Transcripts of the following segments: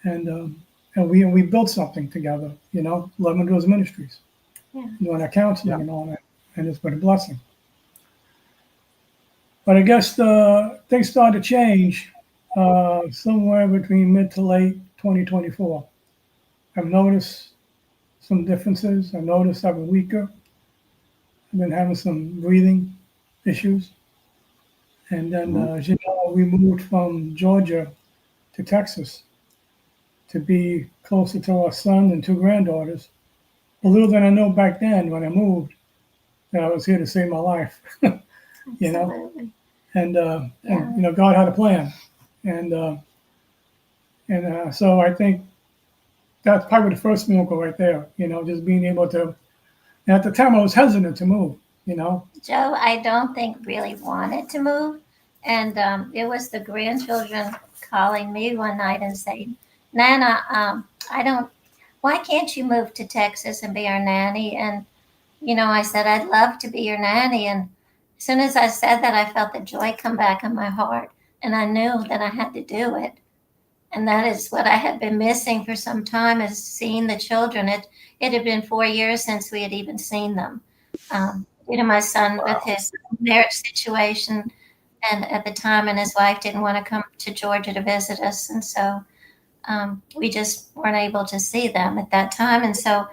and we built something together. Lemon Doors Ministries, Yeah. doing our Yeah. counseling and all that, and it's been a blessing. But I guess things started to change somewhere between mid to late 2024. I've noticed some differences. I noticed I've been weaker. I've been having some breathing issues. And then, Hmm. as you know, we moved from Georgia to Texas to be closer to our son and two granddaughters. But little did I know back then when I moved that I was here to save my life, you know. Absolutely. And Yeah. God had a plan, and so I think that's probably the first miracle right there. Just being able to. And at the time, I was hesitant to move. Joe, I don't think really wanted to move. And it was the grandchildren calling me one night and saying, Nana, I don't, why can't you move to Texas and be our nanny? And, I said, I'd love to be your nanny. And as soon as I said that, I felt the joy come back in my heart. And I knew that I had to do it. And that is what I had been missing for some time, is seeing the children. It had been 4 years since we had even seen them. My son with Wow. his marriage situation, and at the time, and his wife didn't want to come to Georgia to visit us, and so we just weren't able to see them at that time. And so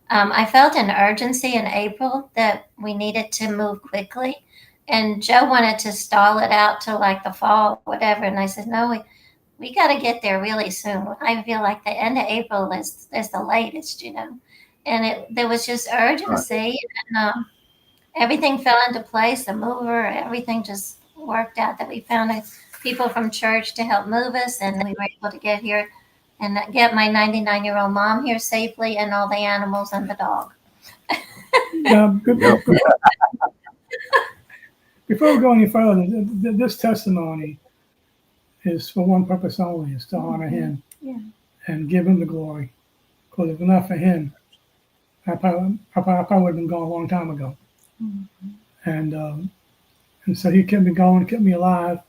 I felt an urgency in April that we needed to move quickly. And Joe wanted to stall it out till like the fall, whatever. And I said, no, we got to get there really soon. I feel like the end of April is the latest. And there was just Right. urgency, and everything fell into place. The mover, everything just worked out. That we found people from church to help move us, and we were able to get here and get my 99-year-old mom here safely, and all the animals and the dog. Good, Yep. before we go any further, this testimony is for one purpose only: is to honor Him Yeah. and give Him the glory. Because if not for Him, I probably would have been gone a long time ago. And so He kept me going, kept me alive.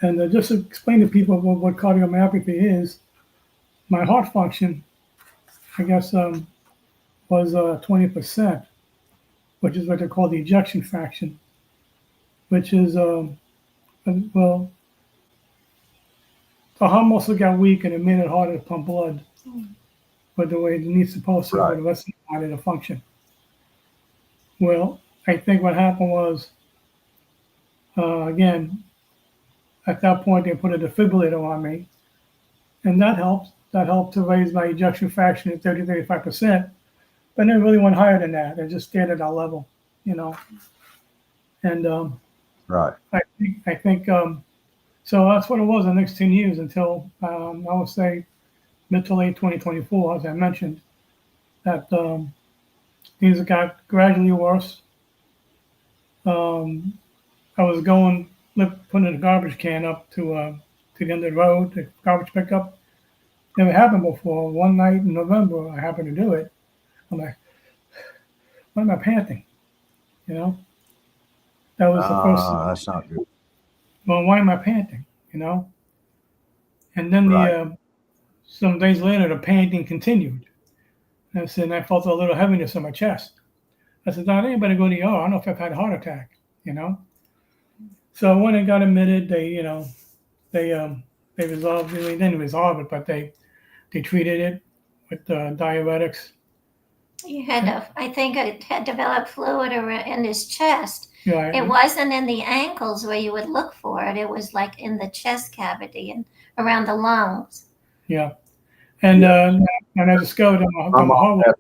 And just to explain to people what cardiomyopathy is, my heart function, I guess, was 20%, which is what they call the ejection fraction, which is, well, the heart muscle got weak and it made it harder to pump blood but the way it needs supposed to for Right. the rest of the body to function. Well, I think what happened was, again, at that point they put a defibrillator on me, and that helped. That helped to raise my ejection fraction to 35%. But it really went higher than that. It just stayed at that level, you know. And Right. I think so. That's what it was the next 10 years until I would say mid to late 2024, as I mentioned, that things got gradually worse. Um, I was putting a garbage can up to the end of the road, the garbage pickup. Never happened before. One night in November, I happened to do it. I'm like, why am I panting? You know, that was the first. That's not good. Well, why am I panting? You know, and then the Right. some days later, the panting continued. And I said, and I felt a little heaviness in my chest. I said, Don, anybody go to the ER? I don't know if I've had a heart attack. You know. So when I got admitted, they they resolved. They didn't resolve it, but they treated it with diuretics. You had I think it had developed fluid in his chest. Yeah, It wasn't in the ankles where you would look for it. It was like in the chest cavity and around the lungs. yeah. And Yeah. and I discovered My that my mom heart was,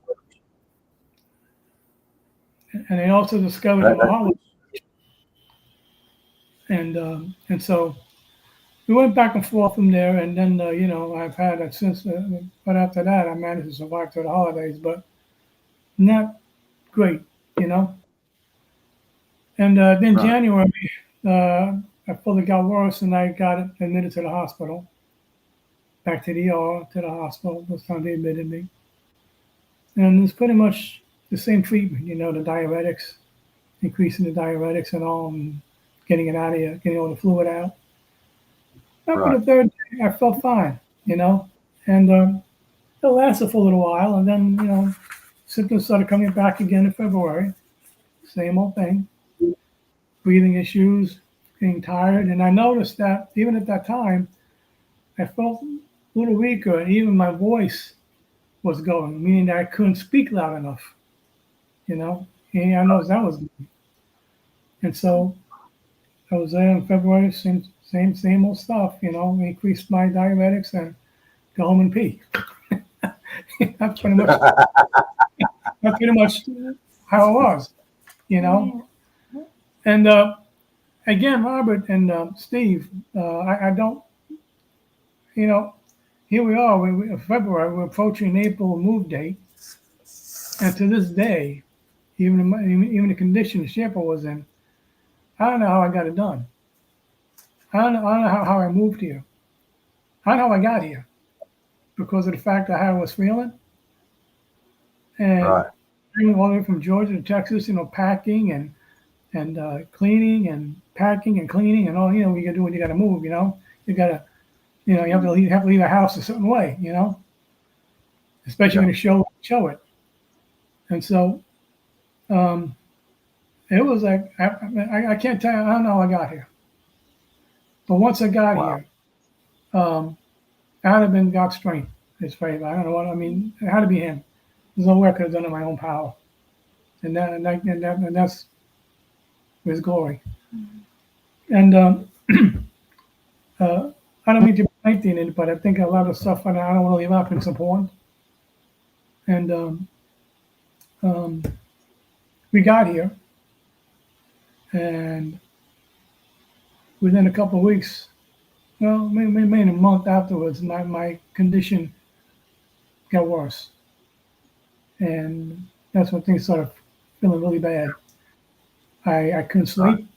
had and they also discovered that that. my heart was, and so we went back and forth from there. And then I've had it since. But after that, I managed to survive through the holidays, but not great, you know. And then Right. January, I felt it got worse, and I got admitted to the hospital, back to the ER, to the hospital. This time they admitted me, and it's pretty much the same treatment, the diuretics, increasing the diuretics and all, and getting it out of you, getting all the fluid out. After Right. the third day, I felt fine, you know, And it lasted for a little while, and then symptoms started coming back again in February. Same old thing, breathing issues, getting tired, and I noticed that even at that time, I felt a little weaker, and even my voice was going, meaning that I couldn't speak loud enough. And I noticed that was, and so I was there in February, same old stuff. Increased my diuretics and go home and pee. that's pretty much that's pretty much how it was. You know, and again, Robert and Steve, I don't, you know, here we are, February, we're approaching April move date, and to this day, even the condition the shipper was in, I don't know how I got it done. I don't know how I moved here. I don't know how I got here because of the fact of how I was feeling, and Right. all the way from Georgia to Texas, packing and cleaning and packing and cleaning and all. You got to do when you got to move. You got to, you have to leave a house a certain way. Especially Yeah. when you show it. And so um, it was like I can't tell you. I don't know how I got here, but once I got Wow. here, it had to been God's strength, His favor. I don't know what I mean. It had to be Him. There's no way I could have done it in my own power, and that's His glory. And I don't mean to be lengthy in it, but I think a lot of stuff I don't want to leave out is important. And we got here, and within a couple of weeks, well, maybe a month afterwards, my condition got worse, and that's when things started feeling really bad. I couldn't Right. sleep.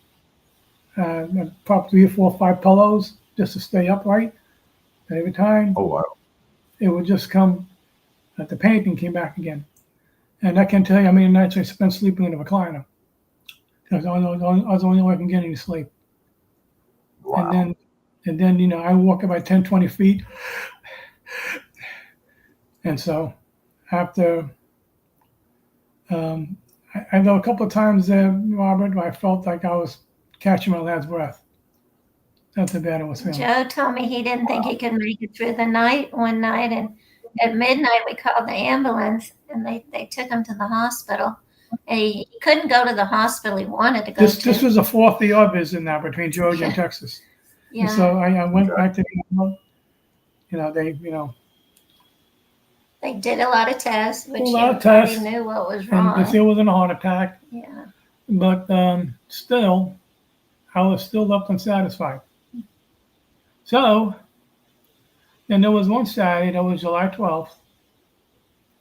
I popped 3 or 4 or 5 pillows just to stay upright. And every time Oh, wow. it would just come, the pain came back again. And I can tell you, nights I spent sleeping in a recliner because I was the only way I can get any sleep. Wow. And then I walk about 10, 20 feet. And so after, I know a couple of times there, Robert, I felt like I was catching my last breath. That's how bad I was feeling. Joe told me he didn't think he could make it through the night one night, and at midnight we called the ambulance, and they took him to the hospital. And he couldn't go to the hospital he wanted to go This to. was a 4th ER visit now between Georgia and Texas. And Yeah, so I went Okay. back to they they did a lot of tests, which A lot of everybody tests, knew what was and wrong. they said it wasn't a heart attack, Yeah, but still, I was still left unsatisfied. So then there was one Saturday, that was July 12th.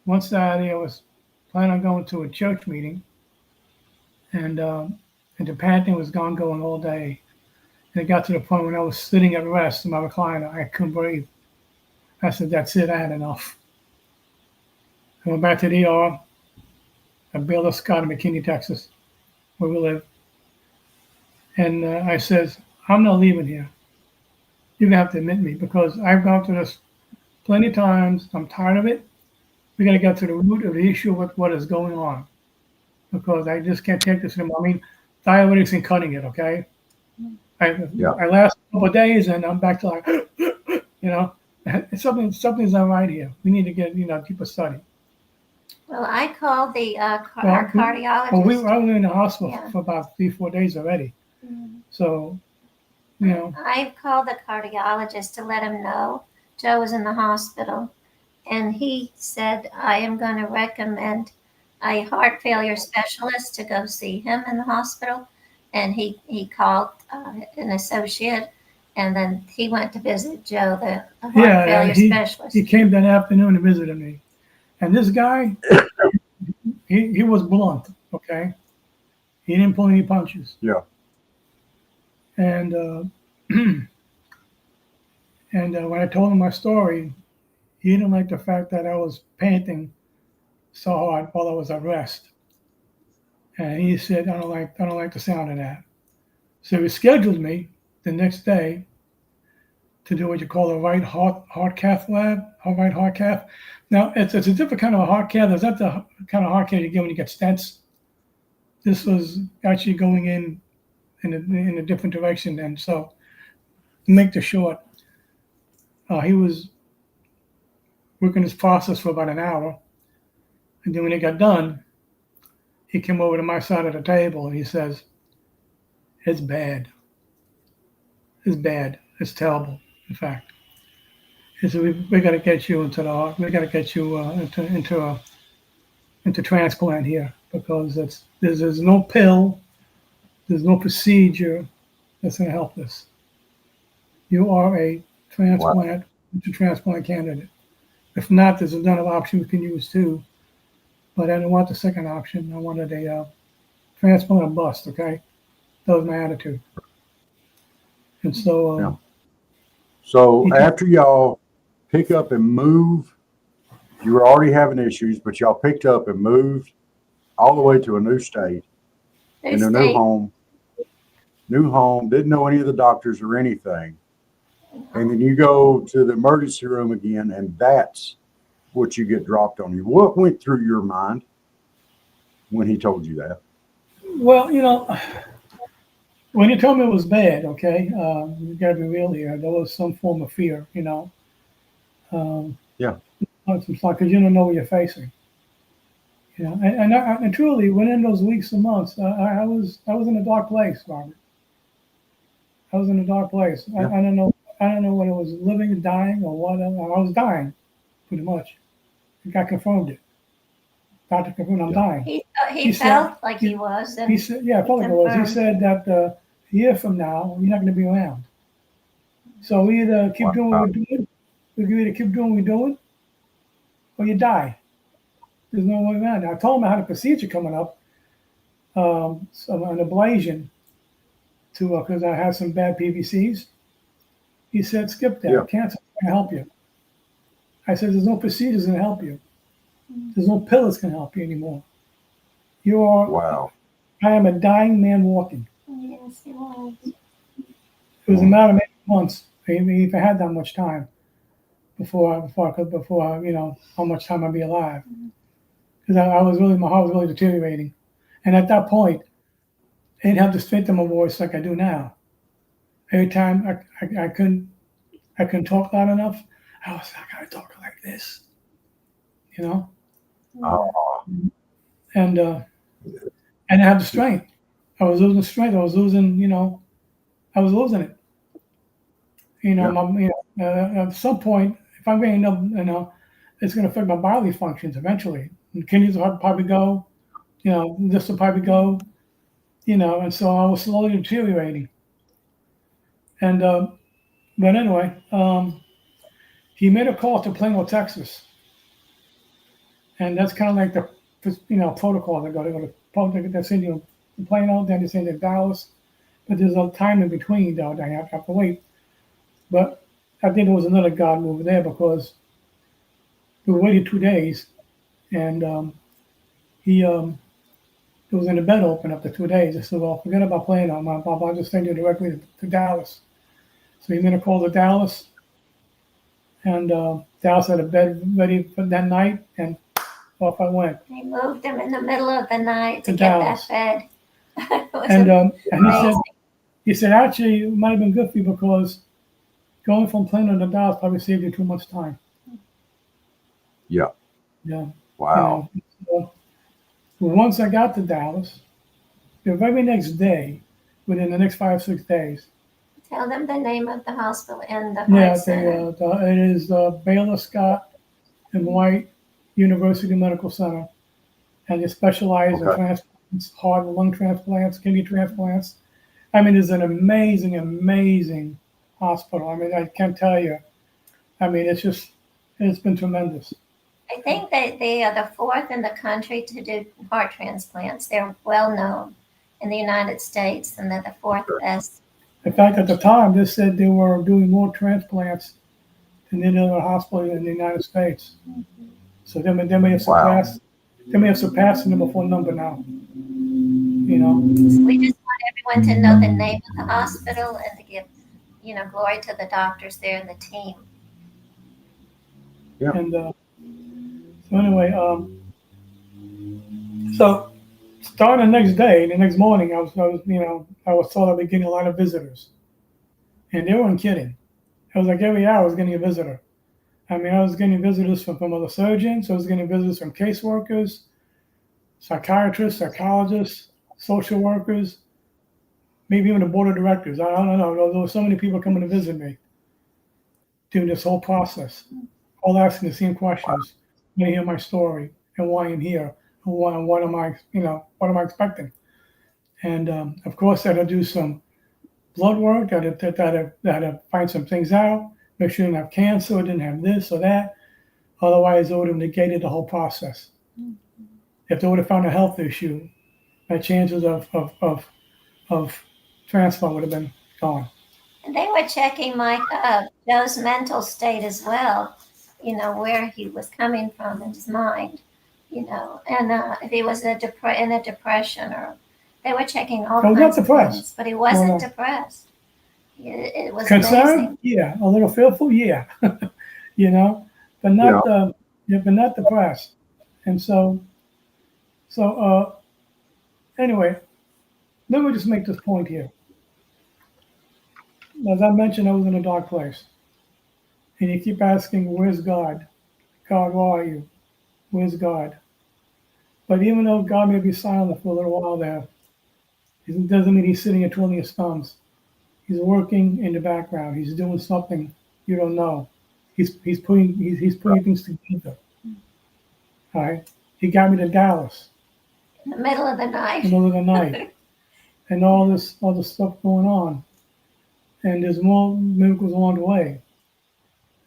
One Saturday, I was planning on going to a church meeting, and the panting was going all day. And it got to the point when I was sitting at rest in my recliner, I couldn't breathe. I said, "That's it. I had enough." I went back to the ER. I bailed a Scott in McKinney, Texas, where we live. And I says, "I'm not leaving here. You're going to have to admit me because I've gone through this plenty of times. I'm tired of it. We got to get to the root of the issue with what is going on because I just can't take this anymore." Diuretics and cutting it, okay? Yeah. I last a couple of days and I'm back to like, something's not right here. We need to get, deeper study. well, I called our Well, cardiologist. I was in the hospital Yeah. for about 3, 4 days already. Mhm. So, I called the cardiologist to let him know Joe was in the hospital, and he said, I am going to recommend a heart failure specialist to go see him in the hospital. And he called an associate, and then he went to visit Joe, the heart failure specialist. he came that afternoon and visited me. And this guy, he was blunt, okay? He didn't pull any punches. Yeah. And when I told him my story, he didn't like the fact that I was panting so hard while I was at rest. And he said, I don't like the sound of that. So he scheduled me the next day to do what you call a right heart cath lab, a right heart cath. Now, it's a different kind of a heart cath. Is that the kind of heart cath you get when you get stents? This was actually going in a different direction. And so, to make the short, he was working this process for about an hour. And then when it got done, he came over to my side of the table and he says, "It's bad. It's bad. It's terrible, in fact. He said, we got to get you into the heart. We got to get you into transplant here because there's no pill, there's no procedure that's going to help this. You are a transplant candidate. If not, there's another option we can use too. But I didn't want the second option. I wanted a transplant or bust. Okay, that was my attitude. And so, Yeah. So after y'all pick up and move, you were already having issues, but y'all picked up and moved all the way to a new state in a new home, didn't know any of the doctors or anything. And then you go to the emergency room again, and that's what you get dropped on you. What went through your mind when he told you that? well, when you told me it was bad, okay, you got to be real here. There was some form of fear, Yeah. Because you don't know what you're facing. And truly, within those weeks and months, I was in a dark place, Robert. I was in a dark place. Yeah. I don't know. I don't know whether it was living and dying or what. I was dying, pretty much. The guy confirmed it. Doctor confirmed I'm dying. He felt like he was. And He said, "Yeah, I felt like it was." He said that a year from now, you're not going to be around. So we either keep doing what we're doing, or you die. There's no way around it. I told him I had a procedure coming up, so an ablation, because I had some bad PVCs. He said, "Skip that. Yeah. Cancer can help you." I said, "There's no procedures going to help you. There's no pill that's going to help you anymore. You are. Wow. I am a dying man walking." Yes, he was. It was a matter of months, if I had that much time before how much time I'd be alive. Because my heart was really deteriorating. And at that point, I didn't have the strength in my voice like I do now. Every time I couldn't talk loud enough, I gotta talk like this, Oh, and I have the strength. I was losing strength. I was losing it. At some point, if I'm getting up, it's going to affect my bodily functions eventually. The kidneys will probably go, this will probably go, and so I was slowly deteriorating. And, but anyway, he made a call to Plano, Texas. And that's kind of like the, protocol. They send you to Plano, then they send you to Dallas. But there's a time in between, though, that I have to wait. But I think there was another God move there because we waited 2 days, and he was in the bed open up to 2 days. I said, "Well, forget about Plano. I'll just send you directly to Dallas." So he made a call to Dallas, and Dallas had a bed ready for that night, and off I went. He moved him in the middle of the night to To get Dallas. that bed. It was And amazing. he said, actually, it might have been good for you because going from Plano to Dallas probably saved you too much time. yeah. Yeah. Wow. So once I got to Dallas, the very next day, within the next 5-6 days, Tell them the name of the hospital and the yeah, heart center. it is Baylor Scott and White University Medical Center, and they specialize in Okay. transplants, heart and lung transplants, kidney transplants. I mean, it's an amazing, amazing hospital. I mean, I can't tell you. I mean, it's been tremendous. I think that they are the fourth in the country to do heart transplants. They're well known in the United States, and they're the fourth best. In fact, at the time, they said they were doing more transplants than any other hospital in the United States. So they may have surpassed. They may have surpassed the number 4 number now. So we just want everyone to know the name of the hospital and to give, glory to the doctors there and the team. Yeah. And so anyway, so starting the next day, the next morning, I was told I'd be getting a lot of visitors, and they weren't kidding. It was like every hour I was getting a visitor. I mean, I was getting visitors from other surgeons. I was getting visitors from caseworkers, psychiatrists, psychologists, social workers, maybe even the board of directors. I don't know. There were so many people coming to visit me during this whole process, all asking the same questions. They hear my story and why I'm here, and what am I expecting? And of course, I had to do some blood work. I had to find some things out, make sure I didn't have cancer, I didn't have this or that. Otherwise, it would have negated the whole process. If they would have found a health issue, my chances of transplant would have been gone. And they were checking Joe's mental state as well, where he was coming from in his mind, and if he was in a depression, or they were checking all I was kinds not of depressed. things, but he wasn't No. depressed. It was Concerned, amazing. yeah, a little fearful, yeah, but not but not depressed. And so anyway, let me just make this point here. As I mentioned, I was in a dark place, and you keep asking, "Where's God? God, where are you? Where's God?" But even though God may be silent for a little while there, it doesn't mean He's sitting and twiddling His thumbs. He's working in the background. He's doing something you don't know. He's putting things together. All right. He got me to Dallas In the middle of the night. in the middle of the night, and all this stuff going on, and there's more miracles along the way.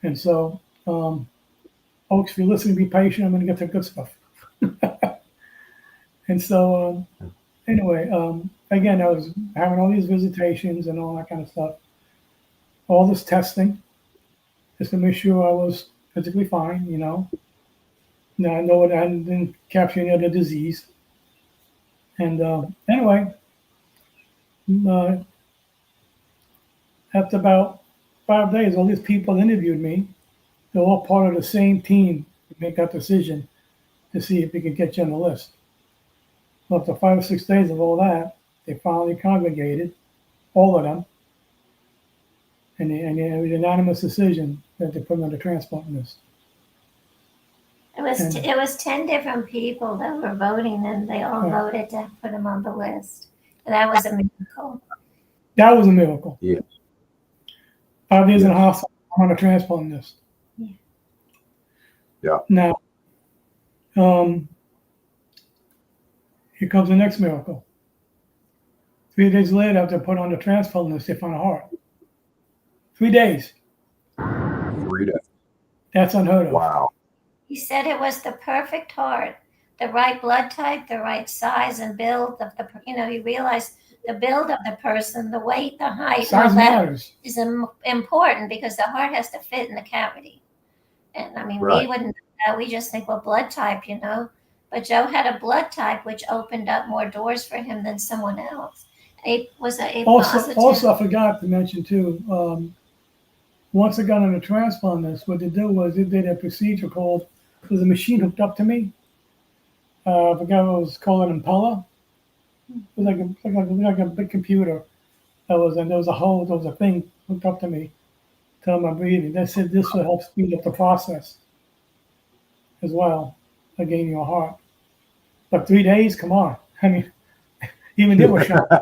And so, folks, if you're listening, be patient. I'm going to get to the good stuff. And so, anyway, again, I was having all these visitations and all that kind of stuff, all this testing, just to make sure I was physically fine, Now I know I didn't capture any other disease. And anyway, after about 5 days, all these people interviewed me. They're all part of the same team to make that decision to see if we could get you on the list. Well, after 5 or 6 days of all that, they finally congregated, all of them, and it was a unanimous decision that they put me on the transplant list. It was 10 different people that were voting, and they all voted to put him on the list. And that was a miracle. That was a miracle. Yeah. 5 days in the hospital, I'm on a transplant list. Yeah. Now, here comes the next miracle. 3 days later, after put on the transplant list, they found a heart. 3 days. 3 days. That's unheard of. Wow. He said it was the perfect heart, the right blood type, the right size and build of the. He realized the build of the person, the weight, the height, Size all that matters. is important because the heart has to fit in the cavity. And I mean, Right. we wouldn't know that. We just think, well, blood type, But Joe had a blood type which opened up more doors for him than someone else. A positive. Also, I forgot to mention too. Once I got on the transplant list, what they did was they did a procedure called. There's a machine hooked up to me. I forgot what it was called, an impeller. It was like a big computer. There was a thing hooked up to me, telling my breathing. They said this will help speed up the process as well, of gaining your heart. But 3 days, come on. I mean, even they were shocked.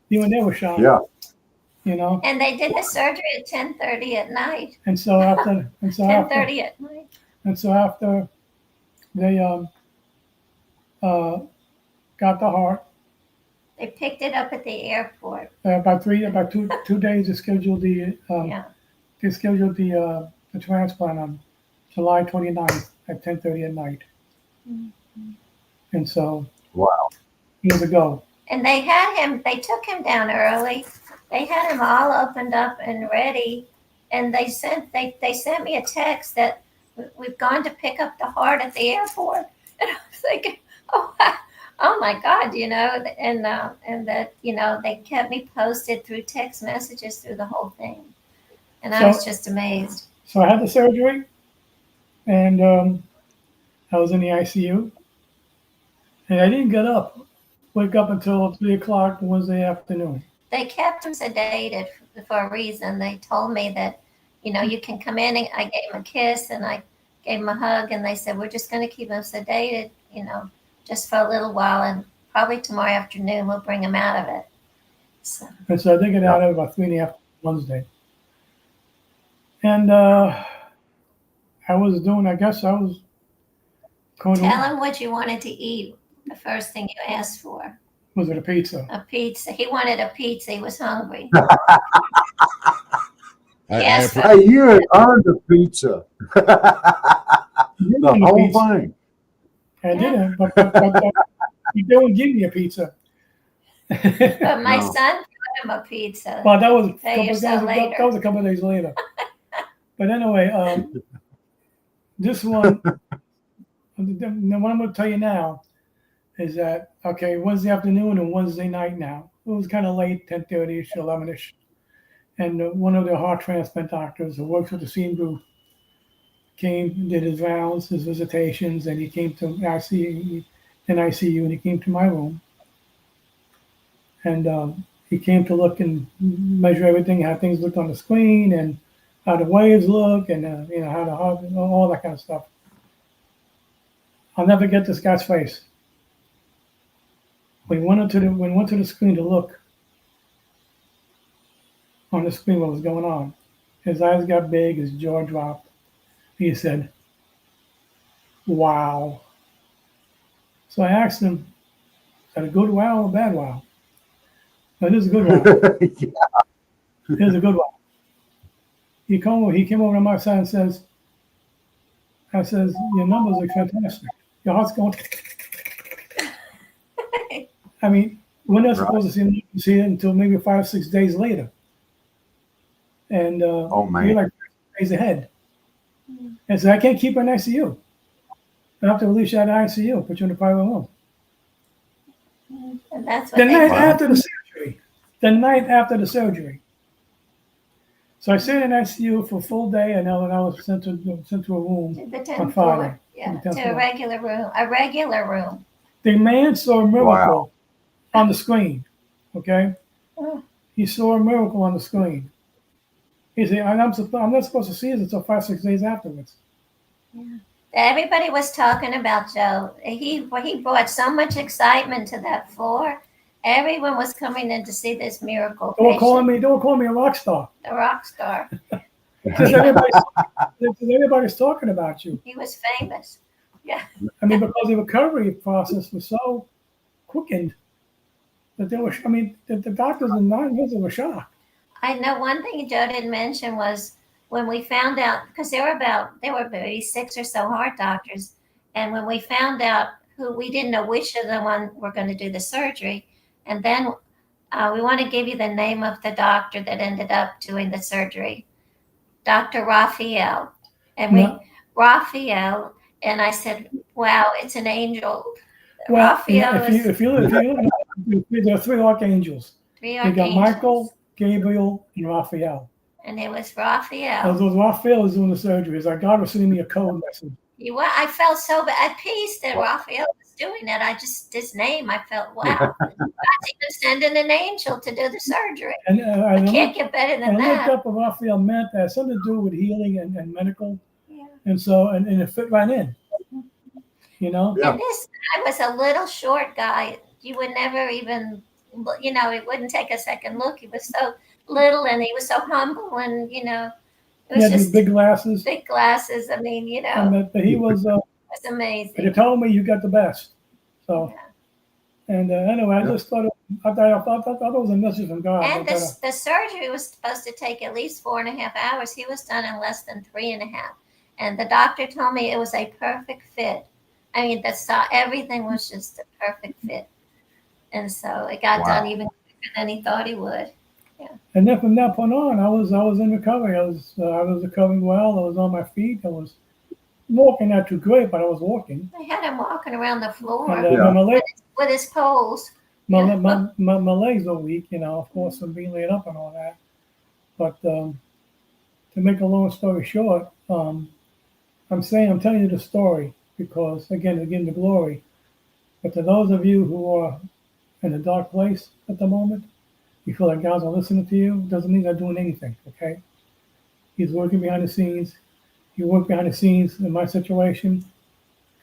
Yeah. And they did the surgery at 10:30 at night. And so after 10:30 at night. And so after they got the heart, They picked it up at the airport. about 2 days they scheduled the the transplant on July 29th at 10:30 at night. Mm-hmm. And so Wow. Mm-hmm. years ago. And they took him down early. They had him all opened up and ready. And they sent me a text that we've gone to pick up the heart at the airport. And I was thinking, oh, Oh my God, and that they kept me posted through text messages through the whole thing, and I was So, just amazed. so I had the surgery, and I was in the ICU, and I didn't wake up until 3 o'clock Wednesday afternoon. They kept him sedated for a reason. They told me that, you can come in, and I gave him a kiss and I gave him a hug, and they said, we're just going to keep him sedated, just for a little while, and probably tomorrow afternoon we'll bring him out of it. So, And so I did get Yeah. out at about 3 in the afternoon Wednesday. And I guess I was going tell to, him what you wanted to eat. The first thing you asked for, was it a pizza? a pizza. He wanted a pizza. He was hungry. I Hey, you had earned a pizza. The whole Pizza. thing. I didn't, but they wouldn't give me a pizza. But my No. son got him a pizza. Well, that was Pay yourself later. that was a couple of days later. But anyway, this one, the one I'm going to tell you now is that, okay, Wednesday afternoon and Wednesday night now. It was kind of late, 10:30ish, 11ish. And one of the heart transplant doctors who works with the scene group came, did his rounds, his visitations, and he came to ICU, and he came to my room. And he came to look and measure everything, how things looked on the screen, and how the waves look, and how the heart, all that kind of stuff. I'll never get this guy's face. When we went to the screen to look on the screen what was going on, his eyes got big, his jaw dropped. He said, "Wow." So I asked him, "Is that a good wow or a bad wow?" No, this is a good wow. This is a good wow. He came over to my side and says, "Your numbers are fantastic. Your heart's going." I mean, we're not supposed to see it until maybe 5 or 6 days later. And Oh, man. you're like 5 days ahead. And so I can't keep her in ICU. I have to release you out of ICU, put you in a private room. And that's what The they night did. after the surgery. The night after the surgery. So I stayed in ICU for a full day, and then I was sent to a room. The on 10th Friday. floor. Yeah, The 10th to floor. a regular room. A regular room. The man saw a miracle Wow. on the screen. Okay? Oh. He saw a miracle on the screen. He said, I'm not supposed to see it until 5, 6 days afterwards. Everybody was talking about Joe. He brought so much excitement to that floor. Everyone was coming in to see this miracle They were patient, calling me a rock star. the rock star. Because everybody's talking about you. He was famous. I mean, because the recovery process was so quickened that the doctors and non-visitors were shocked. I know one thing Joe didn't mention was when we found out, because there were maybe 6 or so heart doctors, and when we found out we didn't know which of the one were going to do the surgery, and then we want to give you the name of the doctor that ended up doing the surgery, Dr. Raphael, and Raphael, and I said, "Wow, it's an angel." Well, Raphael if you look, there are 3 archangels. three You got archangels, Michael, Gabriel, and Raphael. and it was Raphael. Those Raphael is doing the surgery. It's like God was sending me a code message. I felt so at peace that Raphael was doing it. His name, I felt, wow. God's even sending an angel to do the surgery. And I can't get better than I looked that. up what Raphael meant. That had something to do with healing and medical. Yeah. And so, and it fit right in. You know? Yeah. And this guy was a little short guy. You would never even, it wouldn't take a second look. He was so little and he was so humble and, it He was had these just big glasses. big glasses. I mean, But he was, it was but he amazing. told me you got the best. So, Yeah. and anyway, I just thought I thought it was a message from God. And that, the surgery was supposed to take at least 4.5 hours. He was done in less than 3.5. And the doctor told me it was a perfect fit. I mean, everything was just a perfect fit. And so it got Wow. done even quicker than he thought he would. And then from that point on, I was in recovery. I was recovering well. I was on my feet. I was walking not too great, but I was walking. They had him walking around the floor. And Yeah. when my leg with his poles. My legs are weak, of course, from being laid up and all that. But to make a long story short, I'm telling you the story because, again, to give the glory. But to those of you who are in a dark place at the moment, you feel like God's not listening to you, doesn't mean they're doing anything, okay? He's working behind the scenes. He worked behind the scenes in my situation.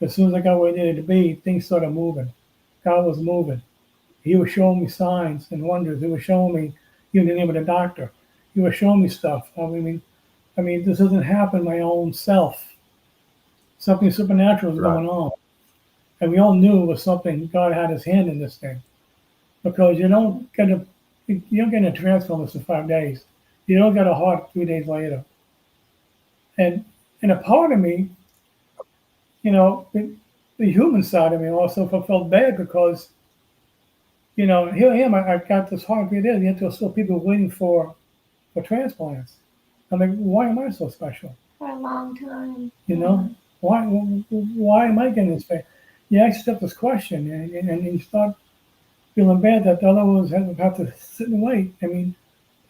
As soon as I got where I needed to be, things started moving. God was moving. He was showing me signs and wonders. He was showing me even the name of the doctor. He was showing me stuff. I mean, this doesn't happen my own self. Something supernatural is Right. going on. And we all knew it was something. God had his hand in this thing. Because you don't get a transfer list in 5 days. You don't get a heart 3 days later. And a part of me, the human side of me also felt bad because, here I am. I got this heart 3 days. Yet there's still people waiting for transplants. I'm like, why am I so special? For a long time. Why am I getting this fame? You ask yourself this question, and you start feeling bad that the other ones have to sit and wait. I mean,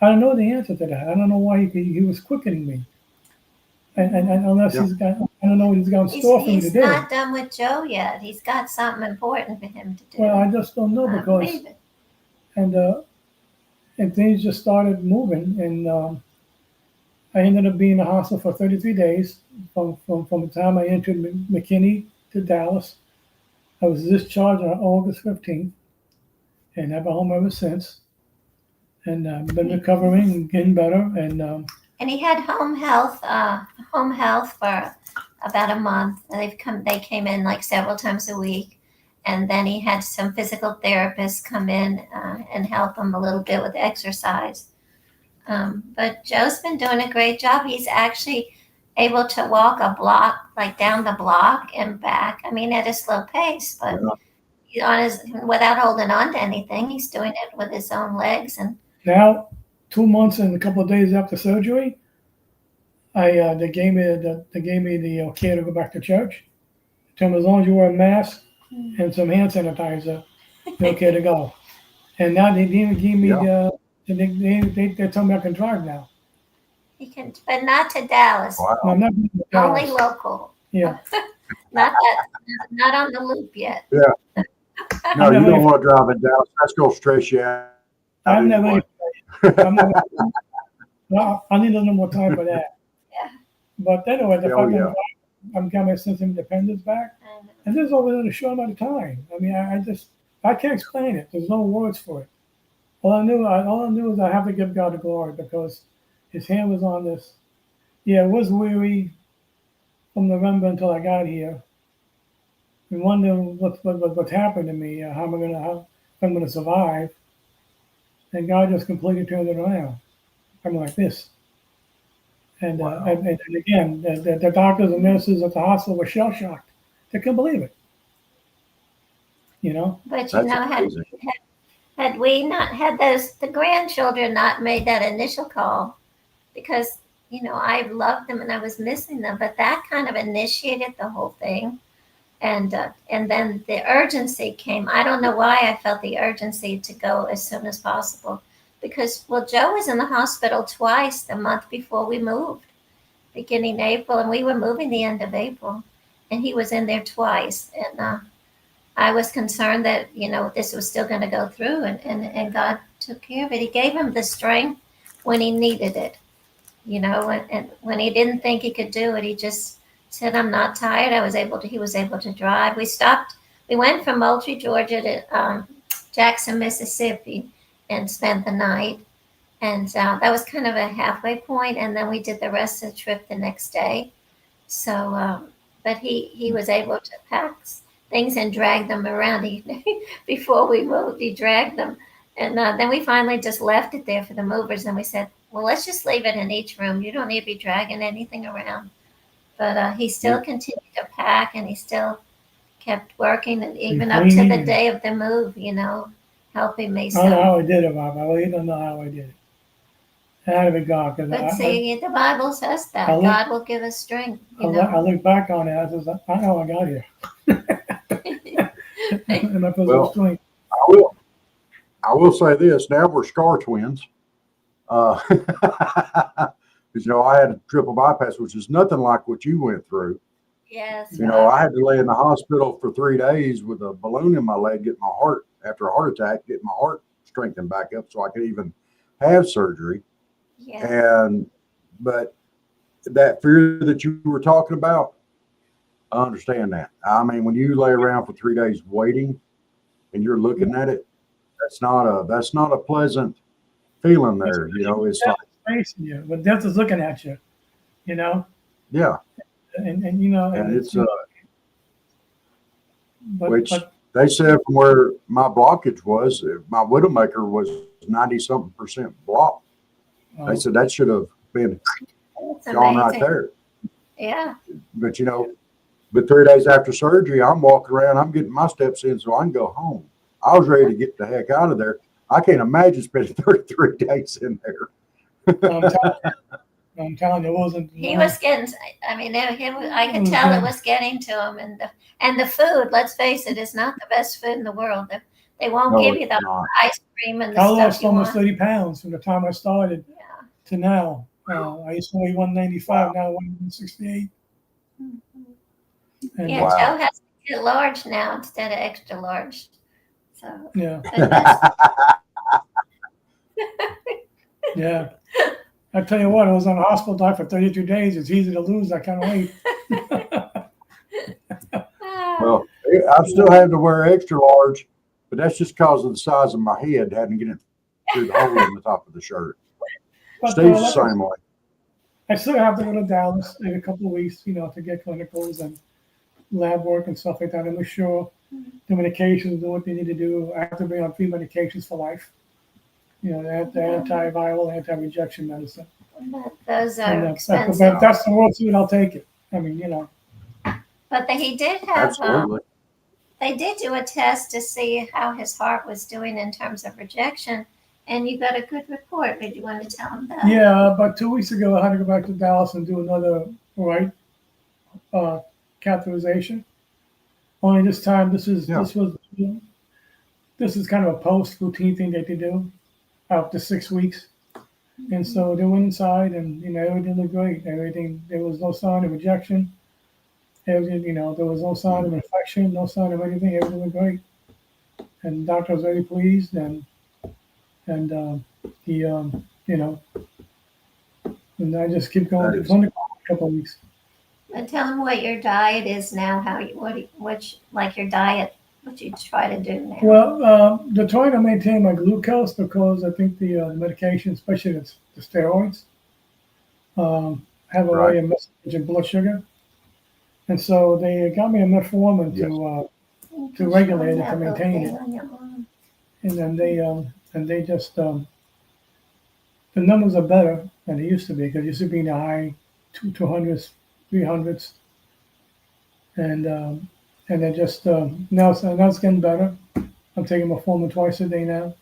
I don't know the answer to that. I don't know why he was quickening me. And unless he's got, I don't know what he's got in store for me to He's do. not done with Joe yet. He's got something important for him to do. Well, I just don't know because, and things just started moving, and I ended up being in the hospital for 33 days from the time I entered McKinney to Dallas. I was discharged on August 15th, and I've been home ever since. And been recovering and getting better. And he had home health for about a month. They came in like several times a week, and then he had some physical therapists come in and help him a little bit with exercise. But Joe's been doing a great job. He's actually able to walk a block, like down the block and back. I mean, at a slow pace, but without holding on to anything. He's doing it with his own legs. And now, 2 months and a couple of days after surgery, they gave me the okay to go back to church. Told me as long as you wear a mask and some hand sanitizer, you're okay to go. And now they even gave me they told me I can drive now. He can, but not to Dallas. Wow. No, I'm not going to Dallas. Only local. Yeah. Not on the loop yet. Yeah. No, you don't want to drive in Dallas. That's going to stress you out. I'm never. Well, I need a little more time for that. Yeah. But anyway, I'm getting my sense of independence back, and this is over in a short amount of time. I mean, I can't explain it. There's no words for it. All I knew is I have to give God the glory because His hand was on this. Yeah, it was weary from November until I got here, and wondering what's happened to me, how I'm gonna survive. And God just completely turned it around. I'm like this. And, and again, the doctors and nurses at the hospital were shell shocked. They couldn't believe it. But That's had we not had the grandchildren not made that initial call, because I loved them and I was missing them, but that kind of initiated the whole thing, and then the urgency came. I don't know why I felt the urgency to go as soon as possible, because Joe was in the hospital twice the month before we moved, beginning April, and we were moving the end of April, and he was in there twice, and I was concerned that this was still going to go through, and God took care of it. He gave him the strength when he needed it, and when he didn't think he could do it, he just said, "I'm not tired." He was able to drive. We went from Moultrie, Georgia to Jackson, Mississippi, and spent the night, and that was kind of a halfway point, and then we did the rest of the trip the next day. So, but he was able to pack things and drag them around. Before we moved, he dragged them, and then we finally just left it there for the movers, and we said, well, let's just leave it in each room. You don't need to be dragging anything around. But he still continued to pack, and he still kept working, and even up to the day of the move, helping me. So. I don't know how I did it, Bob. I really don't know how I did it. It had to be God. But the Bible says that God will give us strength. I look back on it. I know I got here. in my physical Well, strength. I will say this. Now we're scar twins. Because I had a triple bypass, which is nothing like what you went through. Yes. I had to lay in the hospital for 3 days with a balloon in my leg, get my heart after a heart attack, get my heart strengthened back up so I could even have surgery. Yeah. But that fear that you were talking about, I understand that. I mean, when you lay around for 3 days waiting and you're looking at it, that's not a pleasant feeling there. It's Death like, is facing you, but death is looking at you. yeah, And and it's but which they said from where my blockage was, my widowmaker was 90-something% blocked. They said that should have been It's gone right amazing. there. Yeah. But but 3 days after surgery, I'm walking around, I'm getting my steps in so I can go home. I was ready to get the heck out of there. I can't imagine spending 33 days in there. I'm telling you, it wasn't. He was getting. I mean, I could tell it was getting to him, and the food. Let's face it, is not the best food in the world. They won't give you the ice cream and the I stuff lost you almost want. 30 pounds from the time I started to now. I used to weigh 195, now 168. And, Yeah, Joe has to get large now instead of extra large. So yeah, yeah. I tell you what, I was on a hospital diet for 32 days. It's easy to lose that kind of weight. Well, I've still had to wear extra large, but that's just because of the size of my head hadn't get it through the hole in the top of the shirt. But, Steve's the same way. I still have to go to Dallas in a couple of weeks, to get clinicals and lab work and stuff like that. And make sure the medications do what they need to do. I have to be on 3 medications for life. The antiviral, anti-rejection medicine. Those are expensive. But if that's the world suit, I'll take it. I mean, But he did have. Absolutely. They did do a test to see how his heart was doing in terms of rejection, and you got a good report. Did you want to tell him that? Yeah, about 2 weeks ago, I had to go back to Dallas and do another catheterization. Only this time, this is kind of a post routine thing that they do after 6 weeks. And so they went inside, and everything looked great. Everything, there was no sign of rejection. Everything, there was no sign of infection, no sign of anything. Everything looked great, and the doctor was very pleased. And he, and I just keep going to clinic a couple of weeks. And tell him what your diet is now. Like your diet, what you try to do now. Well, they're trying to maintain my glucose because I think the medication, especially the steroids, have a way of messaging blood sugar, and so they got me a metformin to regulate it, to maintain it, and then they just the numbers are better than they used to be, because it used to be in the high 200s, 300s, and they just now it's getting better. I'm taking metformin twice a day now,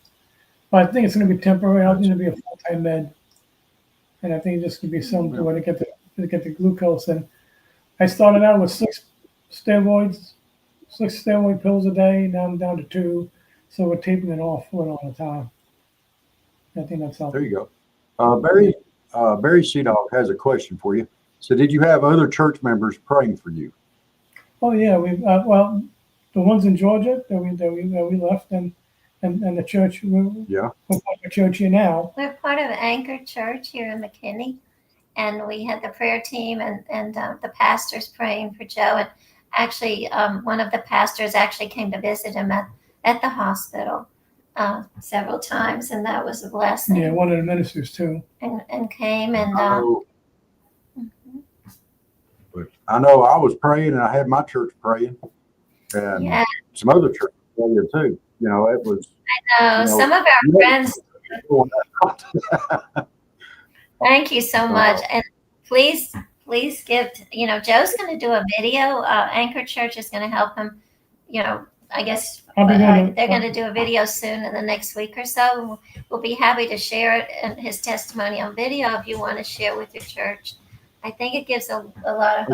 but I think it's going to be temporary. I don't think it'll be a full-time med, and I think it's just going to be something to get the glucose. And I started out with 6 steroid pills a day. Now I'm down to 2, so we're tapering it off one at a time. I think that's helpful. There you go. Barry Sea Dog has a question for you. So, did you have other church members praying for you? Oh yeah, we well, the ones in Georgia that we left, and the church. We're part of the church here now. We're part of Anchor Church here in McKinney, and we had the prayer team and the pastors praying for Joe. And actually, one of the pastors actually came to visit him at the hospital several times, and that was a blessing. Yeah, one of the ministers too. And came and. But I know I was praying, and I had my church praying, and some other churches praying too. It was. I know some of our friends. Thank you so much, and please give. Joe's going to do a video. Anchor Church is going to help him. I guess they're going to do a video soon in the next week or so. We'll be happy to share it and his testimony on video if you want to share with your church. I think it gives a lot of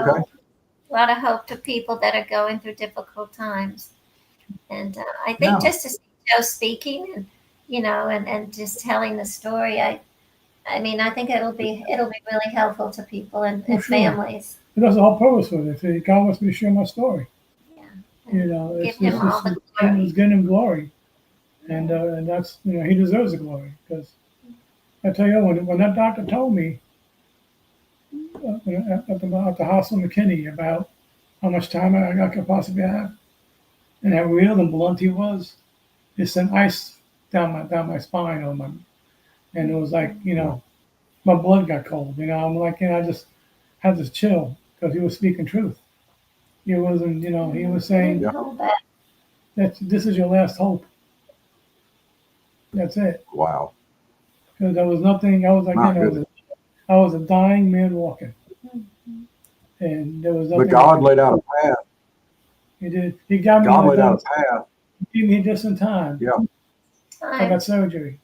hope, to people that are going through difficult times. And I think Yeah. just to see Joe speaking and, and just telling the story, I mean, I think it'll be really helpful to people and sure. families. And that's the whole purpose of it. See, God wants me to share my story. Yeah. It's Give him all the glory. it's getting him glory. And that's, he deserves the glory. Because I tell you, when that doctor told me at the hospital in McKinney about how much time I could possibly have, and how real and blunt he was, it sent ice down my spine and it was like, my blood got cold. I'm like, I just had this chill because he was speaking truth. He wasn't, he was saying Yeah. Hold that. that this is your last hope. That's it. Wow. Because there was nothing. I was like, My goodness. I was a dying man walking, and there was nothing. But God laid out a path. He did. He got me. God laid out a path. He gave me just in time. Yeah. I got surgery,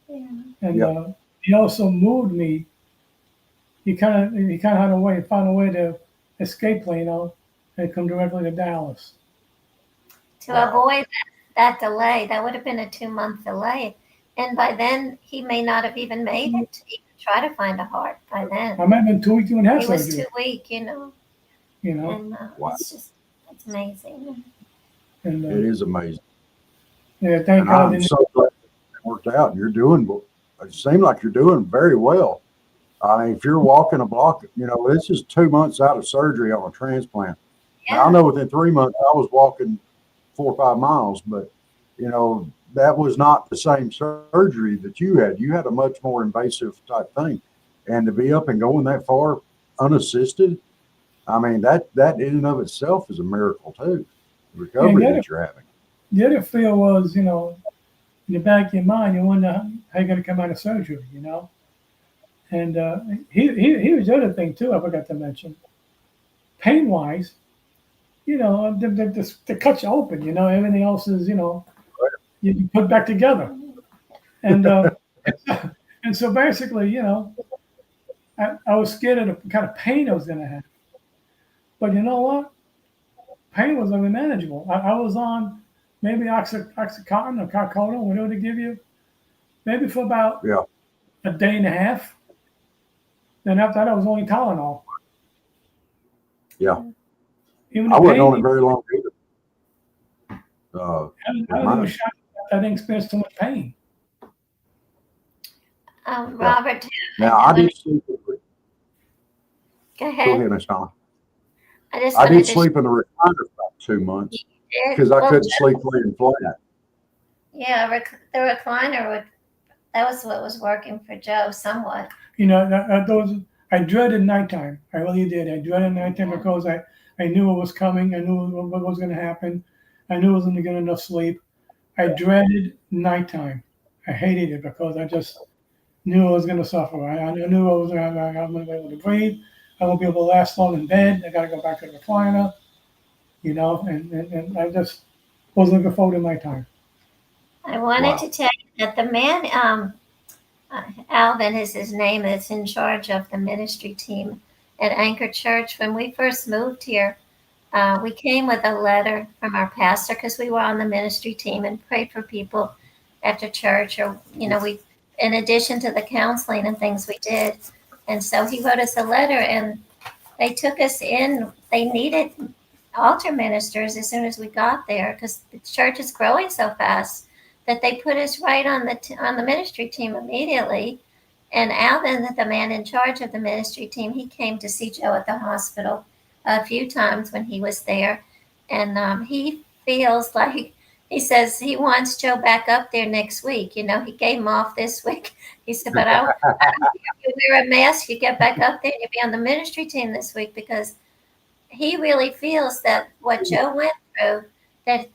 Yeah. and Yeah. he also moved me. He kind of had found a way to escape, and come directly to Dallas. To avoid that delay, that would have been a 2-month delay. And by then, he may not have even made it to even try to find a heart by then. I might have been 2.5 He was surgery. too weak, You know, And Wow. it's amazing. and It is amazing. yeah, thank And God. I'm so glad it worked out. And it seems like you're doing very well. I mean, if you're walking a block, this is 2 months out of surgery on a transplant. Now, I know within 3 months I was walking 4 or 5 miles, but that was not the same surgery that you had. You had a much more invasive type thing, and to be up and going that far unassisted, I mean that in and of itself is a miracle too. The recovery that you're having. The other fear was, in the back of your mind, you wonder how you're going to come out of surgery, And here's the other thing too. I forgot to mention, pain wise, the cuts you open. Everything else is, you can put back together. And and so basically, I was scared of the kind of pain I was going to have. But you know what? Pain was only manageable. I was on maybe Oxycontin or Carcodon, whatever they give you, maybe for about a day and a half. Then after that, I was only Tylenol. Yeah. Even I the wasn't on it pain, very long either. I was shocked that I didn't experience too much pain. Robert, Now I did sleep. go Go ahead. ahead, Miss Donna. I I did sleep in the recliner for about 2 months because I couldn't sleep laying flat. Yeah, the recliner that was what was working for Joe somewhat. I dreaded nighttime. I really did. I dreaded nighttime because I knew it was coming. I knew what was going to happen. I knew I wasn't going to get enough sleep. I dreaded nighttime. I hated it because I just knew I was going to suffer. I knew I was going to be able to breathe. I won't be able to last long in bed. I got to go back to the recliner, and I just wasn't looking forward to nighttime. I wanted to tell you that the man, Alvin is his name, that's in charge of the ministry team at Anchor Church. When we first moved here, we came with a letter from our pastor because we were on the ministry team and prayed for people after church, or we, in addition to the counseling and things we did. And so he wrote us a letter, and they took us in. They needed altar ministers as soon as we got there because the church is growing so fast that they put us right on the ministry team immediately. And Alvin, the man in charge of the ministry team, he came to see Joe at the hospital a few times when he was there, and he feels like, he says he wants Joe back up there next week. He gave him off this week. He said, but I don't care if you wear a mask, you get back up there and you'll be on the ministry team this week, because he really feels that what Joe went through, that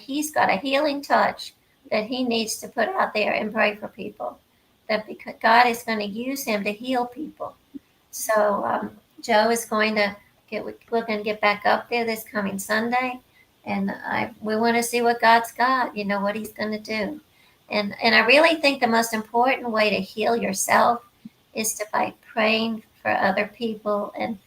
he's got a healing touch that he needs to put out there and pray for people, that because God is going to use him to heal people. So Joe is going to we're going to get back up there this coming Sunday. And we want to see what God's got, what he's going to do. And I really think the most important way to heal yourself is by praying for other people. And,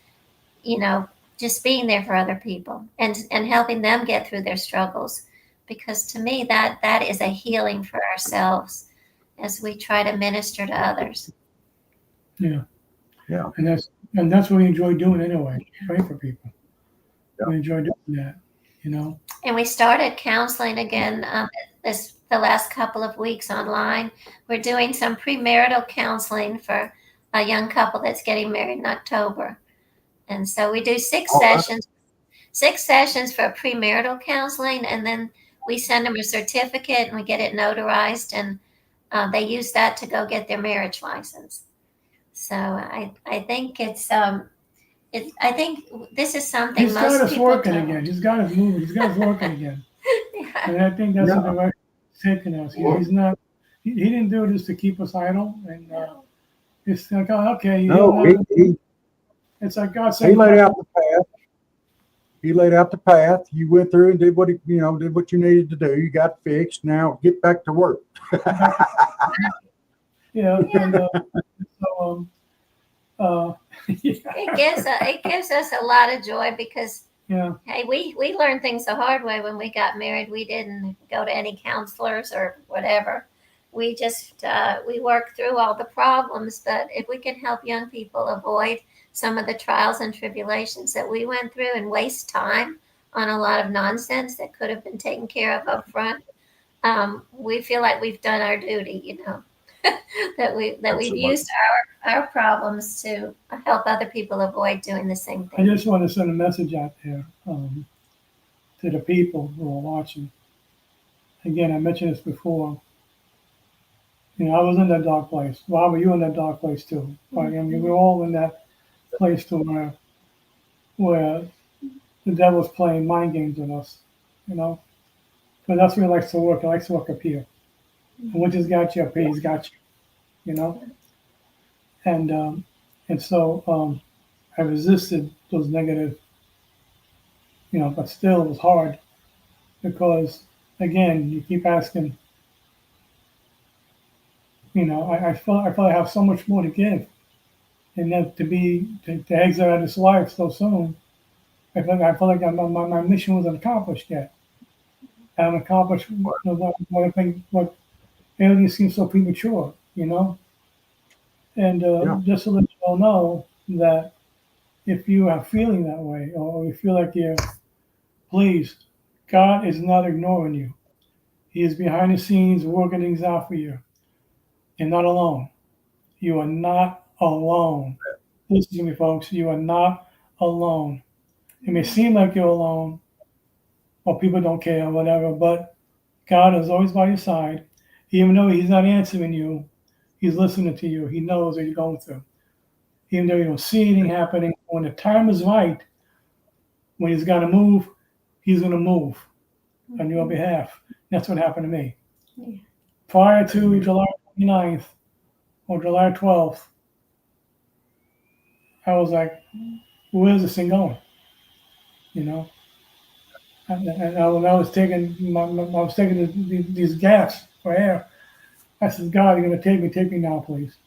just being there for other people and helping them get through their struggles. Because to me, that is a healing for ourselves as we try to minister to others. Yeah. Yeah. And that's what we enjoy doing anyway, praying for people. Yeah. We enjoy doing that, you know. And we started counseling again the last couple of weeks online. We're doing some premarital counseling for a young couple that's getting married in October. And so we do six sessions for premarital counseling, and then we send them a certificate and we get it notarized, and they use that to go get their marriage license. So I think I think this is something He's most got us people working don't. again. He's got us moving. He's got us working again. Yeah. And I think that's Yeah. the direction he's taking us. He's not. He didn't do this to keep us idle. And it's like, oh, okay. No, it's like God he said. laid out the path. He laid out the path. You went through and did what did what you needed to do. You got fixed. Now get back to work. Yeah. And so yeah. It gives us a lot of joy because Yeah. hey, we learned things the hard way when we got married. We didn't go to any counselors or whatever. We just we worked through all the problems. But if we can help young people avoid some of the trials and tribulations that we went through and waste time on a lot of nonsense that could have been taken care of up front, we feel like we've done our duty. You know, that we've Absolutely. used our problems to help other people avoid doing the same I thing. just want to send a message out there to the people who are watching. Again, I mentioned this before. You know, I was in that dark place. Robert, you were in that dark place too. I mean, we're all in that place to where the devil's playing mind games with us. You know, but that's where he likes to work. He likes to work up here. And once he's got you up here, he's got you. You know, and so I resisted those negative. You know, but still it was hard because again, you keep asking. You know, I feel I have so much more to give, and then to exit out of this life so soon. I feel like my mission wasn't accomplished yet. I haven't accomplished what everything seems so premature, you know. And Yeah. just to let you all know that if you are feeling that way or you feel like please, God is not ignoring you. He is behind the scenes working things out for you. You're not alone. You are not alone. Listen to me, folks. You are not alone. It may seem like you're alone or people don't care or whatever, but God is always by your side. Even though He's not answering you, He's listening to you. He knows what you're going through. Even though you don't see anything happening, when the time is right, when He's got to move, He's going to move on your behalf. That's what happened to me. Yeah. Prior to July 29th or July 12th, I was like, where's this thing going? You know? And I was taking these gaps for air. I said, God, you're going to take me now, please.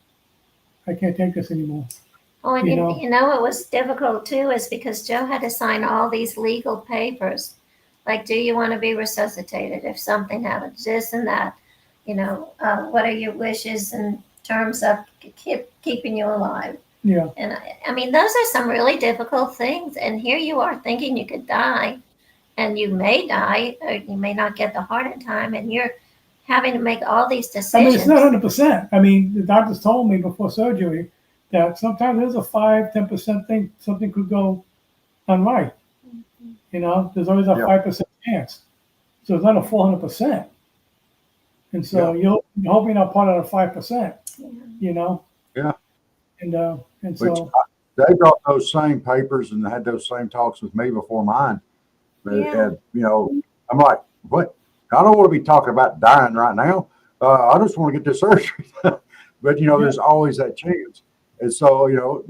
I can't take this anymore. Oh, and You know? you know what was difficult too is because Joe had to sign all these legal papers. Like, do you want to be resuscitated if something happens? This and that. You know, what are your wishes in terms of keeping you alive? Yeah. And I mean, those are some really difficult things. And here you are thinking you could die, and you may die, or you may not get the heart in time, and you're having to make all these decisions. I mean, it's not 100%. I mean, the doctors told me before surgery that sometimes there's a 5-10% thing, something could go unright. You know, there's always a 5% chance. So it's not a 400%. And so you're hoping you're part of the 5%, you know? Yeah. And so. They brought those same papers and had those same talks with me before mine. They had, you know, I'm like, what? I don't want to be talking about dying right now. I just want to get this surgery. But, you know, there's always that chance. And so, you know,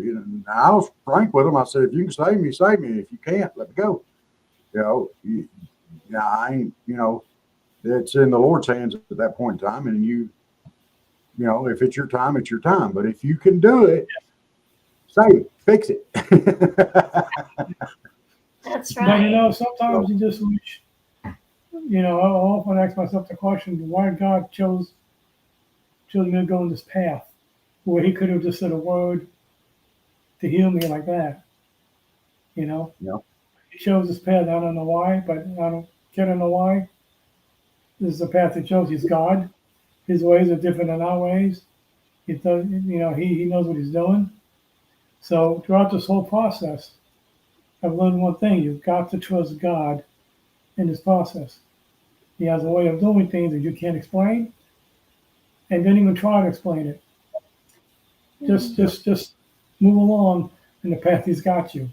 I was frank with them. I said, if you can save me, save me. If you can't, let me go. You know, I ain't, you know, it's in the Lord's hands at that point in time. And you know, if it's your time, it's your time. But if you can do it, save it, fix it. That's But right. sometimes you just wish, I often ask myself the question, why God chose me to go on this path where he could have just said a word to heal me like that, you know? Yeah. He chose this path. I don't know why, but I don't care to know why. This is the path he chose. He's God. His ways are different than our ways. He does, he knows what he's doing. So throughout this whole process, I've learned one thing: you've got to trust God in this process. He has a way of doing things that you can't explain, and don't even try to explain it. Just move along in the path He's got you,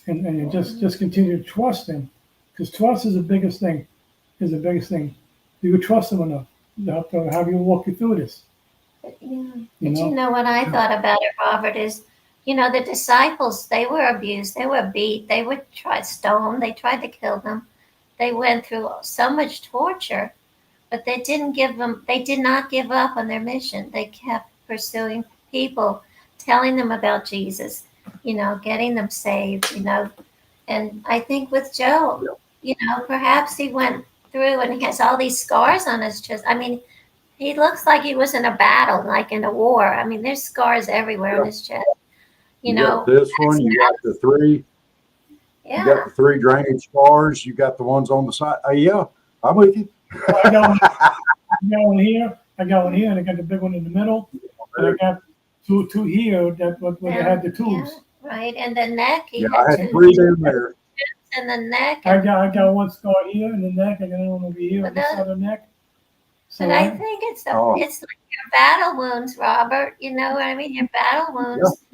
and you just continue to trust Him, because trust is the biggest thing. Is the biggest thing. You would trust Him enough to have you walk you through this. Yeah. You But know. what I thought about it, Robert, is the disciples, they were abused, they were beat, they were stoned, they tried to kill them. They went through so much torture, but they did not give up on their mission. They kept pursuing people, telling them about Jesus, getting them saved. And I think with Joe, perhaps he went through and he has all these scars on his chest. I mean, he looks like he was in a battle, like in a war. I mean, there's scars everywhere on Yeah. his chest. You got this one. You got the three. Yeah. You got the three drainage scars. You got the ones on the side. Yeah, I'm with you. I got one here. I got one here, and I got the big one in the middle, and I got two here where they had the tubes. Yeah, right. And the neck, he Yeah, had I had two three down there. in the neck. I got one scar here in the neck. I got another one over here on But this side of the neck. So But I think it's like your battle wounds, Robert. You know what I mean? Your battle wounds,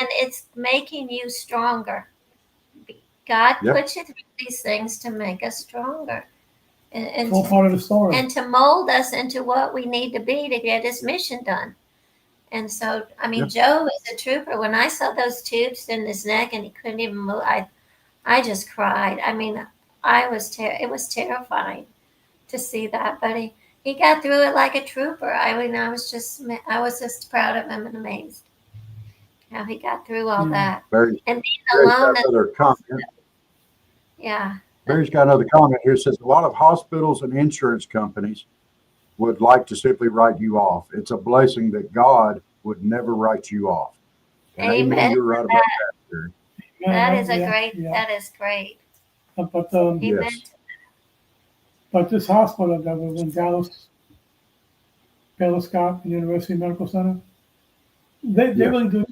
and it's making you stronger. God puts you through these things to make us stronger, it's all part of the story. and to mold us into what we need to be to get His mission done. And so, I mean, Joe is a trooper. When I saw those tubes in his neck and he couldn't even move, I just cried. I mean, it was terrifying to see that, but he got through it like a trooper. I mean, I was just proud of him and amazed how he got through all that. Barry's And being alone. got another comment. Yeah. Barry's got another comment here. It says a lot of hospitals and insurance companies would like to simply write you off. It's a blessing that God would never write you off. And Amen. You're right about that, Barry. That is That is great. But Yes. But this hospital that was in Dallas, Scott University Medical Center, they really do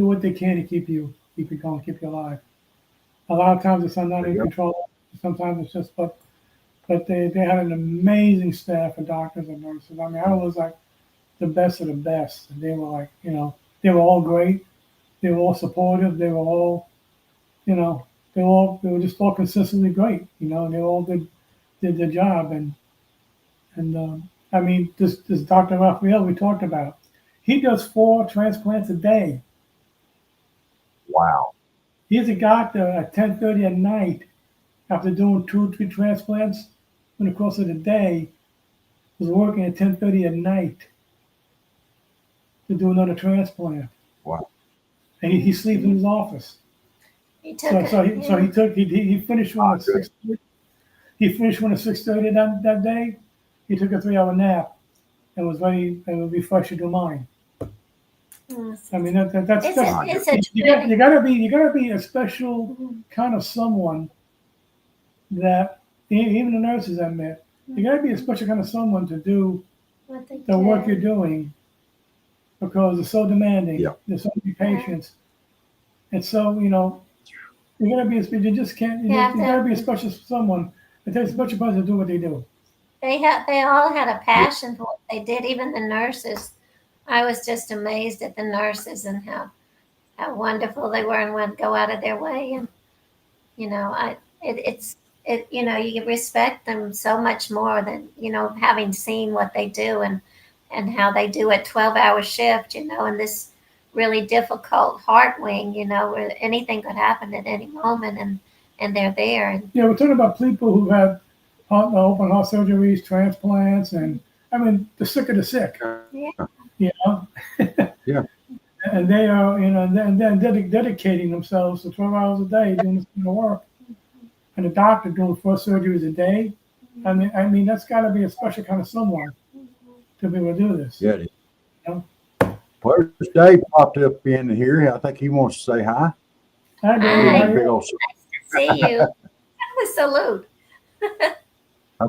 what they can to keep you going, keep you alive. A lot of times it's not in control. Sometimes it's just but they had an amazing staff of doctors and nurses. I mean, I was like the best of the best. And they were like, they were all great. They were all supportive. They were all, they were just all consistently great. And they all did their job. And I mean, this Dr. Raphael we talked about, he does 4 transplants a day. Wow. He's a doctor at 10:30 at night after doing 2 or 3 transplants. In the course of the day, was working at 10:30 at night to do another transplant. Wow. And he sleeps in his office. He finished one at 6:30. He finished one at 6:30 that day. He took a 3-hour nap and was ready and refreshed to do mine. I mean that's you gotta be a special kind of someone that even the nurses I met, you gotta be a special kind of someone to do the work you're doing because it's so demanding. There's so many patients. And so, you gotta be you just can't you gotta be a special someone. It takes a special person to do what they do. They all had a passion for what they did, even the nurses. I was just amazed at the nurses and how wonderful they were and would go out of their way. And you respect them so much more than having seen what they do and how they do a 12-hour shift. In this really difficult heart wing. Where anything could happen at any moment, and they're there. And, we're talking about people who have open heart surgeries, transplants, and I mean the sick of the sick. Yeah. And they are, and then dedicating themselves to 12 hours a day doing this kind of work. and the doctor doing 4 surgeries a day. I mean, that's got to be a special kind of someone to be able to do this. Yeah, it is. You Well, there's Dave popped up in here. I think he wants to say hi. I Give do. him Hi. a big old. See you. The salute. I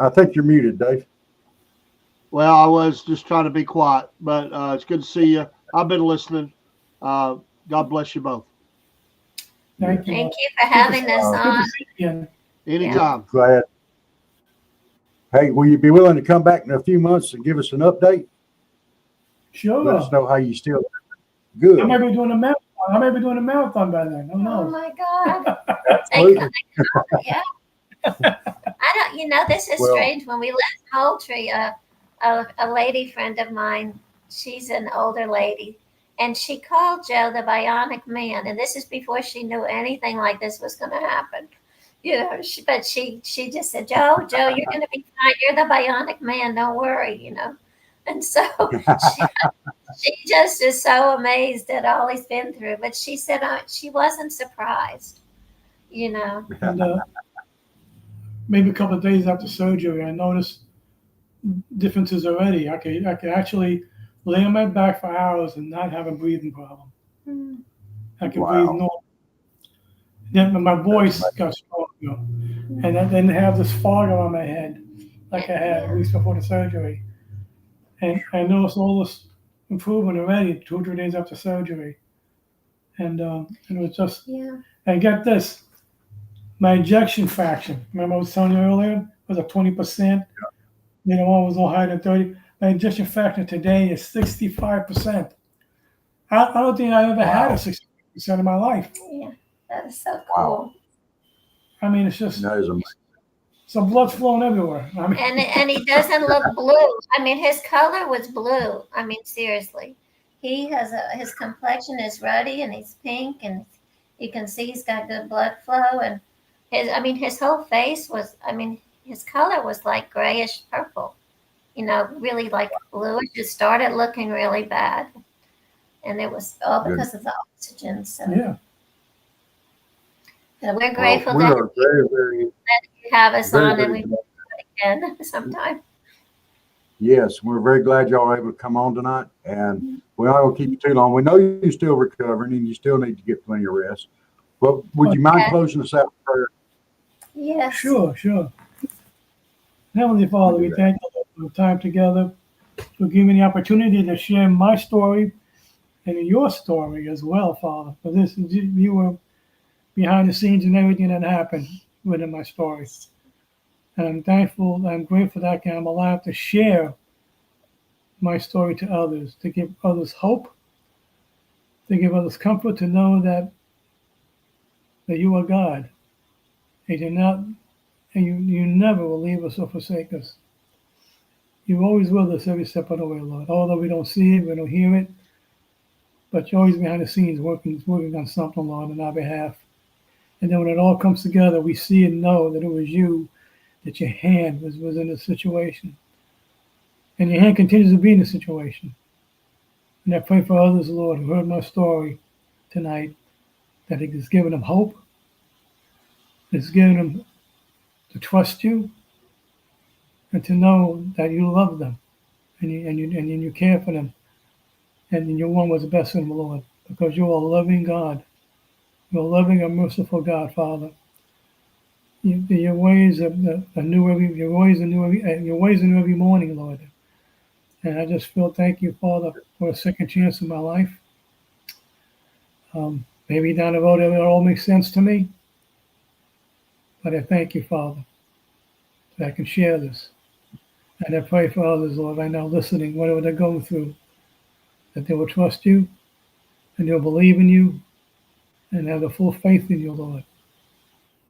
think you're muted, Dave. Well, I was just trying to be quiet, but it's good to see you. I've been listening. God bless you both. Thank you. Thank you for having us Good to on. see you again. Anytime. Glad. Hey, will you be willing to come back in a few months and give us an update? Let Sure. us know how you still. Good. I may be doing a marathon. I may be doing a marathon by then. Who Oh knows? my God. Absolutely. Yeah. I don't, this is Well- strange. When we left Moultrie, a lady friend of mine, she's an older lady, and she called Joe the Bionic Man. And this is before she knew anything like this was going to happen. But she just said, Joe, you're going to be fine. You're the Bionic Man. Don't worry, And so she just is so amazed at all he's been through. But she said she wasn't surprised, And maybe a couple of days after surgery, I noticed differences already. I could actually lay on my back for hours and not have a breathing problem. I could breathe normal. Then my voice got stronger, and I didn't have this fog around my head like I had weeks before the surgery. And I noticed all this improvement already 2 or 3 days after surgery. And it was just, Yeah. and get this, my ejection fraction, remember I was telling you earlier, was at 20%. The other one was no higher than 30. My ejection fraction today is 65%. I don't think I ever had a 65% in my life. Yeah. That is so cool. I mean, it's just That is amazing. some blood's flowing everywhere. I mean, And he doesn't look blue. I mean, his color was blue. I mean, seriously, he has his complexion is ruddy and he's pink, and you can see he's got good blood flow. And his whole face was. I mean, his color was like grayish purple. Really like bluish. It started looking really bad, and it was all because of the oxygen. So yeah. and we're grateful We that are very, very, you have us very, on, and very we will do it again sometime. yes, we're very glad y'all are able to come on tonight. And we're not going to keep you too long. We know you're still recovering and you still need to get plenty of rest. But would you mind Okay. closing us out with prayer? Yes. Sure. Heavenly Father, we thank you for the time together, for giving me the opportunity to share my story and your story as well, Father. For this, you were behind the scenes and everything that happened within my story. And I'm thankful, I'm grateful that I'm allowed to share my story to others, to give others hope, to give others comfort, to know that you are God. And you never will leave us or forsake us. You're always with us every step of the way, Lord. Although we don't see it, we don't hear it, but you're always behind the scenes working on something, Lord, on our behalf. And then when it all comes together, we see and know that it was you, that your hand was in the situation. And your hand continues to be in the situation. And I pray for others, Lord, who heard my story tonight, that it has given them hope, it's given them to trust you, and to know that you love them, and you care for them, and you want what's best for them, Lord, because you are a loving God. You're a loving and merciful God, Father. Your ways are new every morning, Lord. And I just feel thank you, Father, for a second chance in my life. Maybe down the road it all makes sense to me, but I thank you, Father, that I can share this. And I pray for others, Lord, right now listening, whatever they're going through, that they will trust you and they'll believe in you and have the full faith in you, Lord.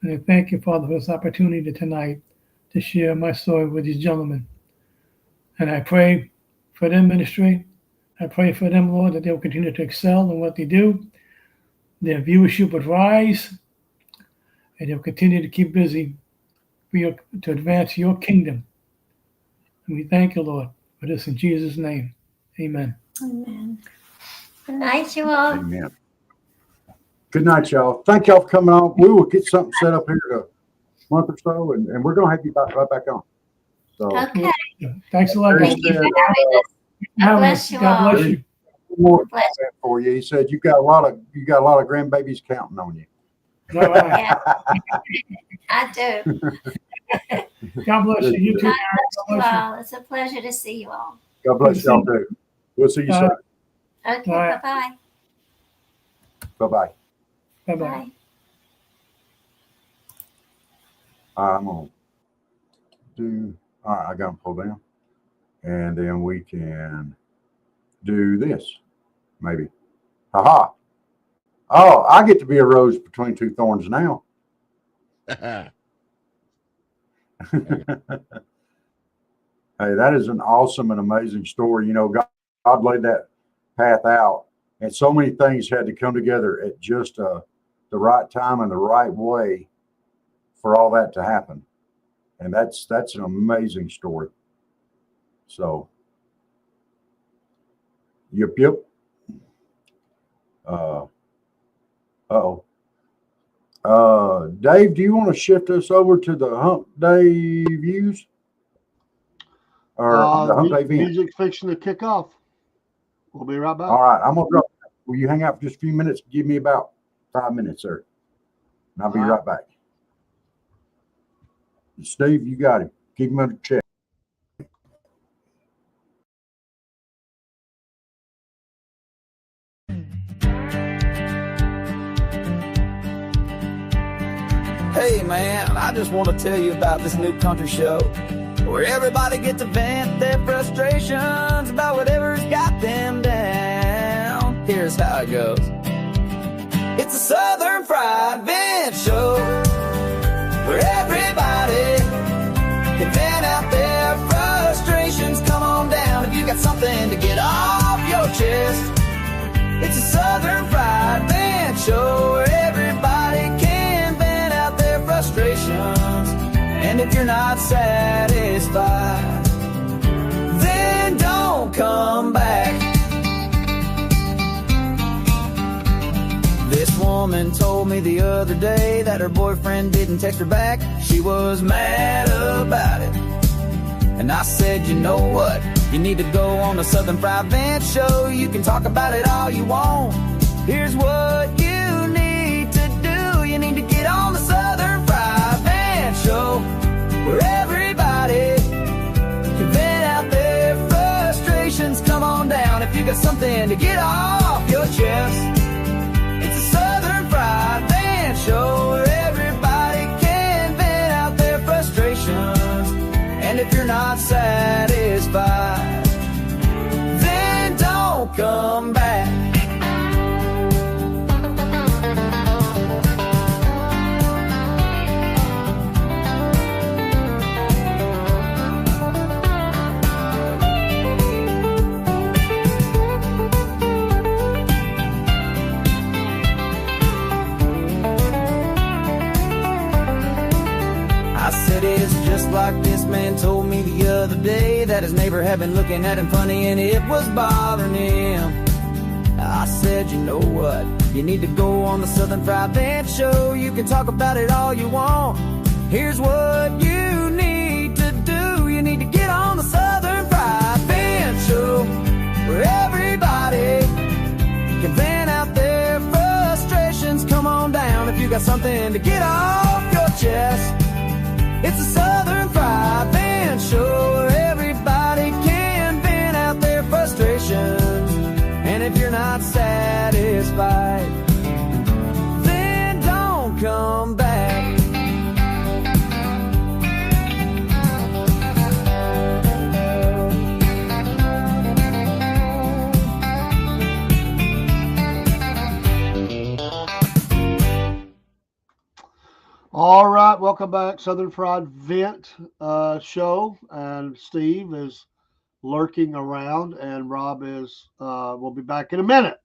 And I thank you, Father, for this opportunity tonight to share my story with these gentlemen. And I pray for their ministry. I pray for them, Lord, that they'll continue to excel in what they do. Their viewership would rise, and they'll continue to keep busy to advance your kingdom. And we thank you, Lord, for this in Jesus' name. Amen. Amen. Good night, you all. Amen. Good night, y'all. Thank y'all for coming on. We will get something set up here to month or so, and we're going to have you right back on. So, Okay. Thanks a lot. Very Thank you for good. having us. God bless you God all. bless you. one more Bless comment for you. He said you got a lot of grandbabies counting on you. All right. Yeah, I do. God bless you. You too. God God bless you bless you. all. It's a pleasure to see you all. God bless y'all too. We'll see you soon. Okay, All right. bye-bye. Bye-bye. Bye-bye. Bye. I'm going to do, all right, I got them pulled down. And then we can do this, maybe. Ha-ha. Oh, I get to be a rose between two thorns now. Hey, that is an awesome and amazing story. You know, God laid that path out, and so many things had to come together at just the right time and the right way for all that to happen. And that's an amazing story. So, yep. Dave, do you want to shift us over to the Humpday Views? Or the Humpday Views? Music fixing to kick off. We'll be right back. All right, I'm going to drop. Will you hang out for just a few minutes? Give me about 5 minutes, sir. And I'll be right back. Steve, you got him. Keep him under check. Hey man, I just want to tell you about this new country show where everybody gets to vent their frustrations about whatever's got them down. Here's how it goes. It's a Southern Fried Vent Show where everybody can vent out their frustrations. Come on down if you got something to get off your chest. It's a Southern Fried Vent Show where everybody can vent out their frustrations. And if you're not satisfied, then don't come back. This woman told me the other day that her boyfriend didn't text her back. She was mad about it. And I said, you know what? You need to go on the Southern Fried Vent Show. You can talk about it all you want. Here's what you need to do. You need to get on the Southern Fried Vent Show where everybody can vent out their frustrations. Come on down if you got something to get off your chest. It's a Southern Fried Vent Show where everybody can vent out their frustrations. And if you're not satisfied, then don't come back. I said it's just like this man told me the other day, that his neighbor had been looking at him funny and it was bothering him. I said, you know what? You need to go on the Southern Fried Vent Show. You can talk about it all you want. Here's what you need to do. You need to get on the Southern Fried Vent Show where everybody can vent out their frustrations. Come on down if you got something to get off your chest. It's a Southern Fried Vent Show where everybody can vent out their frustrations. And if you're not satisfied, then don't come back. All right, welcome back, Southern Fried Vent Show, and Steve is lurking around, and Rob is will be back in a minute.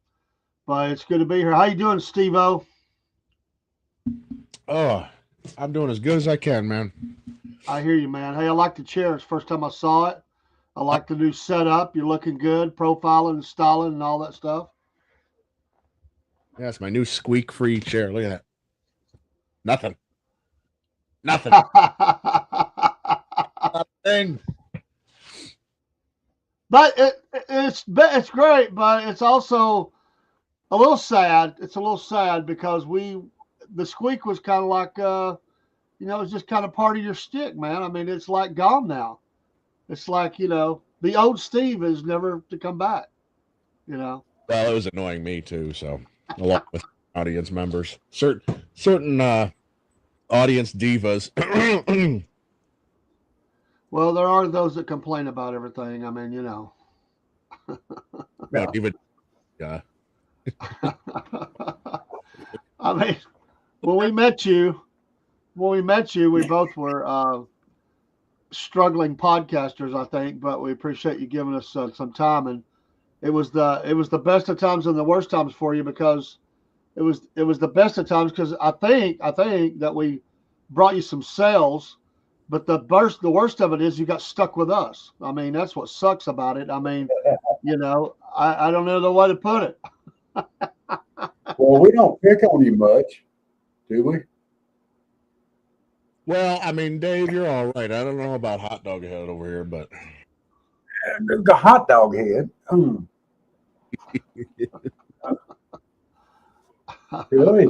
But it's good to be here. How you doing, Steve-O? Oh, I'm doing as good as I can, man. I hear you, man. Hey, I like the chair. It's the first time I saw it. I like the new setup. You're looking good, profiling and styling and all that stuff. Yeah, it's my new squeak-free chair. Look at that. Nothing. Nothing. Thing. But it's great, but it's also a little sad. It's a little sad because the squeak was kind of like it's just kind of part of your stick, man. I mean, it's like gone now. It's like the old Steve is never to come back. Well, it was annoying me too. So, along with audience members, certain audience divas. Well, there are those that complain about everything. I mean, But even yeah. I mean, when we met you, we both were struggling podcasters, I think. But we appreciate you giving us some time, and it was the best of times and the worst times for you because it was the best of times because I think that we brought you some sales. But the worst of it is you got stuck with us. I mean, that's what sucks about it. I mean, I don't know the way to put it. Well, we don't pick on you much, do we? Well, I mean, Dave, you're all right. I don't know about Hot Dog Head over here, but The hot dog head. Here, let me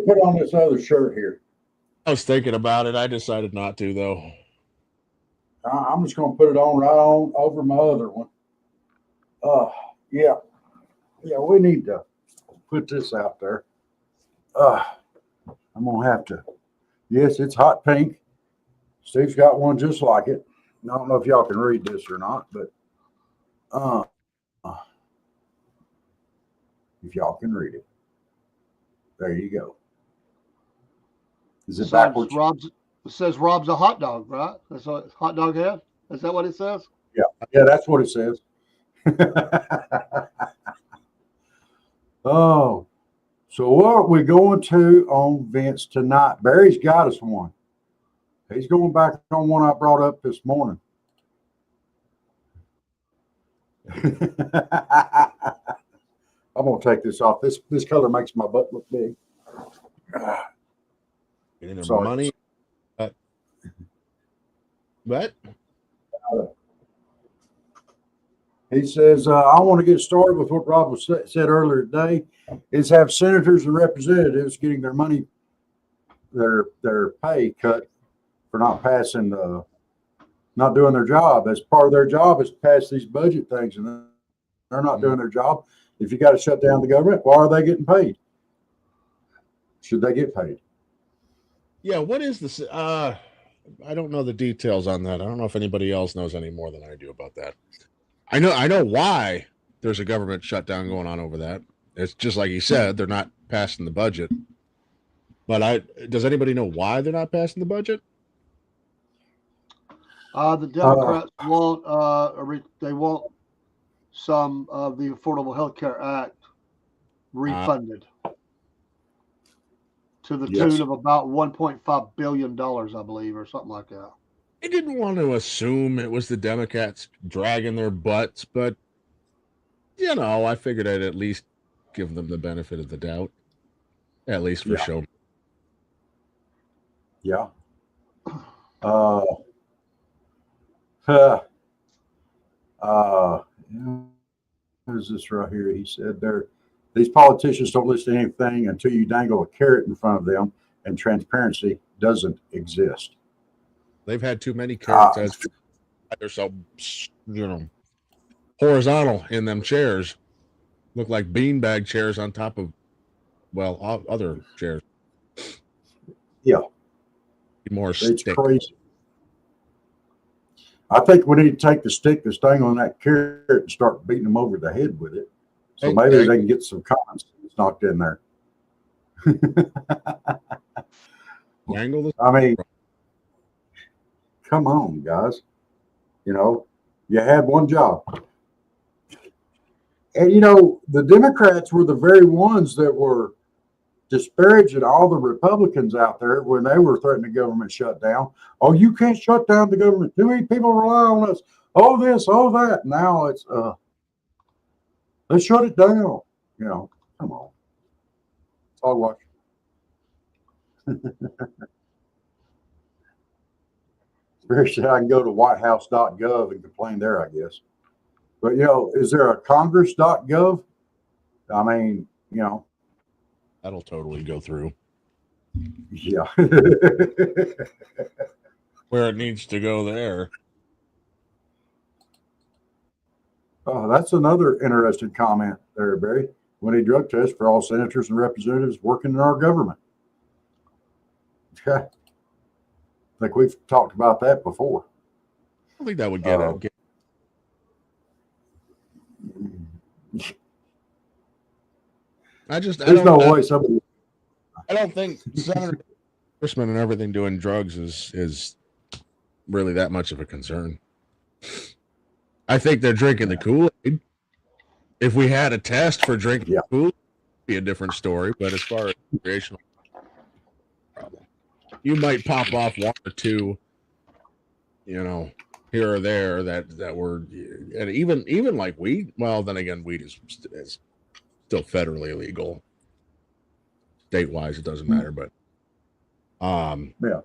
put on this other shirt here. I was thinking about it. I decided not to, though. I'm just going to put it on right on over my other one. Yeah, we need to put this out there. I'm going to have to. Yes, it's hot pink. Steve's got one just like it. I don't know if y'all can read this or not, but if y'all can read it. There you go. Is it backwards? It says Rob's a hot dog, right? That's what hot dog head. Is that what it says? Yeah, that's what it says. Oh, so what are we going to on Vince tonight? Barry's got us one. He's going back on one I brought up this morning. I'm gonna take this off. This color makes my butt look big. Getting their Sorry. money. But He says, I want to get started with what Rob was said earlier today, is have senators and representatives getting their money, their pay cut for not passing, not doing their job. As part of their job is to pass these budget things, and they're not doing their job. If you got to shut down the government, why are they getting paid? Should they get paid? yeah, what is this? I don't know the details on that. I don't know if anybody else knows any more than I do about that. I know why there's a government shutdown going on over that. It's just like he said, they're not passing the budget. But does anybody know why they're not passing the budget? The Democrats they want some of the Affordable Health Care Act refunded to the tune of about $1.5 billion, I believe, or something like that. I didn't want to assume it was the Democrats dragging their butts, but I figured I'd at least give them the benefit of the doubt, at least for show. Yeah. Who's this right here? He said these politicians don't listen to anything until you dangle a carrot in front of them, and transparency doesn't exist. They've had too many carrots. They're so horizontal in them chairs. Look like beanbag chairs on top of other chairs. Yeah. More it's stick. Crazy. I think we need to take the stick that's dangling that carrot and start beating them over the head with it. So maybe they can get some common sense knocked in there. I mean, come on, guys. You had one job. And, the Democrats were the very ones that were disparaging all the Republicans out there when they were threatening the government shutdown. Oh, you can't shut down the government. Too many people rely on us. Oh, this, oh, that. Now it's, let's shut it down. Come on. It's all watch. Barry said I can go to whitehouse.gov and complain there, I guess. But, is there a congress.gov? I mean, That'll totally go through yeah. where it needs to go there. Oh, that's another interesting comment there, Barry. When a drug test for all senators and representatives working in our government. Yeah. I think we've talked about that before. I think that would get it. There's no way somebody. I don't think Senator Congressman and everything doing drugs is really that much of a concern. I think they're drinking the Kool-Aid. If we had a test for drinking the Kool-Aid, it'd be a different story. But as far as recreational problem, you might pop off one or two, here or there that were, and even like weed. Well, then again, weed is still federally illegal. State-wise, it doesn't matter, but Yeah.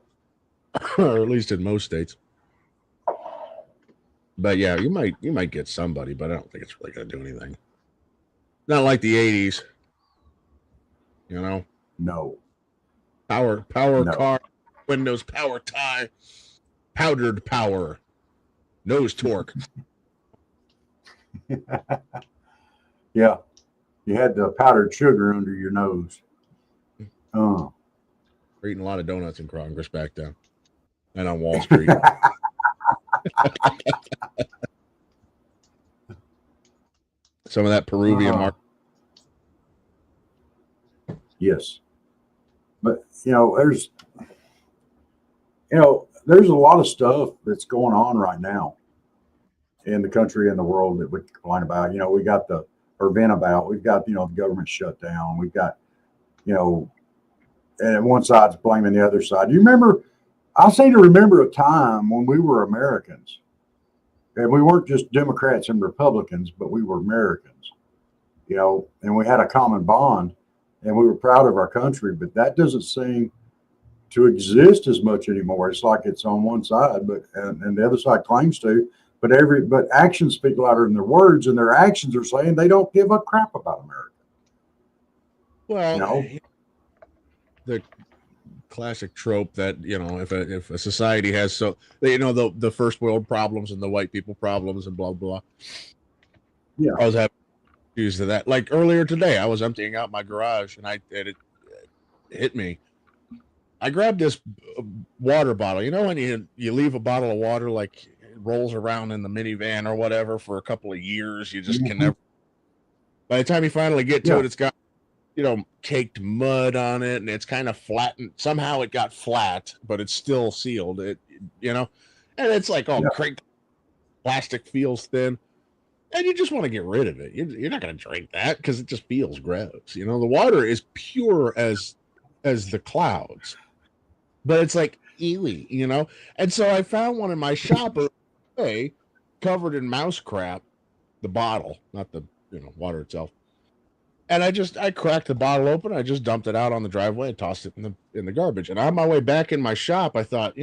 or at least in most states. But yeah, you might get somebody, but I don't think it's really going to do anything. Not like the 80s, No. Power No. car, windows, power tie, powdered power, nose torque. Yeah. You had the powdered sugar under your nose. Oh. We're eating a lot of donuts in Congress back then, and on Wall Street. Some of that Peruvian market. Yes. But, there's a lot of stuff that's going on right now in the country and the world that we complain about. We got vent about, we've got, the government shut down. We've got, and one side's blaming the other side. You remember, I seem to remember a time when we were Americans, and we weren't just Democrats and Republicans, but we were Americans, and we had a common bond, and we were proud of our country. But that doesn't seem to exist as much anymore. It's like it's on one side, and the other side claims to. But actions speak louder than their words, and their actions are saying they don't give a crap about America. Well, the classic trope that if a society has the first world problems and the white people problems and blah blah. Yeah, I was having issues to that. Like earlier today, I was emptying out my garage, and it hit me. I grabbed this water bottle. When you leave a bottle of water, like it rolls around in the minivan or whatever for a couple of years, you just can never. By the time you finally get to it, it's got caked mud on it, and it's kind of flattened. Somehow it got flat, but it's still sealed. And it's like crinkly, plastic feels thin, and you just want to get rid of it. You're not going to drink that because it just feels gross. The water is pure as the clouds, but it's like ewy, And so I found one in my shop covered in mouse crap, the bottle, not the water itself. And I cracked the bottle open. I just dumped it out on the driveway and tossed it in the garbage. And on my way back in my shop, I thought,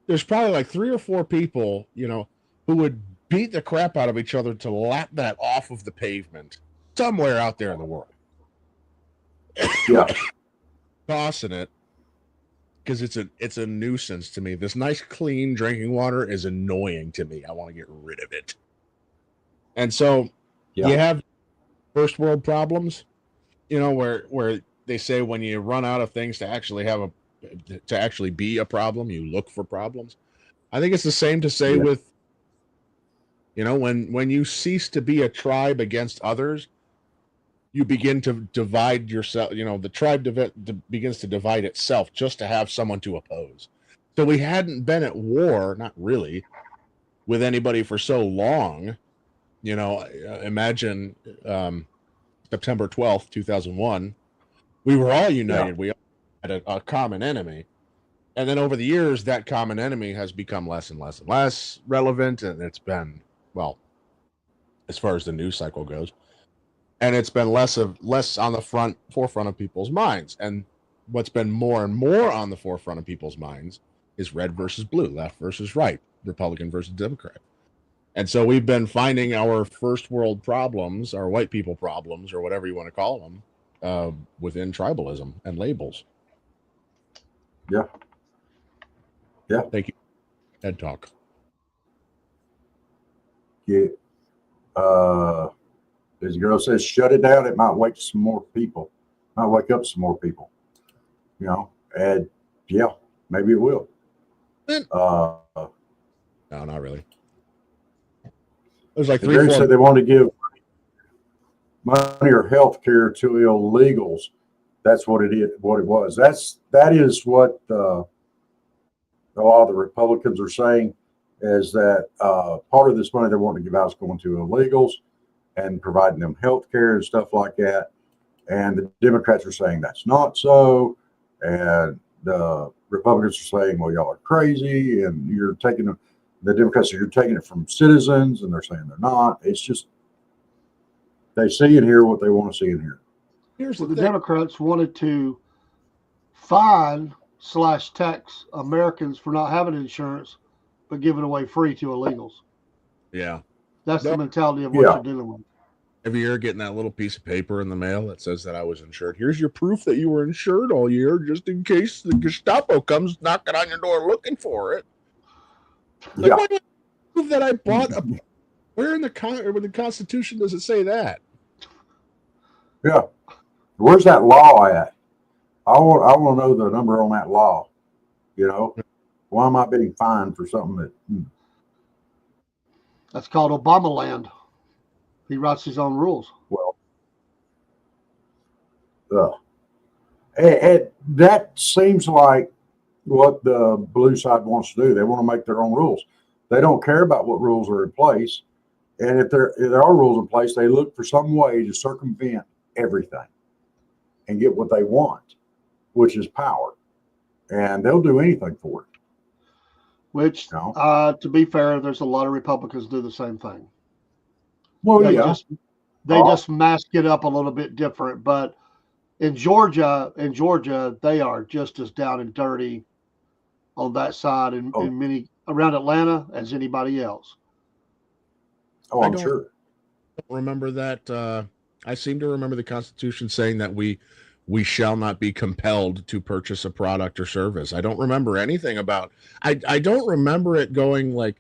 there's probably like 3 or 4 people, who would beat the crap out of each other to lap that off of the pavement somewhere out there in the world. Yeah. Tossing it because it's a nuisance to me. This nice, clean drinking water is annoying to me. I want to get rid of it. And so you have first world problems, where they say when you run out of things to actually be a problem, you look for problems. I think it's the same to say with, when you cease to be a tribe against others, you begin to divide yourself. The tribe begins to divide itself just to have someone to oppose. So we hadn't been at war, not really, with anybody for so long. Imagine September 12th, 2001. We were all united. Yeah. We all had a common enemy. And then over the years, that common enemy has become less and less and less relevant. And it's been, as far as the news cycle goes, and it's been less on the forefront of people's minds. And what's been more and more on the forefront of people's minds is red versus blue, left versus right, Republican versus Democrat. And so we've been finding our first world problems, our white people problems, or whatever you want to call them, within tribalism and labels. Yeah. Yeah. Thank you. Ed talk. Yeah. As the girl says, shut it down. It might wake some more people. Might wake up some more people. You know, and yeah, maybe it will. No, not really. There's like They said 4 they want to give money or health care to illegals. That's what it is. What it was. That is what a lot of the Republicans are saying, is that part of this money they want to give out is going to illegals and providing them health care and stuff like that. And the Democrats are saying that's not so. And the Republicans are saying, well, y'all are crazy, and you're taking them. The Democrats are, you're taking it from citizens, and they're saying they're not. It's just they see and hear what they want to see and hear. Here's The the thing. Democrats wanted to fine/tax Americans for not having insurance, but give it away free to illegals. Yeah. That's the Yeah. mentality of what Yeah. you're dealing with. Every year getting that little piece of paper in the mail that says that I was insured. Here's your proof that you were insured all year, just in case the Gestapo comes knocking on your door looking for it. Like, Yeah. why do I prove that I bought a? Where in the Constitution does it say that? Yeah. Where's that law at? I want to know the number on that law. You know, why am I being fined for something that? That's called Obama land. He writes his own rules. Well, and that seems like what the blue side wants to do. They want to make their own rules. They don't care about what rules are in place. And if there are rules in place, they look for some way to circumvent everything and get what they want, which is power. And they'll do anything for it. Which, No. to be fair, there's a lot of Republicans do the same thing. Well, They yeah. just mask it up a little bit different. But in Georgia, they are just as down and dirty on that side and many around Atlanta as anybody else. Oh, I'm don't- sure. Remember that? I seem to remember the Constitution saying that we shall not be compelled to purchase a product or service. I don't remember anything about. I don't remember it going like,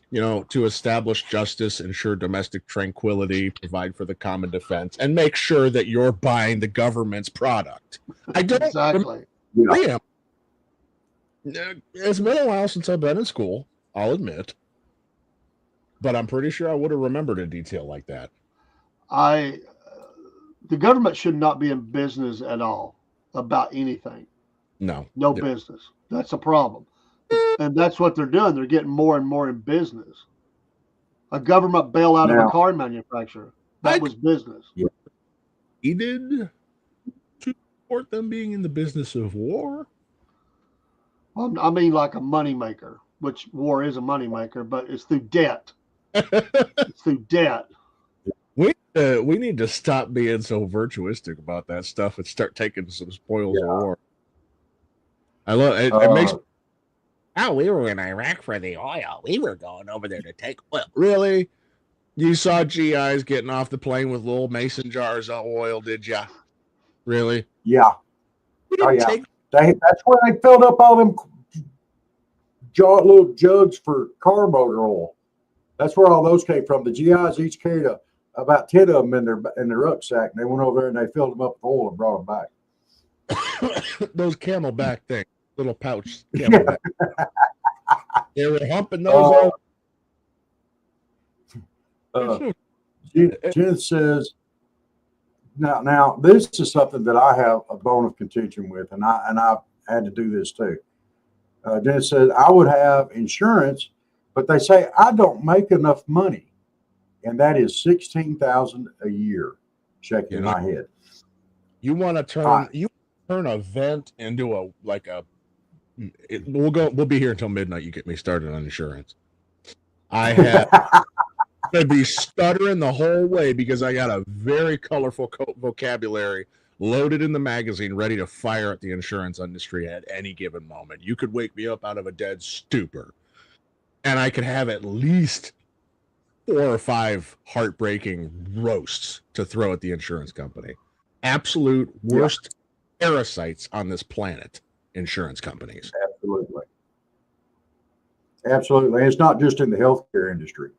you know, to establish justice, ensure domestic tranquility, provide for the common defense, and make sure that you're buying the government's product. I don't Exactly. Yeah. It's been a while since I've been in school, I'll admit. But I'm pretty sure I would have remembered a detail like that. The government should not be in business at all about anything. No. No business. That's a problem. And that's what they're doing. They're getting more and more in business. A government bailout of a car manufacturer. That was business. He did to support them being in the business of war. Well, I mean, like a moneymaker, which war is a moneymaker, but it's through debt. It's through debt. We need to stop being so virtuistic about that stuff and start taking some spoils of war. I love it. It makes. Oh, we were in Iraq for the oil. We were going over there to take oil. Really? You saw GIs getting off the plane with little mason jars of oil, did ya? Really? Yeah. We didn't take. That's where they filled up all them little jugs for car motor oil. That's where all those came from. The GIs each carried about 10 of them in their rucksack, and they went over there and they filled them up with oil and brought them back. Those Camelback things, little pouch Camelback. They were humping those. Jen says, now this is something that I have a bone of contention with, and I've had to do this too. Jen says I would have insurance, but they say I don't make enough money, and that is $16,000 a year. Shaking my head. You want to turn a vent into we'll be here until midnight. You get me started on insurance. I have to be stuttering the whole way because I got a very colorful vocabulary loaded in the magazine, ready to fire at the insurance industry at any given moment. You could wake me up out of a dead stupor, and I could have at least 4 or 5 heartbreaking roasts to throw at the insurance company. Absolute worst parasites on this planet, insurance companies. Absolutely. Absolutely. And it's not just in the healthcare industry.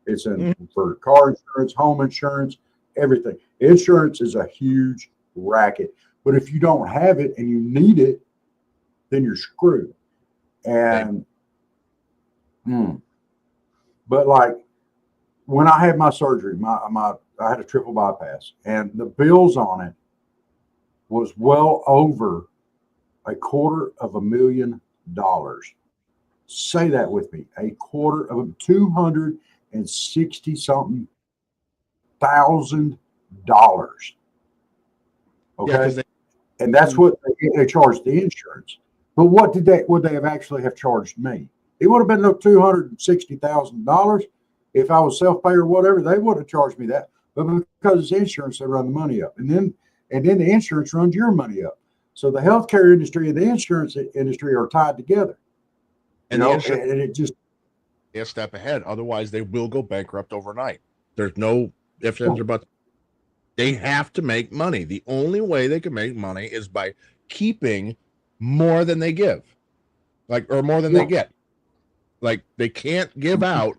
It's in for car insurance, home insurance, everything. Insurance is a huge racket. But if you don't have it and you need it, then you're screwed. And but like when I had my surgery, I had a triple bypass, and the bills on it was well over $250,000. Say that with me. $260-something thousand. Okay. Yeah, and that's what they charged the insurance. But what would they have actually have charged me? It would have been no $260,000 if I was self-pay or whatever. They would have charged me that. But because it's insurance, they run the money up, and then the insurance runs your money up. So the healthcare industry and the insurance industry are tied together. and You know, the and it just a step ahead. Otherwise, they will go bankrupt overnight. There's no ifs, ands, or buts. They have to make money. The only way they can make money is by keeping more than they give, or more than they get. Like, they can't give out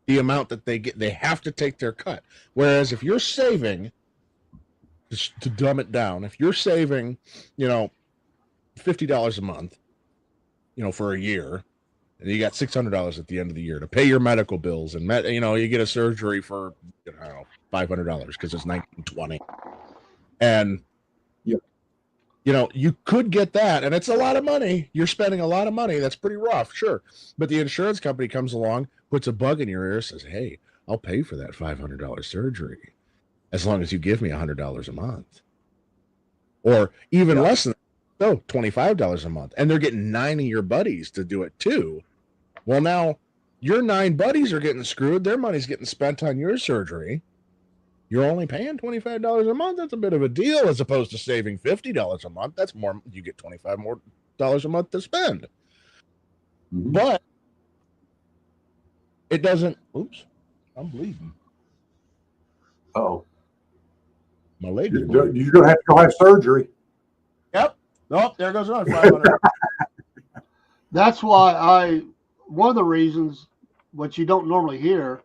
the amount that they get. They have to take their cut. Whereas if you're saving, just to dumb it down, if you're saving, $50 a month, for a year, and you got $600 at the end of the year to pay your medical bills, and you get a surgery for $500 because it's 1920, and you could get that, and it's a lot of money. You're spending a lot of money. That's pretty rough, sure. But the insurance company comes along, puts a bug in your ear, says, "Hey, I'll pay for that $500 surgery as long as you give me $100 a month," or even less than that. So $25 a month, and they're getting 9 of your buddies to do it too. Well, now your 9 buddies are getting screwed. Their money's getting spent on your surgery. You're only paying $25 a month. That's a bit of a deal, as opposed to saving $50 a month. That's more. You get $25 more a month to spend. But it doesn't. Oops, I'm bleeding. oh, My leg is you're bleeding. going to have to go have surgery. Yep. Nope. There goes another 500. That's why one of the reasons, which you don't normally hear,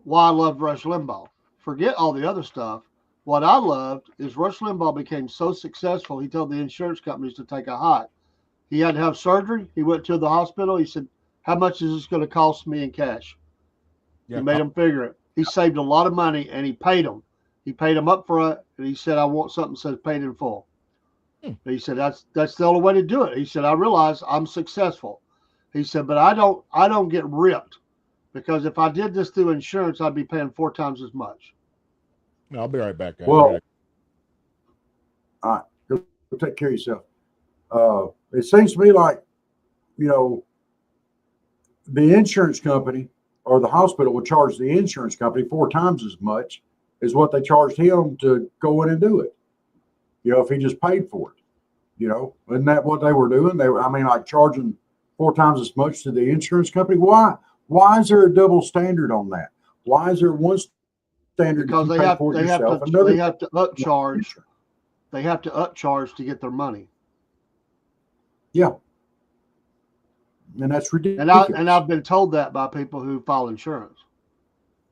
why I love Rush Limbaugh. Forget all the other stuff. What I loved is Rush Limbaugh became so successful, he told the insurance companies to take a hike. He had to have surgery. He went to the hospital. He said, "How much is this going to cost me in cash?" Yeah. He made them figure it. He saved a lot of money, and he paid them. He paid them up front, and he said, "I want something that says paid in full." He said, that's the only way to do it. He said, "I realize I'm successful." He said, "But I don't get ripped, because if I did this through insurance, I'd be paying 4 times as much." I'll be right back, guys. Well, all right, go take care of yourself. It seems to me like, the insurance company or the hospital would charge the insurance company 4 times as much as what they charged him to go in and do it. If he just paid for it, isn't that what they were doing? Like charging 4 times as much to the insurance company. Why is there a double standard on that? Why is there one standard? Because they have to upcharge. They have to upcharge to get their money. Yeah. And that's ridiculous. And I've been told that by people who file insurance.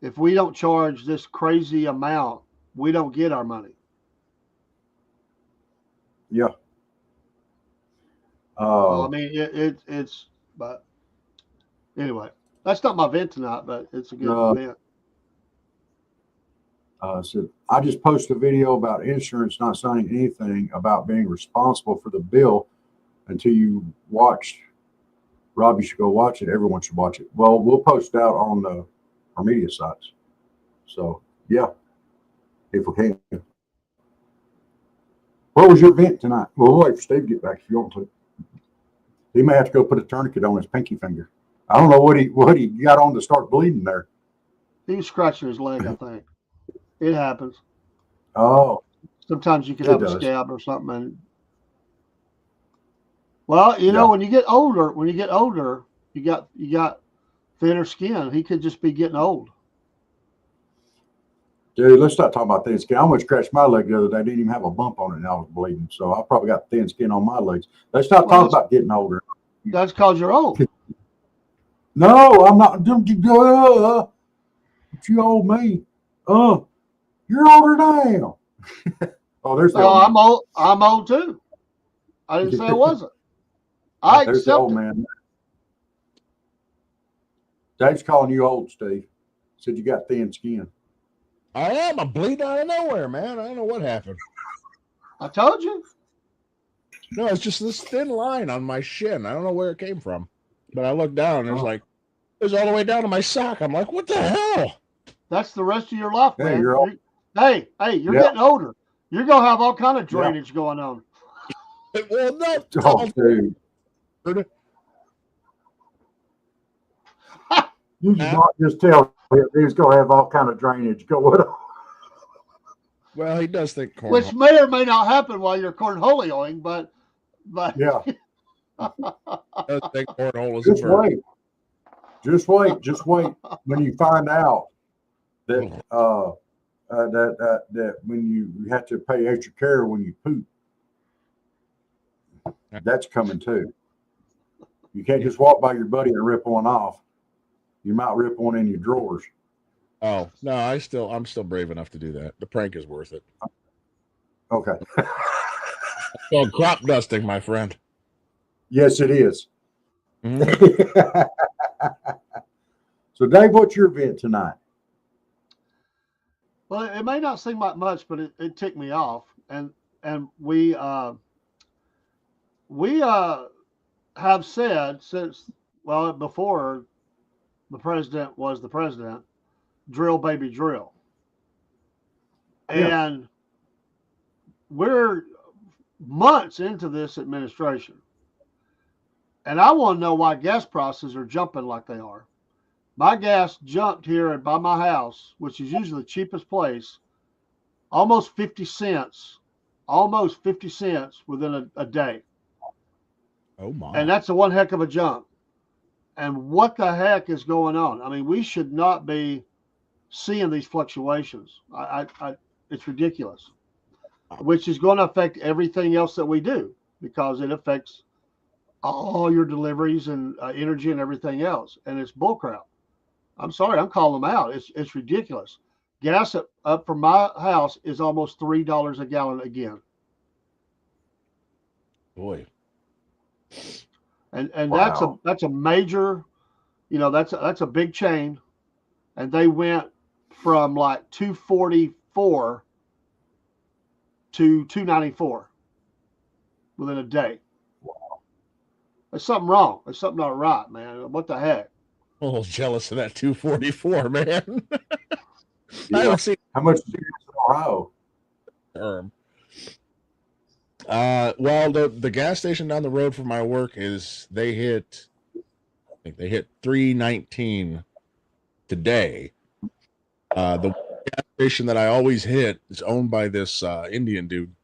If we don't charge this crazy amount, we don't get our money. Yeah. It's but anyway, that's not my vent tonight, but it's a good vent. So I just posted a video about insurance not signing anything about being responsible for the bill until you watch. Rob, you should go watch it. Everyone should watch it. Well, we'll post it out on our media sites. So yeah, if we can. What was your event tonight? Well, we'll wait for Steve to get back if you want to. He may have to go put a tourniquet on his pinky finger. I don't know what he got on to start bleeding there. He was scratching his leg, I think. It happens. Oh. Sometimes you can It have a does. scab or something. And well, Yeah. when you get older, you got thinner skin. He could just be getting old. Dude, let's not talk about thin skin. I almost scratched my leg the other day. I didn't even have a bump on it, and I was bleeding. So I probably got thin skin on my legs. Let's not Well, talk about getting older. That's because you're old. No, I'm not. Don't you go? But you old me. You're older than I am. Oh, there's the No, old I'm old. I'm old too. I didn't say I wasn't. man. I There's the accept old it. man. Dave's calling you old, Steve. Said you got thin skin. I am. I'm bleeding out of nowhere, man. I don't know what happened. I told you. No, it's just this thin line on my shin. I don't know where it came from. But I looked down and it was all the way down to my sock. I'm like, what the hell? That's the rest of your life, Yeah, man. you're old. You're Yeah. getting older. You're gonna have all kind of drainage going on. Well, no. Oh, dude. You should not just tell him he's going to have all kind of drainage going on. Well, he does think cornhole. Which may or may not happen while you're cornholioing, but Yeah. Does think cornhole is a Just bird. wait. Just wait. When you find out that that when you have to pay extra care when you poop, that's coming too. You can't just walk by your buddy and rip one off. You might rip one in your drawers. Oh no, I'm still brave enough to do that. The prank is worth it. Okay. Well, crop dusting, my friend. Yes, it is. Mhm. So, Dave, what's your event tonight? well, it may not seem like much, but it ticked me off, and we have said since before the president was the president, drill baby drill, Yeah. and we're months into this administration, and I want to know why gas prices are jumping like they are. My gas jumped here by my house, which is usually the cheapest place, almost 50 cents within a day. Oh my! And that's a one heck of a jump. And what the heck is going on? I mean, we should not be seeing these fluctuations. It's ridiculous, which is going to affect everything else that we do because it affects all your deliveries and energy and everything else. And it's bullcrap. I'm sorry, I'm calling them out. It's ridiculous. Gas up from my house is almost $3 a gallon again. Boy. And Wow. that's a major, that's a big chain, and they went from like 244 to 294 within a day. Wow. There's something wrong. There's something not right, man. What the heck? I'm a little jealous of that 244, man. I Yeah. haven't seen How much do you use in Ohio? term. Well, the gas station down the road from my work they hit 319 today. The gas station that I always hit is owned by this Indian dude.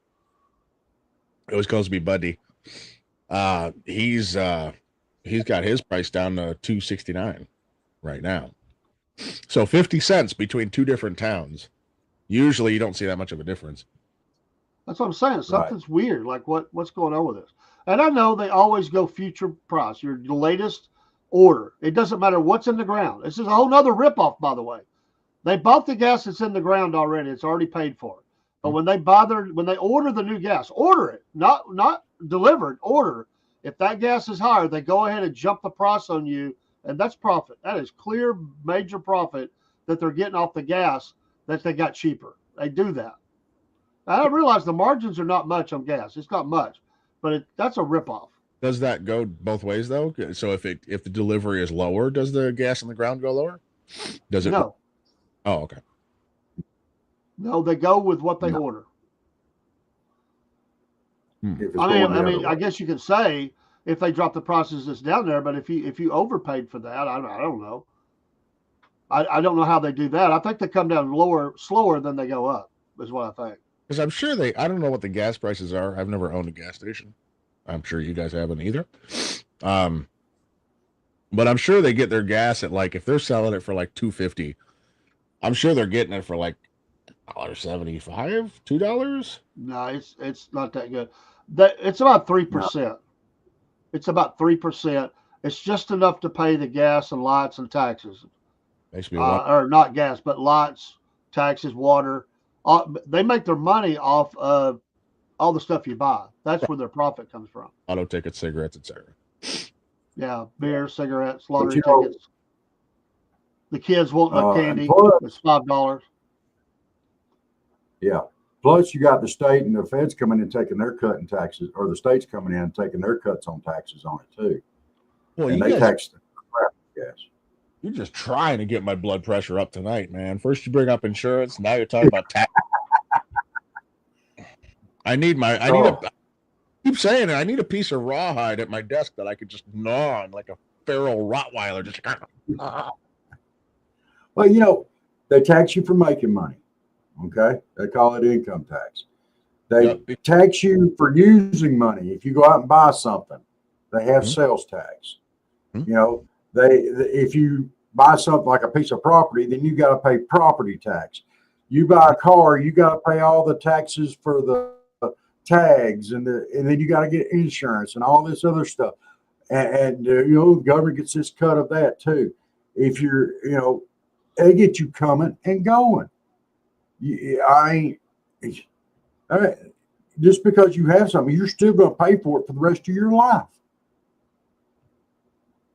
It always calls me Buddy. He's got his price down to 269 right now. So 50 cents between two different towns. Usually you don't see that much of a difference. That's what I'm saying. Something's weird. Like what's going on with this? And I know they always go future price. Your latest order. It doesn't matter what's in the ground. This is a whole nother ripoff, by the way. They bought the gas that's in the ground already. It's already paid for. But when they order the new gas, order it, not delivered, order. If that gas is higher, they go ahead and jump the price on you, and that's profit. That is clear major profit that they're getting off the gas that they got cheaper. They do that. I realize the margins are not much on gas. It's not much, but that's a ripoff. Does that go both ways though? So if the delivery is lower, does the gas on the ground go lower? Does it? No. Oh, okay. No, they go with what they order. If it's I going the other mean, way. I guess you could say if they drop the prices that's down there, but if you overpaid for that, I don't know. I don't know how they do that. I think they come down slower than they go up, is what I think. Because I'm sure I don't know what the gas prices are. I've never owned a gas station. I'm sure you guys haven't either. But I'm sure they get their gas at like, if they're selling it for like $2.50, I'm sure they're getting it for like $1.75, $2. No, it's not that good. It's about 3%. It's about 3%. It's just enough to pay the gas and lights and taxes. Makes me wonder. Or not gas, but lights, taxes, water. They make their money off of all the stuff you buy. That's where their profit comes from. Auto tickets, cigarettes, etc. Yeah, beer, cigarettes, lottery you know, tickets. The kids won't look candy. plus- It's $5. Yeah. Plus, you got the state and the feds coming in taking their cut in taxes, or the state's coming in and taking their cuts on taxes on it too. Well, And you they guys, tax the crap out of gas. you're just trying to get my blood pressure up tonight, man. First you bring up insurance, now you're talking about tax. I keep saying it. I need a piece of rawhide at my desk that I could just gnaw on like a feral Rottweiler. Just Well, you know, they tax you for making money. Okay. They call it income tax. They Yep. tax you for using money. If you go out and buy something, they have Mhm. sales tax. Mhm. You know, if you buy something like a piece of property, then you got to pay property tax. You buy a car, you got to pay all the taxes for the tags, and then you got to get insurance and all this other stuff. And you know, the government gets this cut of that too. If you're, you know, they get you coming and going. Just because you have something, you're still going to pay for it for the rest of your life.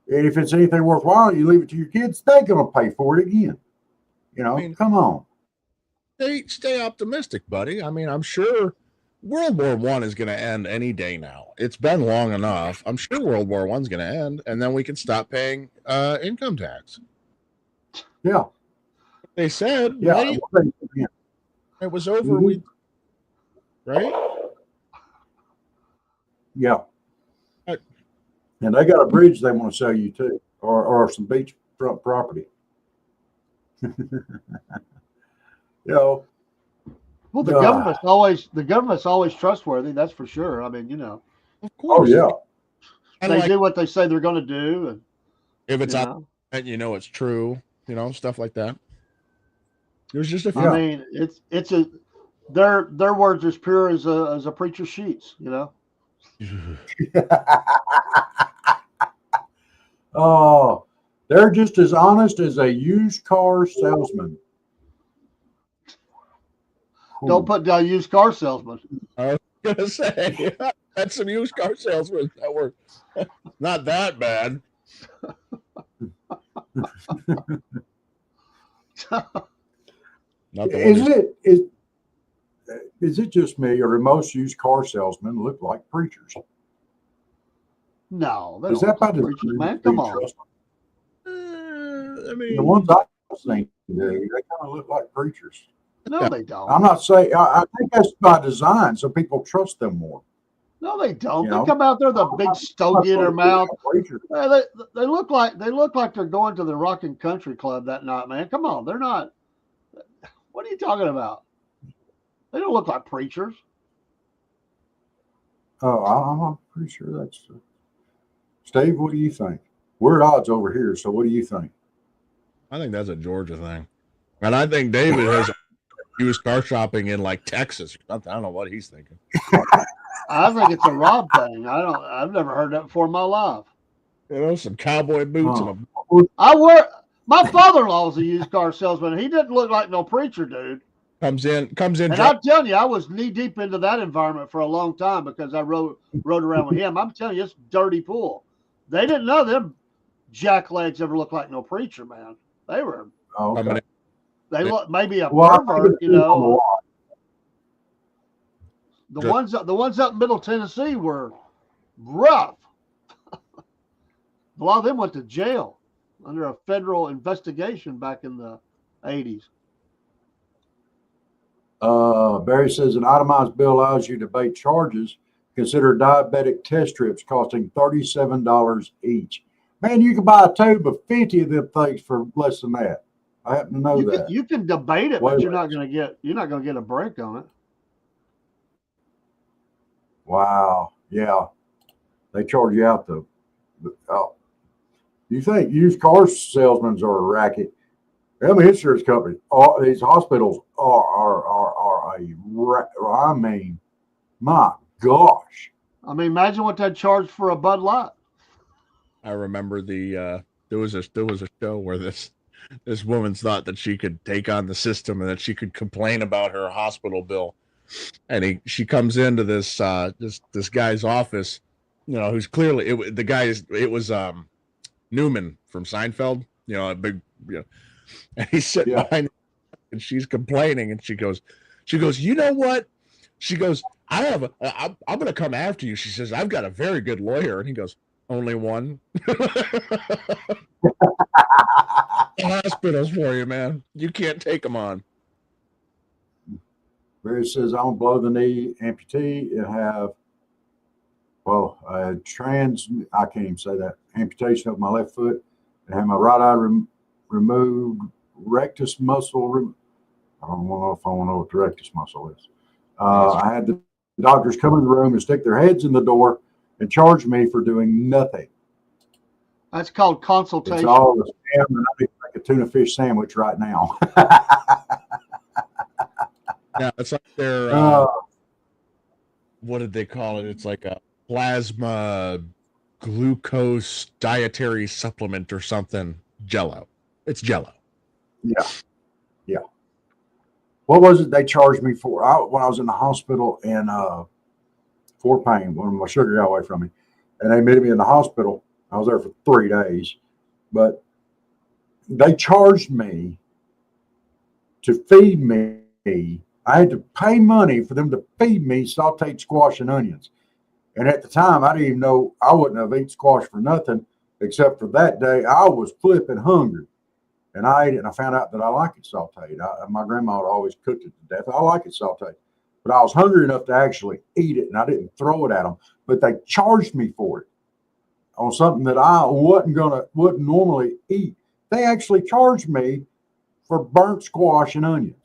And if it's anything worthwhile, you leave it to your kids, they're going to pay for it again. You know, come on. Stay optimistic, buddy. I mean, I'm sure World War I is going to end any day now. It's been long enough. I'm sure World War I is going to end, and then we can stop paying income tax. Yeah. They said, Yeah. right? It was over. Mhm. Right? Yeah. Right. And they got a bridge they want to sell you too, or some beachfront property. You know, Well, the government's always trustworthy. That's for sure. I mean, you know, Of course. yeah. And they like, do what they say they're going to do, and if it's you out, know. and you know it's true. You know, stuff like that. There's just a few. Yeah. I mean, it's their words as pure as a preacher's sheets. You know. Oh, they're just as honest as a used car salesman. Don't put down used car salesman. I was gonna say that's some used car salesmen that were not that bad. Not the Is it just me, or do most used car salesmen look like preachers? No, they Is don't that by preachers, design? man? Do Come you on. trust I them? mean, The ones I've seen, they kind of look like preachers. No, they don't. I'm not saying. I think that's by design, so people trust them more. No, they don't. You They know? come out there, the big stogie in their mouth. Preachers. They look like they're going to the Rock and Country Club that night, man. Come on, they're not. What are you talking about? They don't look like preachers. Oh, I'm pretty sure that's true. Steve, what do you think? We're at odds over here, so what do you think? I think that's a Georgia thing, and I think David has used car shopping in like Texas or something. I don't know what he's thinking. I think it's a Rob thing. I've never heard that before in my life. You know, some cowboy boots Oh. and a My father-in-law was a used car salesman. He didn't look like no preacher, dude. comes in. And I'm telling you, I was knee deep into that environment for a long time because I rode around with him. I'm telling you, it's dirty pool. They didn't know them jacklegs ever looked like no preacher, man. They were. Oh, okay. They look maybe a Well, I think pervert, it's you know. on the lot. The ones up in Middle Tennessee were rough. A lot of them went to jail under a federal investigation back in the 80s. Barry says an itemized bill allows you to debate charges. Consider diabetic test strips costing $37 each. Man, you can buy a tube of 50 of them things for less than that. I happen to know that. You can debate it, Wait, but you're wait. not going to get a break on it. Wow. Yeah. They charge you out oh, you think used car salesmen are a racket? Them insurance companies, all these hospitals are I mean, my gosh. I mean, imagine what they charge for a Bud Light. I remember there was a show where this woman thought that she could take on the system and that she could complain about her hospital bill. And she comes into this guy's office, who's clearly it was Newman from Seinfeld, a big, and he's sitting behind her, and she's complaining, and she goes, you know what? She goes, I'm going to come after you. She says, I've got a very good lawyer. And he goes, only one. Hospitals for you, man. You can't take them on. Where it says I'm below the knee amputee and have, I can't even say that, amputation of my left foot and have my right eye removed, rectus muscle. I don't know if I want to know what the rectus muscle is. I had the doctors come in the room and stick their heads in the door and charge me for doing nothing. That's called consultation. It's all the scam, and I need to make a tuna fish sandwich right now. Yeah, it's like their what did they call it? It's like a plasma glucose dietary supplement or something. Jello. It's Jello. Yeah. What was it they charged me for? When I was in the hospital in Fort Payne, when my sugar got away from me, and they admitted me in the hospital. I was there for 3 days, but they charged me to feed me. I had to pay money for them to feed me sauteed squash and onions. And at the time, I didn't even know I wouldn't have eaten squash for nothing, except for that day, I was flipping hungry. And I ate it, and I found out that I like it sauteed. My grandma had always cooked it to death. I like it sauteed. But I was hungry enough to actually eat it, and I didn't throw it at them. But they charged me for it on something that I wouldn't normally eat. They actually charged me for burnt squash and onions.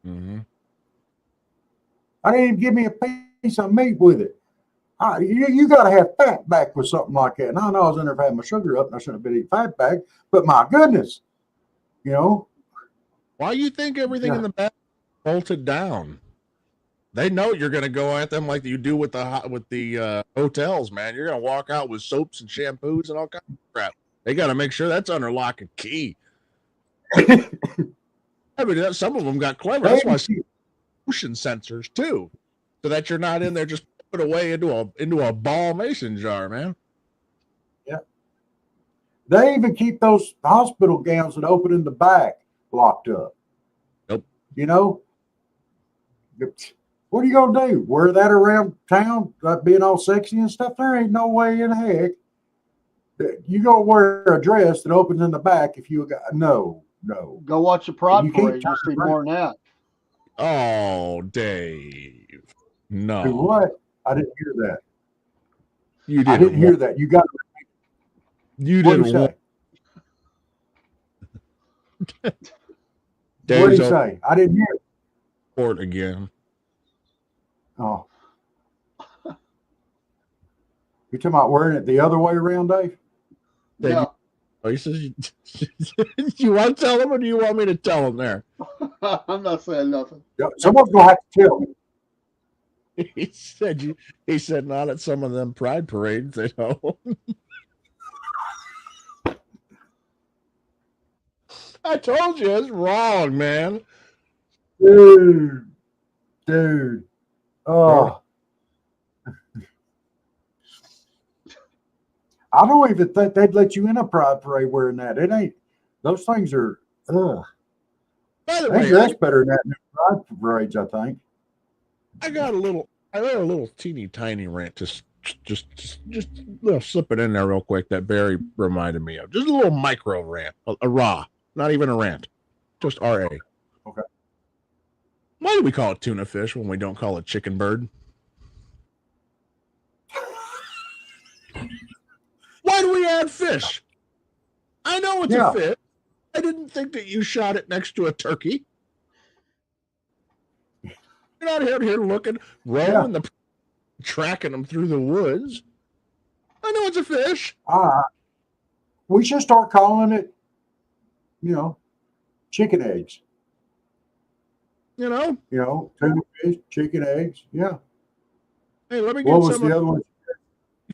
Mm-hmm. I didn't even give me a piece of meat with it. You got to have fat back with something like that. And I know I was in there having my sugar up, and I shouldn't have been eating fat back. But my goodness, Why you think everything in the back bolted down? They know you're going to go at them like you do with the hotels, man. You're going to walk out with soaps and shampoos and all kinds of crap. They got to make sure that's under lock and key. I mean, some of them got clever. That's why motion sensors too, so that you're not in there just put away into a ball mason jar, man. Yeah. They even keep those hospital gowns that open in the back locked up. Nope. What are you gonna do? Wear that around town, like being all sexy and stuff? There ain't no way in heck that you gonna wear a dress that opens in the back if you got no. Go watch the Pride Parade. You'll see more than that. Oh, Dave. No. Do what? I didn't hear that. You didn't. I didn't hear that. You got. You what didn't. What did he say? I didn't hear it. Court again. Oh. You talking about wearing it the other way around, Dave? Yeah. He says, you want to tell him or do you want me to tell him there? I'm not saying nothing. Someone's going to have to tell me. He said not at some of them pride parades, they don't. I told you it's wrong, man. Dude. Oh. I don't even think they'd let you in a pride parade wearing that. It ain't. Those things are. By the way, that's better than that in pride parades, I think. I got a little teeny tiny rant. Just slip it in there real quick. That Barry reminded me of. Just a little micro rant, a raw, not even a rant, just RA. Okay. Why do we call it tuna fish when we don't call it chicken bird? Why do we add fish? I know it's a fish. I didn't think that you shot it next to a turkey. You're not here looking, rolling the tracking them through the woods. I know it's a fish. We should start calling it, chicken eggs. You know, Tuna fish, chicken eggs. Yeah. hey, let me What get was some the other one?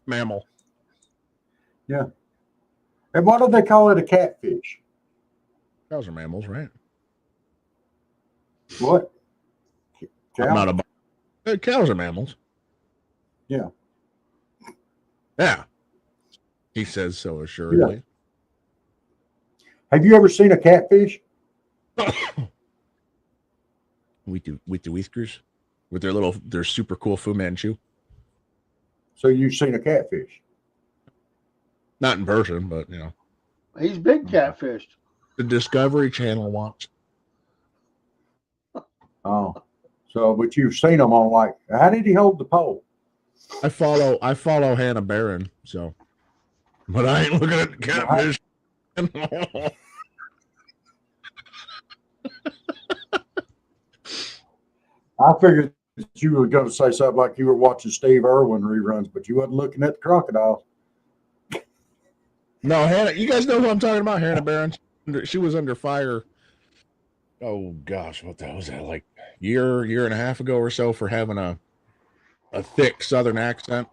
mammal. Yeah. And why do they call it a catfish? Cows are mammals, right? What? I'm not a cows are mammals. Yeah. Yeah. He says so assuredly. Have you ever seen a catfish? We do whiskers with their super cool Fu Manchu. So you've seen a catfish? Not in person, but He's big catfished. the Discovery Channel wants. Oh. So, but you've seen them on how did he hold the pole? I follow Hannah Barron, so but I ain't looking at the catfish. I figured that you were going to say something like you were watching Steve Irwin reruns, but you wasn't looking at the crocodiles. No, Hannah, you guys know who I'm talking about, Hannah Barron. She was under fire. Oh gosh, what the hell was that? Like year and a half ago or so for having a thick Southern accent.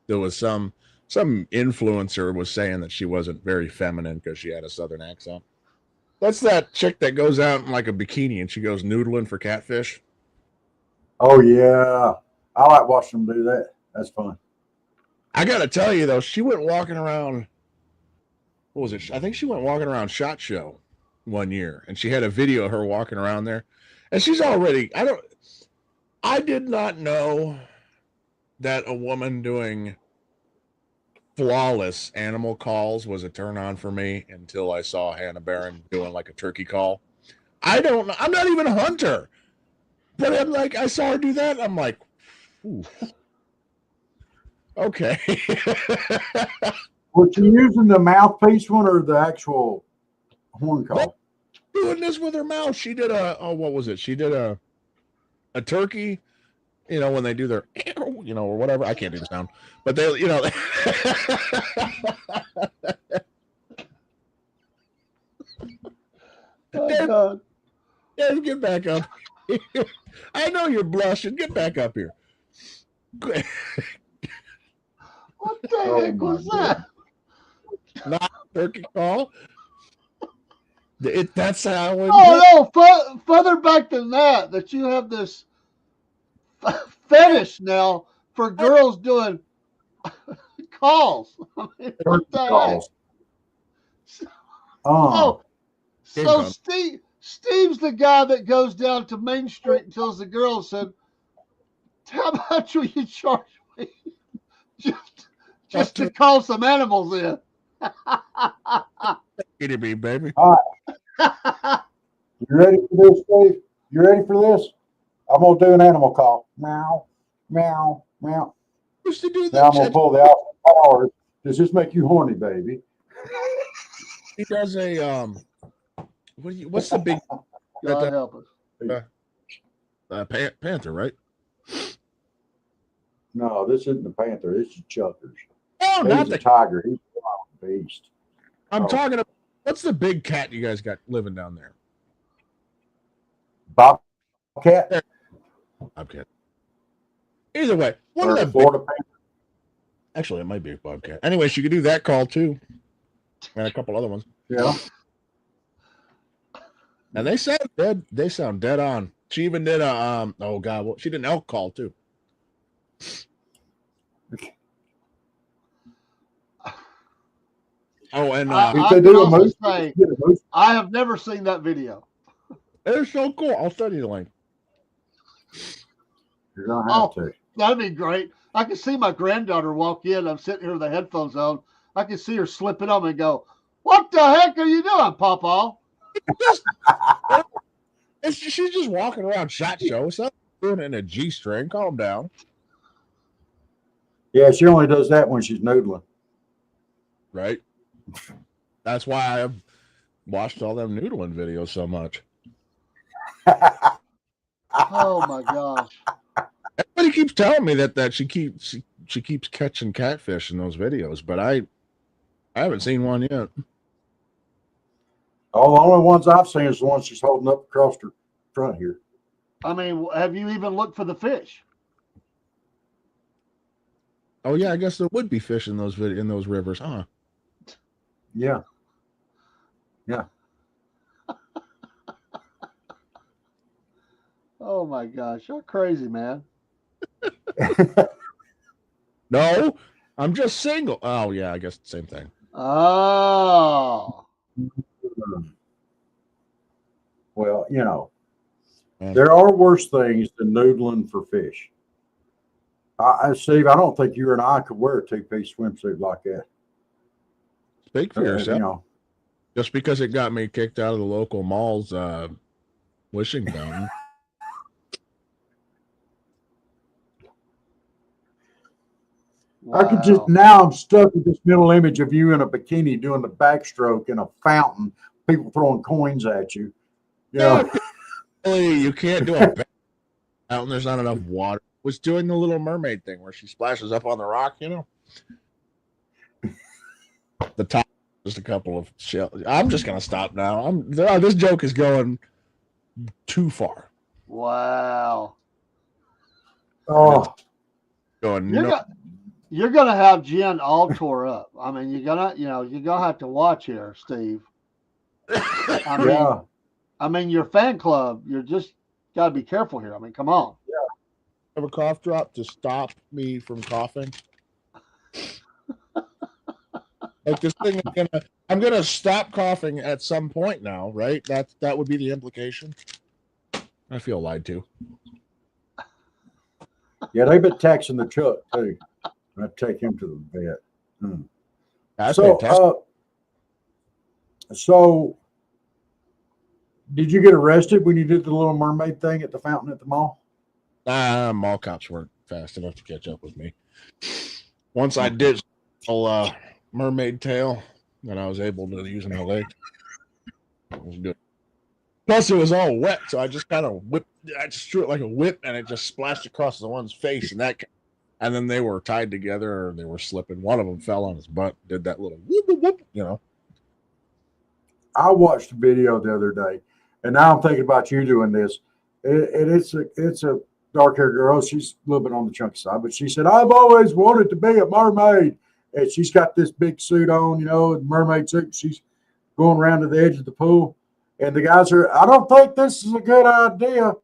There was some influencer was saying that she wasn't very feminine because she had a Southern accent. That's that chick that goes out in like a bikini and she goes noodling for catfish. Oh, yeah. I like watching them do that. That's fun. I got to tell you, though, she went walking around. What was it? I think she went walking around SHOT Show one year and she had a video of her walking around there. And she's already, I did not know that a woman doing flawless animal calls was a turn on for me until I saw Hannah Barron doing like a turkey call. I don't know. I'm not even a hunter, but I'm like, I saw her do that. I'm like, ooh, okay. Was she using the mouthpiece one or the actual horn call? Doing this with her mouth. She did what was it? She did a turkey, when they do their, or whatever. I can't do the sound, but they, Oh, God. Dave, get back up. I know you're blushing. Get back up here. What the heck was that? Not turkey call. That's how it. Oh no! Further back than that you have this fetish now for girls doing calls. I mean, what the Calls. heck? Oh, so Steve's the guy that goes down to Main Street and tells the girls, said, "How much will you charge me just to call some animals in?" Get it, baby. All right. You ready for this, Steve? You ready for this? I'm going to do an animal call. Meow, meow, meow. Used to do Now I'm that. going to pull the Alpha Power. Does this make you horny, baby? He does a what's the big God help us. panther, right? No, this isn't the panther. This is Chuckers. Oh, not He's the a tiger. He's a wild beast. I'm talking about. What's the big cat you guys got living down there? Bobcat Bobcat. Either way, one or of a the Florida panther. actually, it might be a bobcat. Anyways, you could do that call too, and a couple other ones. Yeah. And they sound dead. They sound dead on. She even did a oh god, well, she did an elk call too. Oh, and I if they can do a also moose, say, get a moose. I have never seen that video. it's so cool. I'll send you the link. You're gonna have to. That'd be great. I can see my granddaughter walk in. I'm sitting here with the headphones on. I can see her slipping on and go, "What the heck are you doing, Papa?" She's just walking around SHOT Show. So doing it in a G-string. Calm down. Yeah, she only does that when she's noodling. Right. That's why I've watched all them noodling videos so much. Oh my gosh! Everybody Everybody keeps telling me that she keeps catching catfish in those videos, but I haven't seen one yet. Oh, the only ones I've seen is the ones she's holding up across her front here. I mean, have you even looked for the fish? Oh yeah, I guess there would be fish in those rivers, huh? Yeah. Oh my gosh, you're crazy, man. No, I'm just single. Oh yeah, I guess the same thing. Oh, Well, Yeah. there are worse things than noodling for fish. Steve, I don't think you and I could wear a two-piece swimsuit like that. Speak for yourself. You Just because it got me kicked out of the local mall's wishing fountain. I could just, wow. now I'm stuck with this mental image of you in a bikini doing the backstroke in a fountain, people throwing coins at you. You can't do a fountain. There's not enough water. Was doing the Little Mermaid thing where she splashes up on the rock, The top, just a couple of shells. I'm just gonna stop now. This joke is going too far. Wow. Oh, Going You're no. gonna, you're gonna have Jen all tore up. I mean, you're gonna have to watch here, Steve. yeah. I mean, your fan club. You're just gotta be careful here. I mean, come on. Have a cough drop to stop me from coughing. Like this thing I'm gonna stop coughing at some point now, right? That would be the implication. I feel lied to. Yeah, they've been taxing the truck too. I take him to the vet. That's So, fantastic. so did you get arrested when you did the Little Mermaid thing at the fountain at the mall? Mall cops weren't fast enough to catch up with me. Once I did a mermaid tail, then I was able to use my leg. It was good. Plus, it was all wet, so I just kind of I just threw it like a whip, and it just splashed across the one's face, and then they were tied together, or they were slipping. One of them fell on his butt, did that little whoop. I watched a video the other day, and now I'm thinking about you doing this. It's a dark-haired girl. She's a little bit on the chunky side, but she said, "I've always wanted to be a mermaid." And she's got this big suit on, mermaid suit. She's going around to the edge of the pool. And the guys are, "I don't think this is a good idea."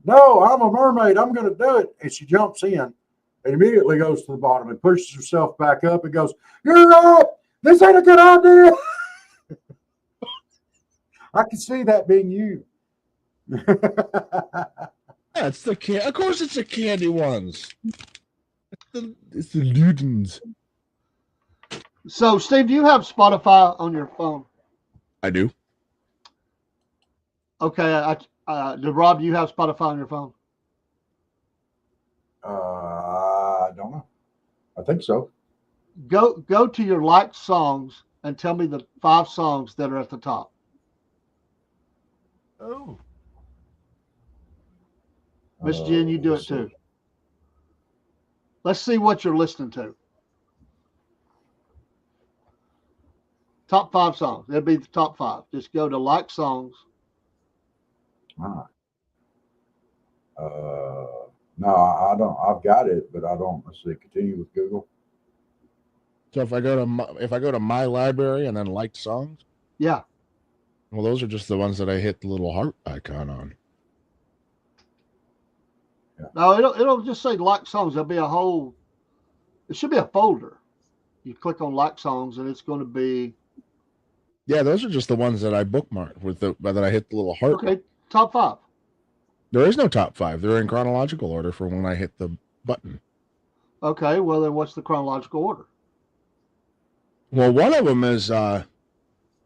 "No, I'm a mermaid. I'm going to do it." And she jumps in and immediately goes to the bottom and pushes herself back up and goes, "You're right. This ain't a good idea." I can see that being you. That's the can. Of course, it's the candy ones. It's the Ludens. So, Steve, do you have Spotify on your phone? I do. Okay. Did Rob, do you have Spotify on your phone? I don't know. I think so. Go to your liked songs and tell me the 5 songs that are at the top. Oh. Miss Jen, you do it too. Let's see what you're listening to. Top 5 songs. That'd be the top 5. Just go to like songs. No, I don't. I've got it, but I don't. Let's see. Continue with Google. So if I go to my library and then liked songs, Yeah. well, those are just the ones that I hit the little heart icon on. No, it'll just say like songs. There'll be it should be a folder. You click on like songs and it's going to be. Yeah, those are just the ones that I bookmarked that I hit the little heart. Okay, top 5. There is no top 5. They're in chronological order from when I hit the button. Okay, well then what's the chronological order? Well, one of them is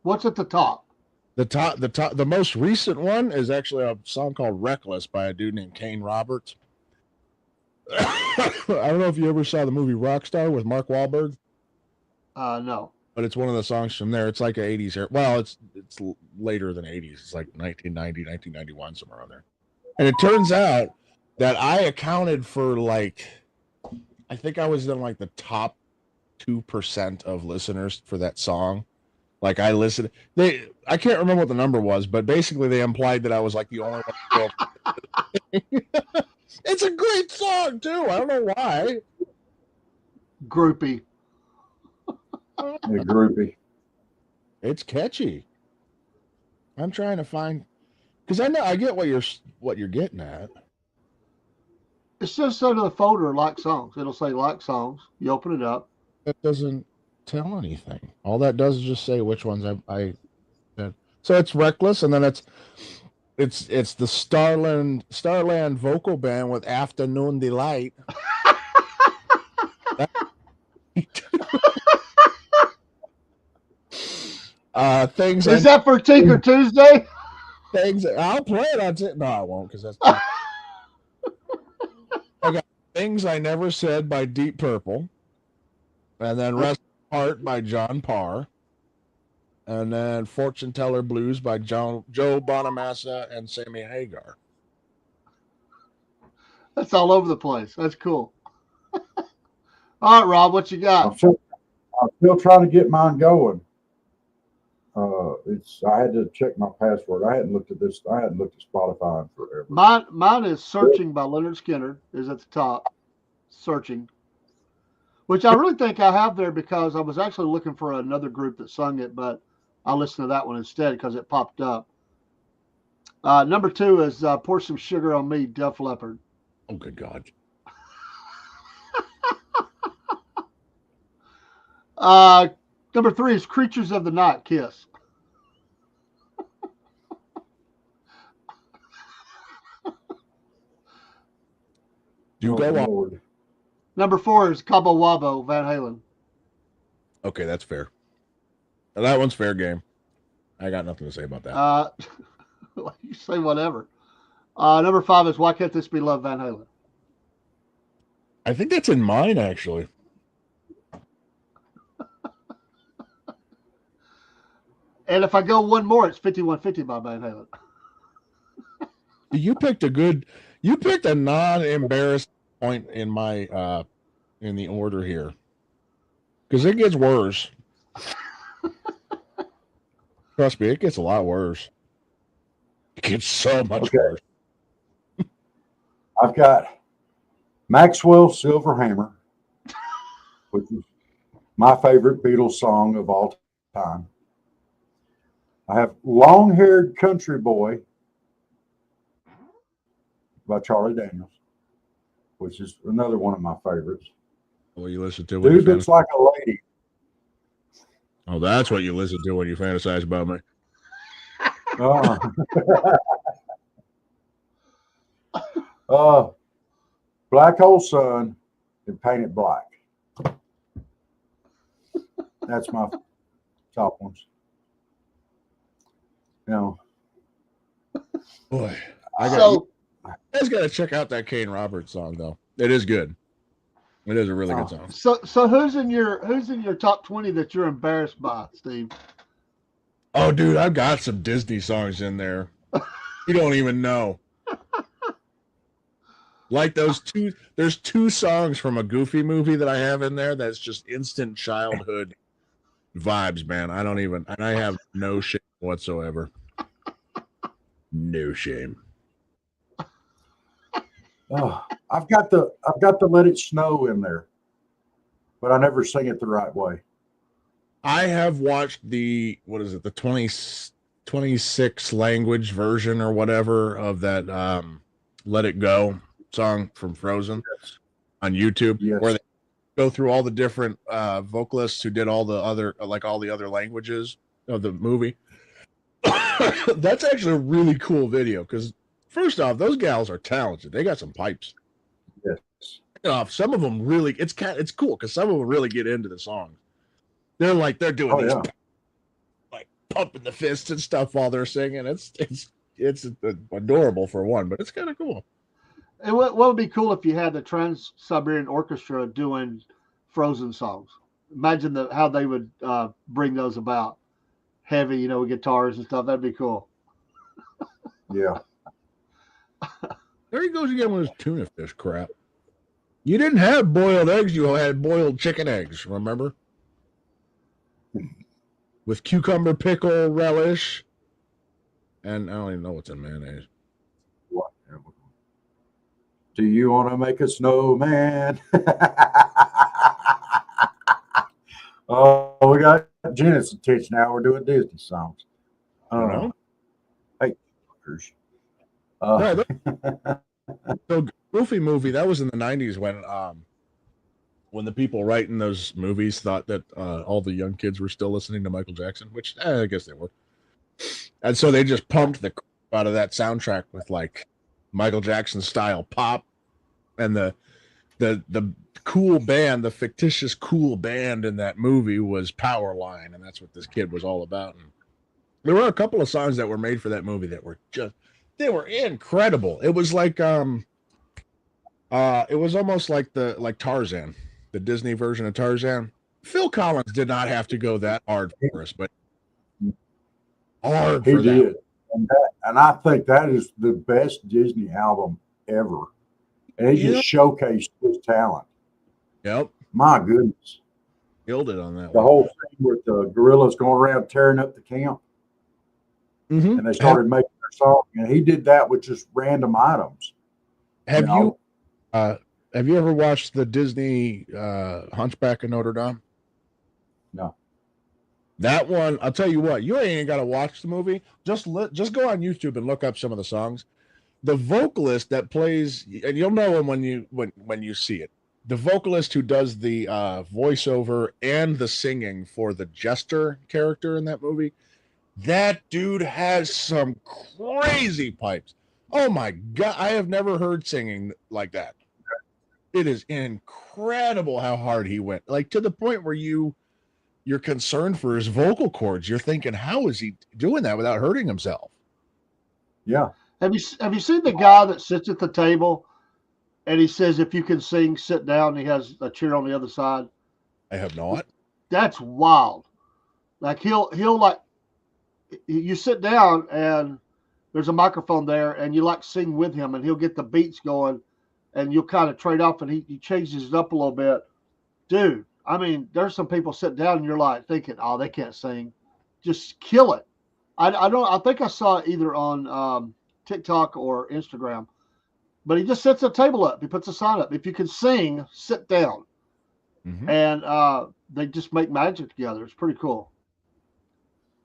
What's at the top? the most recent one is actually a song called "Reckless" by a dude named Kane Roberts. I don't know if you ever saw the movie Rockstar with Mark Wahlberg. No. But it's one of the songs from there. It's like an 80s era. Well, it's later than 80s. It's like 1990, 1991, somewhere around there. And it turns out that I accounted for like, I think I was in like the top 2% of listeners for that song. Like I listened, I can't remember what the number was, but basically they implied that I was like the only one in the world. It's a great song too. I don't know why. Groupie. A groupie. It's catchy. I'm trying to find, because I get what you're getting at. It's just under the folder like songs. It'll say like songs. You open it up. That doesn't tell anything. All that does is just say which ones I so it's Reckless, and then it's the Starland vocal band with Afternoon Delight. Things Is that for Tinker Tuesday? things I'll play it on no, I won't, because that's I got Things I Never Said by Deep Purple, and then Rest Apart by John Parr, and then Fortune Teller Blues by Joe Bonamassa and Sammy Hagar. That's all over the place. That's cool. All right, Rob, what you got? I'm still trying to get mine going. I had to check my password. I hadn't looked at this. I hadn't looked at Spotify in forever. Mine is Searching by Leonard Skinner is at the top. Searching. Which I really think I have there because I was actually looking for another group that sung it, but I listened to that one instead because it popped up. Number 2 is Pour Some Sugar on Me, Def Leppard. Oh, good God. Number 3 is Creatures of the Night, Kiss. You go on. Lord. Number 4 is Cabo Wabo, Van Halen. Okay, that's fair. That one's fair game. I got nothing to say about that. You say whatever. Number 5 is Why Can't This Be Love, Van Halen. I think that's in mine, actually. And if I go one more, it's 5150 by Van Halen. You picked a non-embarrassed point in my in the order here, because it gets worse. Trust me, it gets a lot worse. It gets so much worse. I've got Maxwell Silver Hammer, which is my favorite Beatles song of all time. I have Long-Haired Country Boy by Charlie Daniels, which is another one of my favorites. What you listen to? Dude Looks Like a Lady. Oh, that's what you listen to when you fantasize about me. Black Hole Sun and Painted Black. That's my top ones. You know, Boy, you guys got to check out that Kane Roberts song, though. It is good. It is a really good song. So who's in your top 20 that you're embarrassed by, Steve? Oh, dude, I've got some Disney songs in there. You don't even know. Like there's 2 songs from a Goofy movie that I have in there that's just instant childhood vibes, man. And I have no shame whatsoever. No shame. Oh, I've got the Let It Snow in there, but I never sing it the right way. I have watched the 26 language version or whatever of that Let It Go song from Frozen on YouTube, where they go through all the different vocalists who did all the other languages of the movie. That's actually a really cool video because first off, those gals are talented. They got some pipes. Yes. Some of them really, it's cool because some of them really get into the song. They're doing these like pumping the fists and stuff while they're singing. It's adorable for one, but it's kind of cool. And what would be cool if you had the Trans-Siberian Orchestra doing Frozen songs? Imagine how they would bring those about. Heavy, with guitars and stuff. That'd be cool. Yeah. There he goes again with his tuna fish crap. You didn't have boiled eggs. You had boiled chicken eggs, remember? With cucumber pickle relish. And I don't even know what's in mayonnaise. What? Do you want to make a snowman? Oh, we got Genesis attention now. We're doing Disney songs. You know? Hey, fuckers. So Goofy movie, that was in the 90s when the people writing those movies thought that all the young kids were still listening to Michael Jackson, which I guess they were. And so they just pumped the crap out of that soundtrack with like Michael Jackson style pop, and the cool band, the fictitious cool band in that movie was Powerline, and that's what this kid was all about. And there were a couple of songs that were made for that movie that were they were incredible. It was like it was almost like Tarzan, the Disney version of Tarzan. Phil Collins did not have to go that hard for us, but hard he for did. that. And I think that is the best Disney album ever. And he just showcased his talent. Yep. My goodness. Killed it on that The one. whole thing with the gorillas going around tearing up the camp. Mm-hmm. And they started making their song. And he did that with just random items. Have you ever watched the Disney Hunchback of Notre Dame? No. That one, I'll tell you what, you ain't got to watch the movie. Just go on YouTube and look up some of the songs. The vocalist that plays, and you'll know him when you see it. The vocalist who does the voiceover and the singing for the Jester character in that movie, that dude has some crazy pipes. Oh my God, I have never heard singing like that. It is incredible how hard he went. Like to the point where you're concerned for his vocal cords. You're thinking, how is he doing that without hurting himself? Yeah. Have you seen the guy that sits at the table and he says, if you can sing, sit down? He has a chair on the other side. I have not. That's wild. Like he'll like, you sit down and there's a microphone there and you like sing with him and he'll get the beats going and you'll kind of trade off and he changes it up a little bit. Dude, I mean, there's some people sit down and you're like thinking, oh, they can't sing. Just kill it. I think I saw it either on TikTok or Instagram, but he just sets a table up. He puts a sign up. If you can sing, sit down. Mm-hmm. And they just make magic together. It's pretty cool.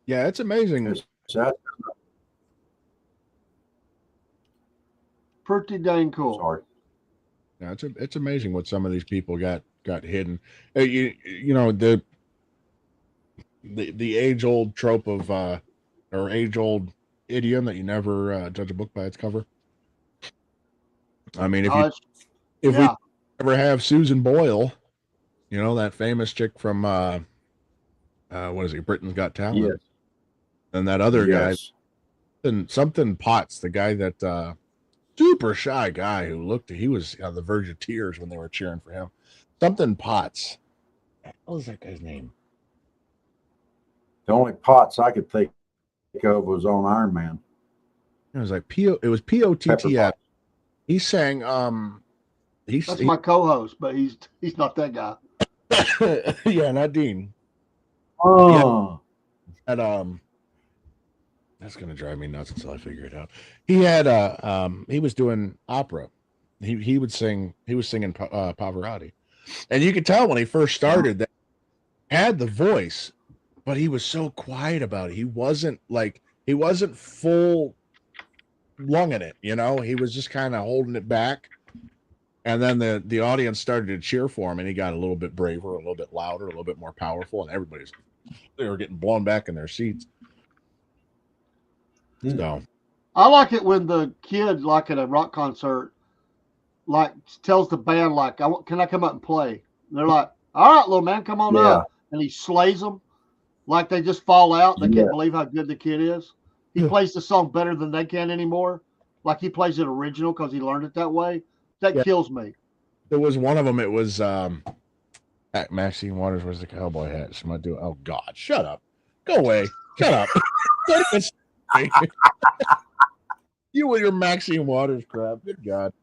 Yeah, it's amazing. Pretty dang cool. Sorry. Yeah, it's amazing what some of these people got hidden. You know the age old trope of or age old idiom that you never judge a book by its cover. I mean, if we ever have Susan Boyle, you know, that famous chick from what is it, Britain's Got Talent, Yes. And that other guy, something Potts, the guy that super shy guy he was on the verge of tears when they were cheering for him. Something Potts. What was that guy's name? The only Potts I could think of was on Iron Man. It was like it was Potts. He sang that's my co-host, but he's not that guy. Yeah, not Dean. Oh. And that's gonna drive me nuts until I figure it out. He had he was doing opera. He was singing Pavarotti. And you could tell when he first started that he had the voice, but he was so quiet about it. He wasn't full lunging it, you know. He was just kind of holding it back. And then the audience started to cheer for him, and he got a little bit braver, a little bit louder, a little bit more powerful, and they were getting blown back in their seats. So I like it when the kid, like at a rock concert, like tells the band, like, can I come up and play? And they're like, all right, little man, come on up. And he slays them. Like they just fall out. They can't believe how good the kid is. He plays the song better than they can anymore. Like he plays it original because he learned it that way. That kills me. There was one of them. It was Maxine Waters was the cowboy hat. She might do. Oh God, shut up. Go away. Shut up. You with your Maxine Waters crap. Good God.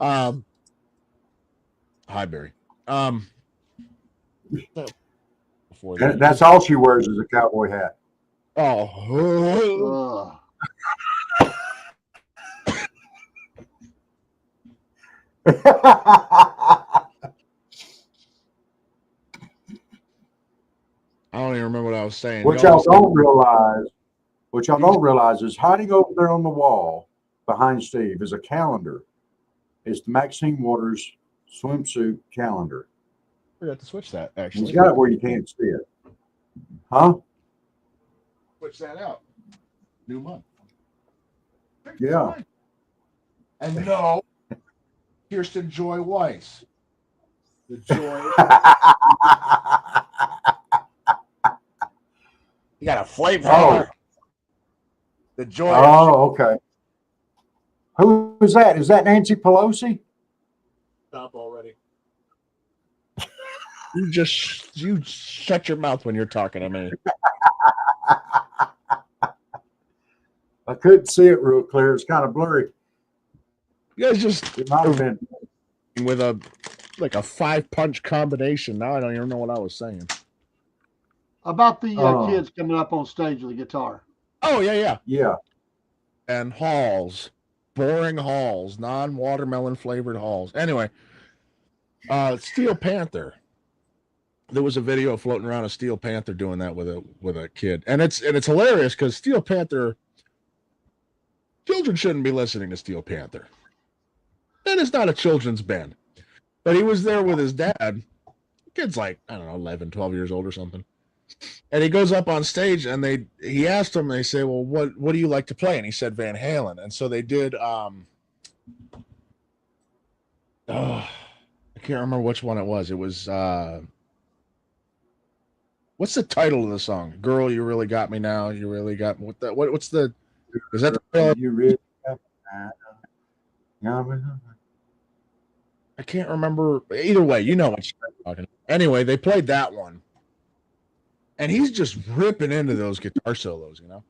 Hi, Barry. Before that, That's all she wears is a cowboy hat. oh, I don't even remember what I was saying. What y'all don't realize is hiding over there on the wall behind Steve is a calendar. It's the Maxine Waters swimsuit calendar. I forgot to switch that, actually. He's got it where you can't see it. Huh? Switch that out. New month. Yeah. And no, Kirsten Joy Weiss. The joy. You got a flamethrower. The joy. Oh, okay. Who is that? Is that Nancy Pelosi? Stop already. You shut your mouth when you're talking to me. I couldn't see it real clear. It's kind of blurry. You guys just It might have been. with a 5-punch combination. Now I don't even know what I was saying. About the kids coming up on stage with a guitar. Oh, yeah. Yeah. And Halls. Boring Halls. Non-watermelon flavored Halls. Anyway, Steel Panther. There was a video floating around of Steel Panther doing that with a kid. And it's hilarious because Steel Panther, children shouldn't be listening to Steel Panther. That is not a children's band. But he was there with his dad. The kid's like, I don't know, 11, 12 years old or something. And he goes up on stage and he asked him, they say, well, what do you like to play? And he said Van Halen. And so they did I can't remember which one it was. It was what's the title of the song? Girl, You Really Got Me Now. You really got me. What's the is that the You really got me. I can't remember. Either way, you know what you're talking about. Anyway, they played that one. And he's just ripping into those guitar solos, you know.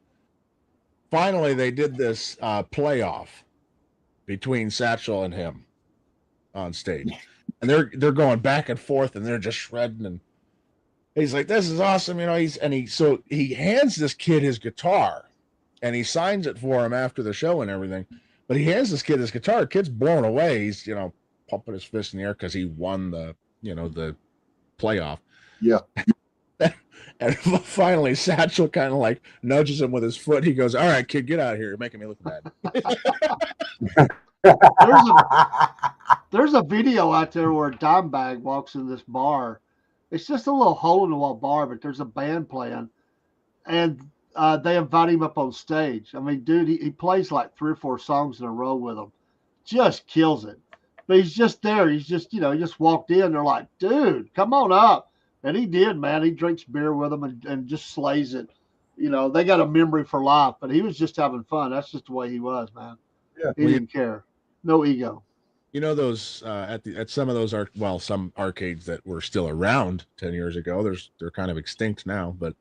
Finally, they did this playoff between Satchel and him on stage. And they're going back and forth and they're just shredding, and he's like, this is awesome, you know. So he hands this kid his guitar and he signs it for him after the show and everything. But he hands this kid his guitar, the kid's blown away. He's, you know, pumping his fist in the air because he won the playoff. Yeah. And finally, Satchel kind of like nudges him with his foot. He goes, all right, kid, get out of here. You're making me look bad. There's a video out there where Dimebag walks in this bar. It's just a little hole in the wall bar, but there's a band playing. And they invite him up on stage. I mean, dude, he plays like 3 or 4 songs in a row with them. Just kills it. But he's just there. He's just, he just walked in. They're like, dude, come on up. And he did, man. He drinks beer with them and just slays it. They got a memory for life, but he was just having fun. That's just the way he was, man. Yeah. He didn't care. No ego. You know, those at some of those some arcades that were still around 10 years ago, they're kind of extinct now, but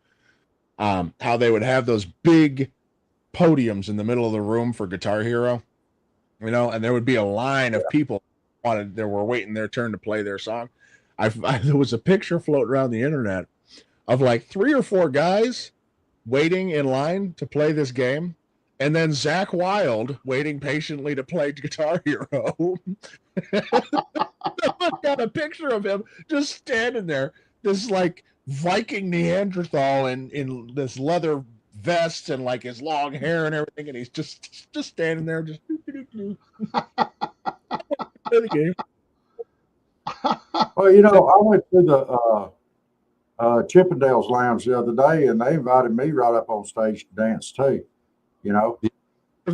how they would have those big podiums in the middle of the room for Guitar Hero, and there would be a line of people they were waiting their turn to play their song. There was a picture floating around the internet of like 3 or 4 guys waiting in line to play this game, and then Zach Wilde waiting patiently to play Guitar Hero. Someone got a picture of him just standing there, this like Viking Neanderthal in this leather vest and like his long hair and everything, and he's just standing there, just play the game. Well, I went to the Chippendales Lounge the other day, and they invited me right up on stage to dance too. Of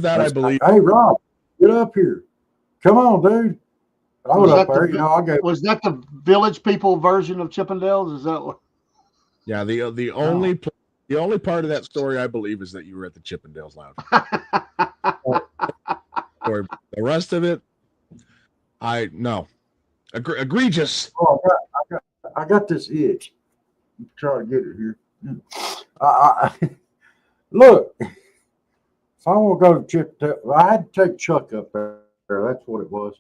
that, I believe. Hey, Rob, get up here. Come on, dude. I was up there. Was that the Village People version of Chippendales? Is that what? Yeah, the only part of that story I believe is that you were at the Chippendales Lounge. The rest of it, no. Egregious. Oh, I got this itch. Try to get it here. Look, If I want to go to Chip, I had to take Chuck up there. That's what it was.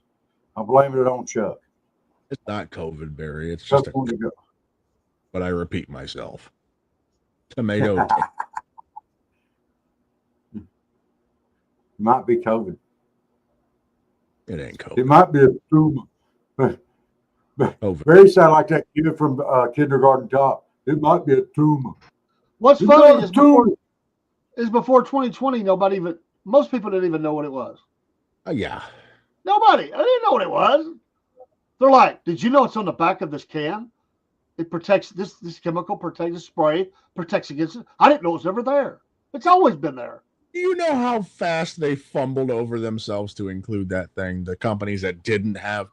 I'm blaming it on Chuck. It's not COVID, Barry. It's Chuck just wanted to go. but I repeat myself. Tomato. Might be COVID. It ain't It COVID. might be a tumor. COVID. Very sound like that kid from Kindergarten Cop. It might be a tumor. What's It's funny not a is tumor. before 2020, most people didn't even know what it was. Yeah. Nobody. I didn't know what it was. They're like, did you know it's on the back of this can? It protects this chemical, protects the spray, protects against it. I didn't know it was ever there. It's always been there. Do you know how fast they fumbled over themselves to include that thing? The companies that didn't have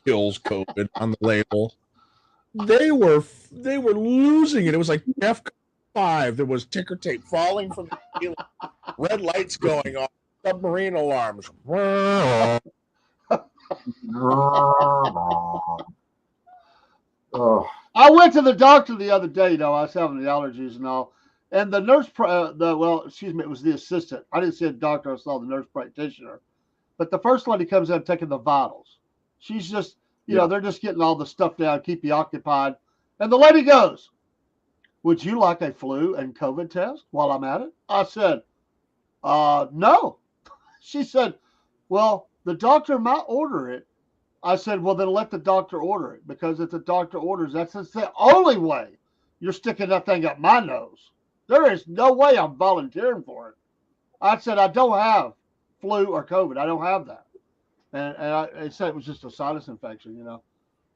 kills COVID on the label, they were losing it. It was like DEF 5. There was ticker tape falling from the ceiling, red lights going off, submarine alarms. Oh, I went to the doctor the other day. I was having the allergies and all, and the nurse, it was the assistant. I didn't see a doctor. I saw the nurse practitioner. But the first lady comes in taking the vitals. She's just, they're just getting all the stuff down, keep you occupied. And the lady goes, "Would you like a flu and COVID test while I'm at it?" I said, no. She said, "Well, the doctor might order it." I said, "Well, then let the doctor order it, because if the doctor orders, that's the only way you're sticking that thing up my nose. There is no way I'm volunteering for it." I said, "I don't have flu or COVID. I don't have that." And I said it was just a sinus infection,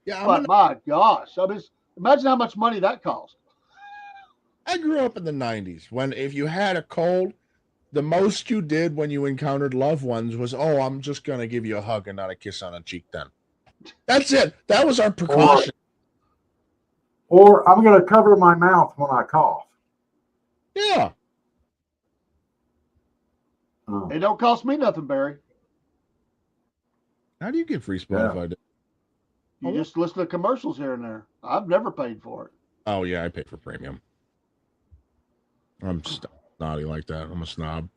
Yeah, But my gosh, imagine how much money that cost. I grew up in the 90s when if you had a cold, the most you did when you encountered loved ones was, "Oh, I'm just going to give you a hug and not a kiss on a cheek then." That's it. That was our precaution. Or I'm going to cover my mouth when I cough. Yeah. It don't cost me nothing, Barry. How do you get free Spotify? You just listen to commercials here and there. I've never paid for it. Oh, yeah, I pay for premium. I'm snotty like that. I'm a snob.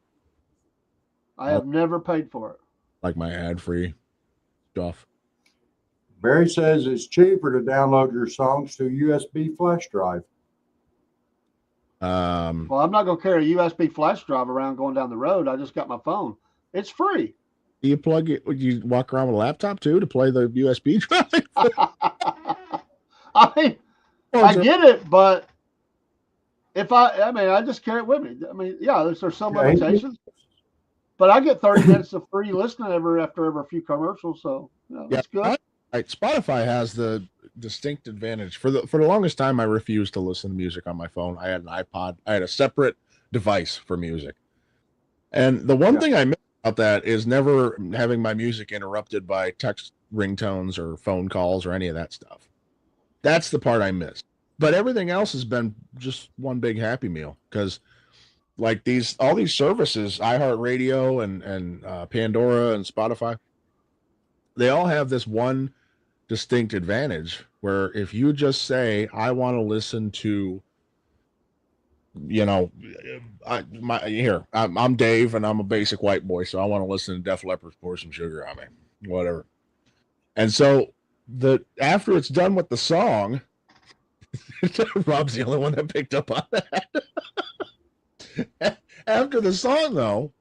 I have never paid for it. Like my ad-free stuff. Barry says it's cheaper to download your songs to a USB flash drive. Well, I'm not going to carry a USB flash drive around going down the road. I just got my phone. It's free. Do you plug it? Would you walk around with a laptop too to play the USB drive? I mean, I get it, but I just carry it with me. I mean, yeah, there's some limitations, but I get 30 minutes of free listening after every few commercials, so that's good. Right, Spotify has the distinct advantage. For the longest time, I refused to listen to music on my phone. I had an iPod. I had a separate device for music, and the one thing I miss about that is never having my music interrupted by text ringtones or phone calls or any of that stuff. That's the part I miss. But everything else has been just one big happy meal, because like all these services, iHeartRadio and Pandora and Spotify, they all have this one distinct advantage where if you just say, "I want to listen to," I'm Dave and I'm a basic white boy, so I want to listen to Def Leppard, "Pour Some Sugar on Me," whatever. And so after it's done with the song, Rob's the only one that picked up on that. After the song, though,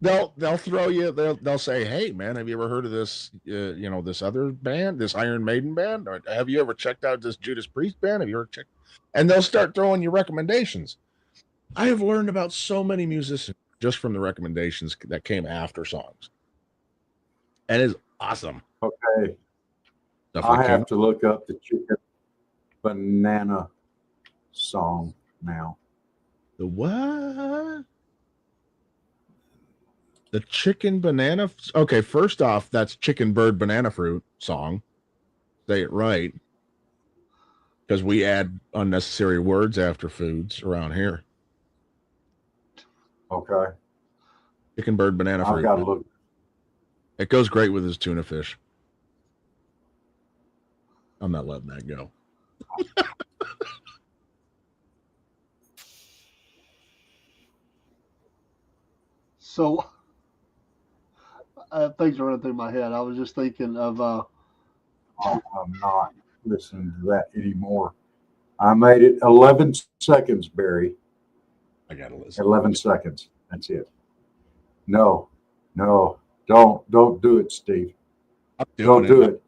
they'll throw you. They'll say, "Hey, man, have you ever heard of this? This other band, this Iron Maiden band? Or have you ever checked out this Judas Priest band? Have you ever checked?" And they'll start throwing you recommendations. I have learned about so many musicians just from the recommendations that came after songs, and it's awesome. Okay, I have to look up the Chicken Banana song now. The what? The Chicken Banana? Okay, first off, that's Chicken Bird Banana Fruit song. Say it right, because we add unnecessary words after foods around here. Okay. Chicken Bird Banana Fruit. I've got to look. It goes great with his tuna fish. I'm not letting that go. So things are running through my head. I was just thinking of I'm not listening to that anymore. I made it 11 seconds, Barry. I gotta listen. 11 seconds. That's it. No, don't do it, Steve. I'm Don't doing do it. it.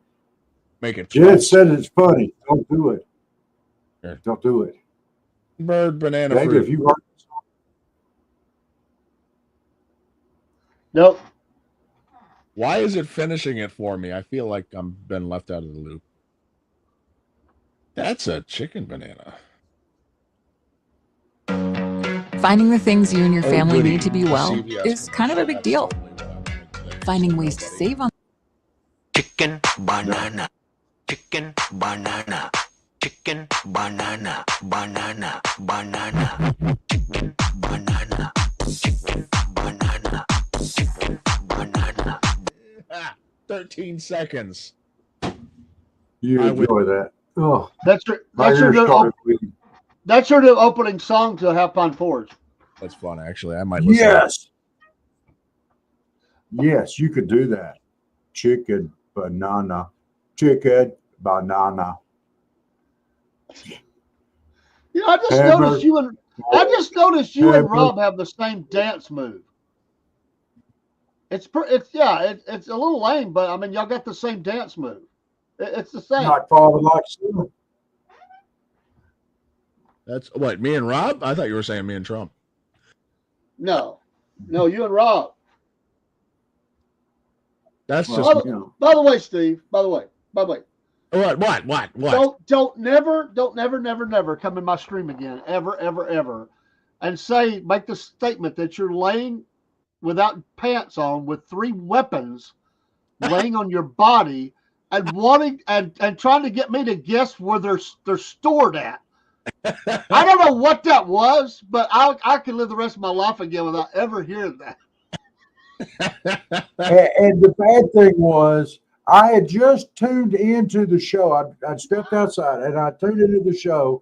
Make it. Jed said it's funny. Don't do it. Sure. Don't do it. Bird banana David, fruit. if you heard nope. Why is it finishing it for me? I feel like I'm been left out of the loop. That's a chicken banana. Finding the things you and your Oh, family goody. need to be well CVS is kind of a big commercial. deal. That's totally what I wanted to say. Finding ways to save on Chicken banana, chicken banana, chicken banana, banana, banana, chicken banana, chicken banana, chicken banana. 13 seconds. you I would- enjoy that. Oh, That's your my that's your ears new started bleeding. that's your new opening song to Half Pound Forge. That's fun, actually. I might listen. Yes. Yes, you could do that. Chicken banana. Chicken banana. You know, I just Hammer. noticed you and Hammer. Rob have the same dance move. It's it's a little lame, but I mean y'all got the same dance move. It's the same. Like father, like son. That's what, me and Rob? I thought you were saying me and Trump. No, you and Rob. That's Well, just you know, By the way, Steve. By the way. what? Don't never come in my stream again, ever, and make the statement that you're laying without pants on with 3 weapons laying on your body and wanting and trying to get me to guess where they're stored at. I don't know what that was, but I could live the rest of my life again without ever hearing that. and the bad thing was, I had just tuned into the show. I'd stepped outside and I tuned into the show,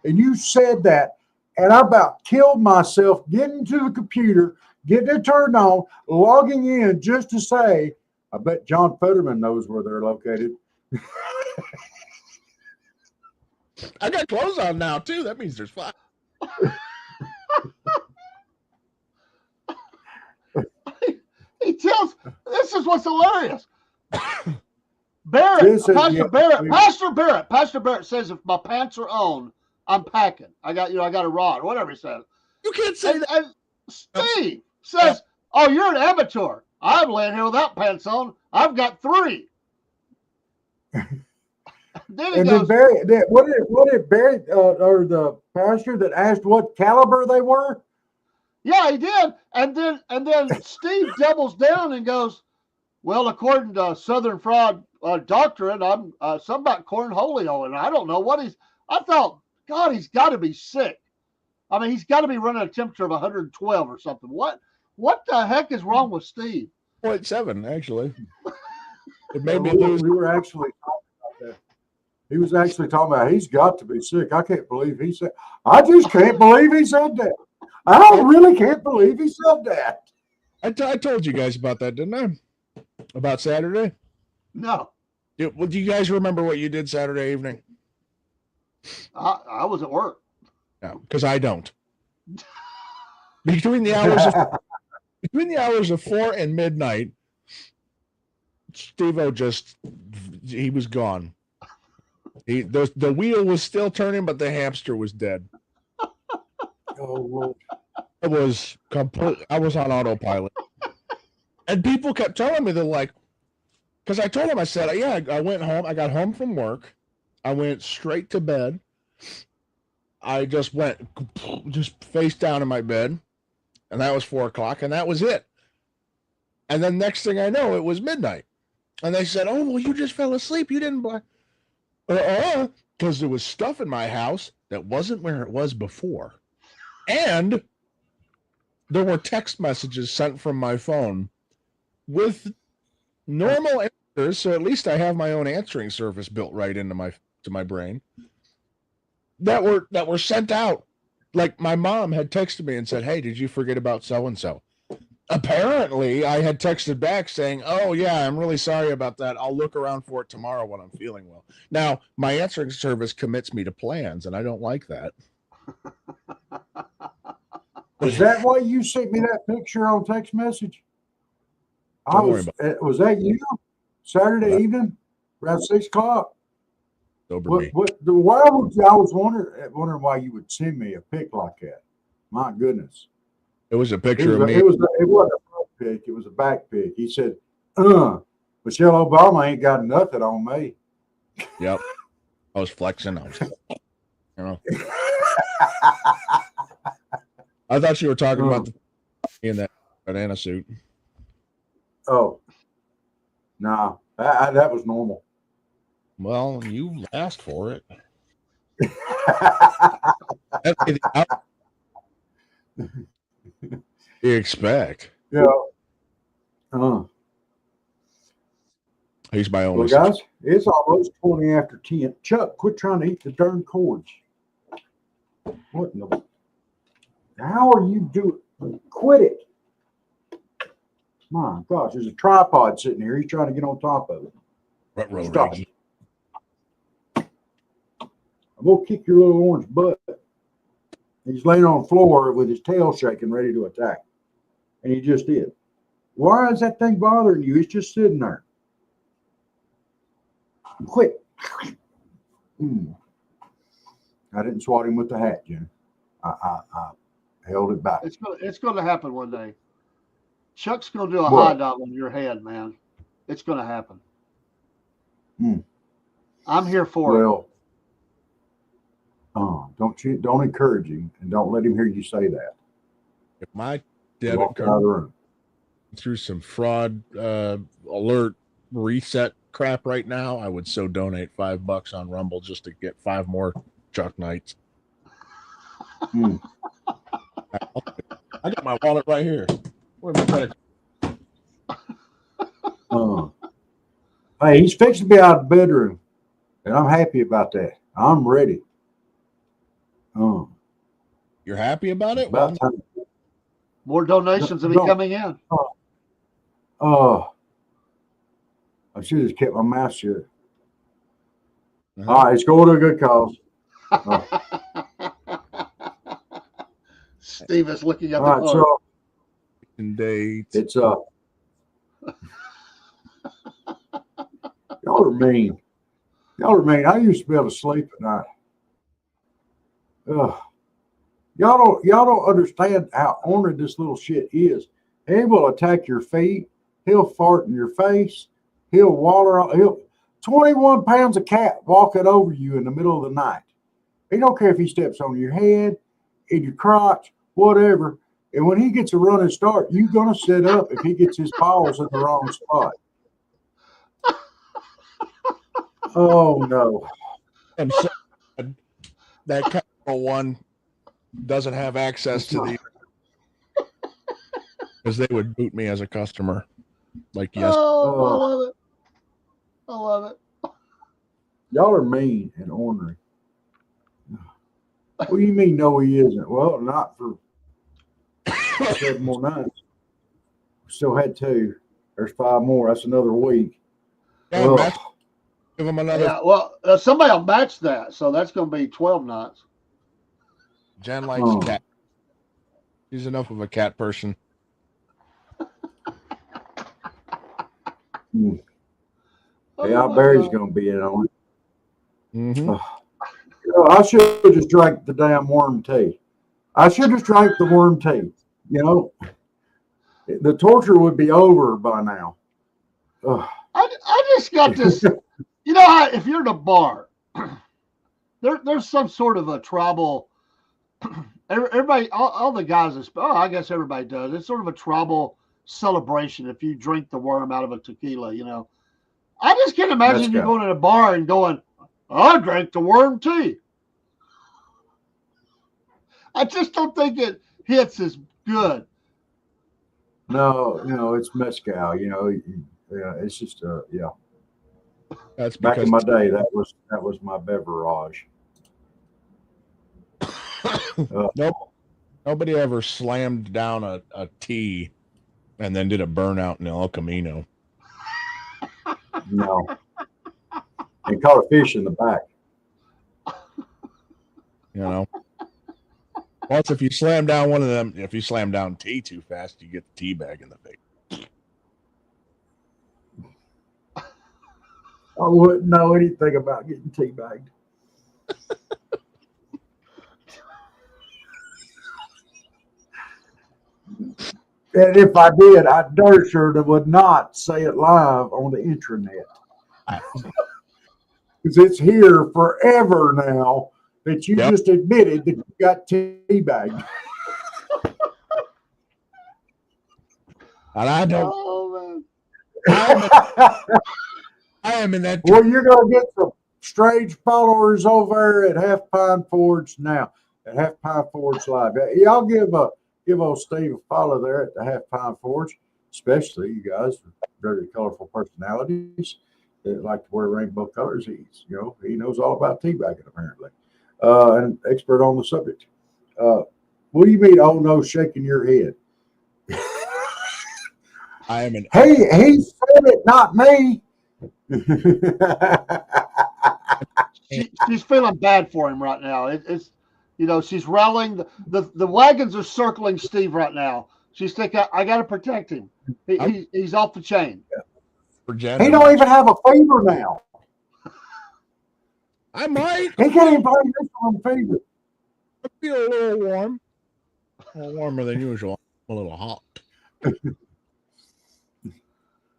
and you said that, and I about killed myself getting to the computer, getting it turned on, logging in just to say, I bet John Fetterman knows where they're located. I got clothes on now, too. That means there's 5. He tells this is what's hilarious. Barrett, Pastor Barrett says if my pants are on, I'm packing. I got a rod, whatever he says. You can't say And, that. and Steve says, "Oh, you're an amateur. I'm laying here without pants on. I've got 3." Then he And goes, then Barry, what did Barry or the pastor that asked what caliber they were? "Yeah, he did." And then Steve doubles down and goes, "Well, according to Southern Fraud Doctrine, I'm something about cornholio, and I don't know what he's." I thought, God, he's got to be sick. I mean, he's got to be running a temperature of 112 or something. What the heck is wrong with Steve? 0.7, actually. It made me lose. We were actually talking about that. He was actually talking about he's got to be sick. I can't believe he said. I just can't believe he said that. I really can't believe he said that. I told you guys about that, didn't I? About Saturday? No, Do you guys remember what you did Saturday evening? I was at work. No, because I don't. Between the hours of 4 and midnight, Steve-O he was gone. The wheel was still turning, but the hamster was dead. Oh, Lord. It was complete. I was on autopilot, and people kept telling me, they're like, because I told them, I said, yeah, I went home. I got home from work. I went straight to bed. I just went face down in my bed, and that was 4 o'clock, and that was it. And then next thing I know, it was midnight, and they said, "Oh, well, you just fell asleep. You didn't because there was stuff in my house that wasn't where it was before, and there were text messages sent from my phone with normal answers, so at least I have my own answering service built right into my brain, that were sent out. Like, my mom had texted me and said, "Hey, did you forget about so and so?" apparently I had texted back saying, "Oh yeah, I'm really sorry about that. I'll look around for it tomorrow when I'm feeling well." Now, my answering service commits me to plans, and I don't like that. Is that why you sent me that picture on text message? Don't worry about Was that you? Saturday That- evening, around 6 o'clock. Sober What? me. Why would I was wondering why you would send me a pic like that? My goodness, It was a it picture was of me. it wasn't a front pic. It was a back pic. He said, Michelle Obama ain't got nothing on me." Yep. I was flexing. I thought you were talking about in that banana suit. Oh, nah, that was normal. Well, you asked for it. You expect. Yeah. He's my Well, only. guys, it's almost 20 after 10. Chuck, quit trying to eat the darn cords. What in the? How are you doing? Quit it. My gosh, there's a tripod sitting here. He's trying to get on top of it. Ruh-roh, Stop Reggie. it. I'm going to kick your little orange butt. He's laying on the floor with his tail shaking, ready to attack. And he just did. Why is that thing bothering you? It's just sitting there. Quit. I didn't swat him with the hat, Jim. I held it back. It's gonna happen one day. Chuck's gonna do a What? hot dog on your head, man. It's gonna happen. I'm here for it. Well, don't encourage him, and don't let him hear you say that. If my Walk debit out of the card room. through some fraud alert reset crap right now, I would so donate $5 on Rumble just to get 5 more Chuck nights. I got my wallet right here. Where's my credit card? Hey, he's fixing to be out of the bedroom, and I'm happy about that. I'm ready. You're happy about it? About Well, time. More donations will be Don't. coming in. I should have kept my mouth shut. All right, it's going to a good cause. Steve is looking at All the right, card. so dates. it's y'all are mean. Y'all are mean. I used to be able to sleep at night. Y'all don't understand how ornery this little shit is. He will attack your feet. He'll fart in your face. He'll waller. He'll 21 pounds of cat walking over you in the middle of the night. He don't care if he steps on your head, in your crotch, whatever. And when he gets a running start, you're gonna sit up if he gets his paws in the wrong spot. Oh no! I'm so glad that Capital One doesn't have access to the because they would boot me as a customer. Like yes. Oh, I love it. I love it. Y'all are mean and ornery. What do you mean? No, he isn't. Well, not for 7 more nights. We still had 2. There's 5 more. That's another week. Yeah, Ugh. match, give them another. Yeah, well, somebody will match that, so that's going to be 12 knots. Jen likes cat. She's enough of a cat person. Yeah, Barry's going to be in on it. Mm-hmm. I should have just drank the damn worm tea. I should have drank the worm tea. You know, the torture would be over by now. I just got this. You know how if you're in a bar, there's some sort of a tribal. Everybody, all the guys, I guess everybody does. It's sort of a tribal celebration if you drink the worm out of a tequila. You know, I just can't imagine you going to a bar and going, "I drank the worm tea." I just don't think it hits as good. No, it's mezcal. You know, yeah, it's just yeah. That's Back because in my day, that was my beverage. Nope. Nobody ever slammed down a tea and then did a burnout in El Camino. No. And caught a fish in the back. You know. Plus, if you slam down one of them, if you slam down T too fast, you get the tea bag in the face. I wouldn't know anything about getting teabagged. And if I did, I dirt sure that would not say it live on the intranet. Because it's here forever now that you just admitted that you got teabagged. And I don't. Oh, man. I am in that. Well, you're going to get some strange followers over at Half Pine Forge now, at Half Pine Forge Live. Y'all give old Steve a follow there at the Half Pine Forge, especially you guys with very colorful personalities that like to wear rainbow colors. He knows all about teabagging apparently, and expert on the subject. What do you mean? Oh no, shaking your head. I am an. Hey, he said it, not me. She's feeling bad for him right now. It's she's rallying. The wagons are circling Steve right now. She's thinking, I got to protect him. He's off the chain. He don't even have a fever now. I might. He can't even play this on fever. I feel a little warm. A little warmer than usual. A little hot.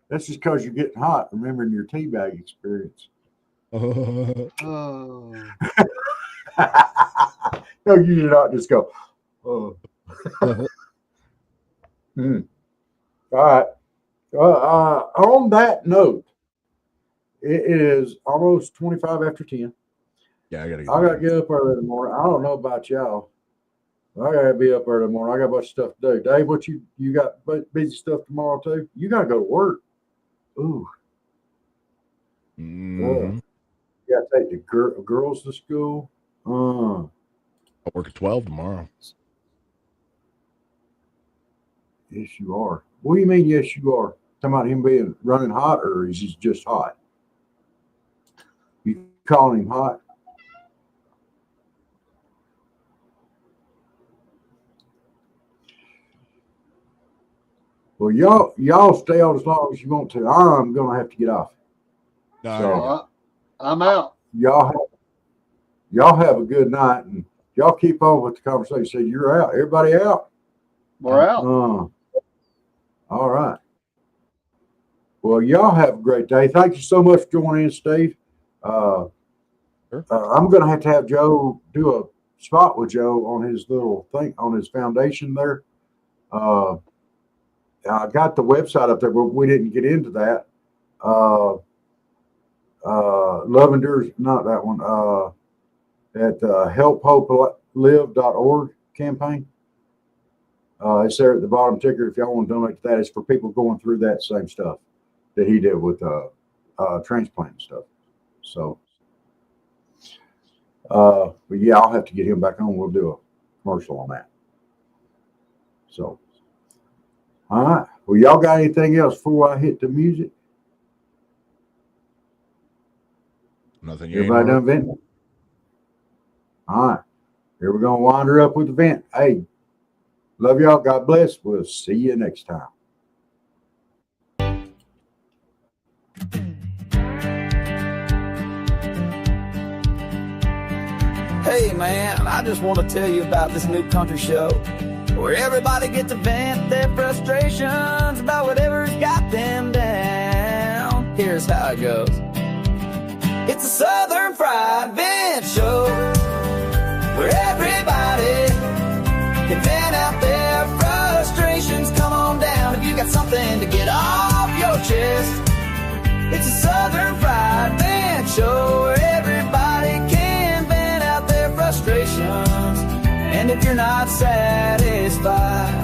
That's just because you're getting hot, remembering your teabag experience. Oh. No, you did not just go, oh. All right. On that note, it is almost 25 after 10. Yeah, I got to get up early in the morning. I don't know about y'all. I got to be up early in the morning. I got a bunch of stuff to do. Dave, what you got busy stuff tomorrow too? You got to go to work. Ooh. Mm-hmm. You got to take the girls to school. I'll work at 12 tomorrow. Yes, you are. What do you mean, yes, you are? Talking about him running hot, or is he just hot? You calling him hot? Well, y'all stay on as long as you want to. I'm gonna have to get off. No, So I'm out. y'all have a good night, and y'all keep on with the conversation. Say you're out. Everybody out. We're out. All right. Well, y'all have a great day. Thank you so much for joining in, Steve. Sure. I'm going to have Joe do a spot with Joe on his little thing, on his foundation there. I got the website up there, but we didn't get into that. Lavender's, not that one, at helphopelive.org campaign. It's there at the bottom ticker. If y'all want to donate to that, it's for people going through that same stuff that he did with transplant stuff. So, but yeah, I'll have to get him back on. We'll do a commercial on that. So, all right. Well, y'all got anything else before I hit the music? Nothing. Everybody done venting? All right. Here we're going to wind her up with the vent. Hey, love y'all. God bless. We'll see you next time. Hey man, I just want to tell you about this new country show where everybody gets to vent their frustrations about whatever's got them down. Here's how it goes. It's a Southern Fried Vent Show where everybody can vent out their frustrations. Come on down if you got something to get off your chest. It's a Southern Fried Vent Show where everybody can vent out their frustrations. And if you're not satisfied,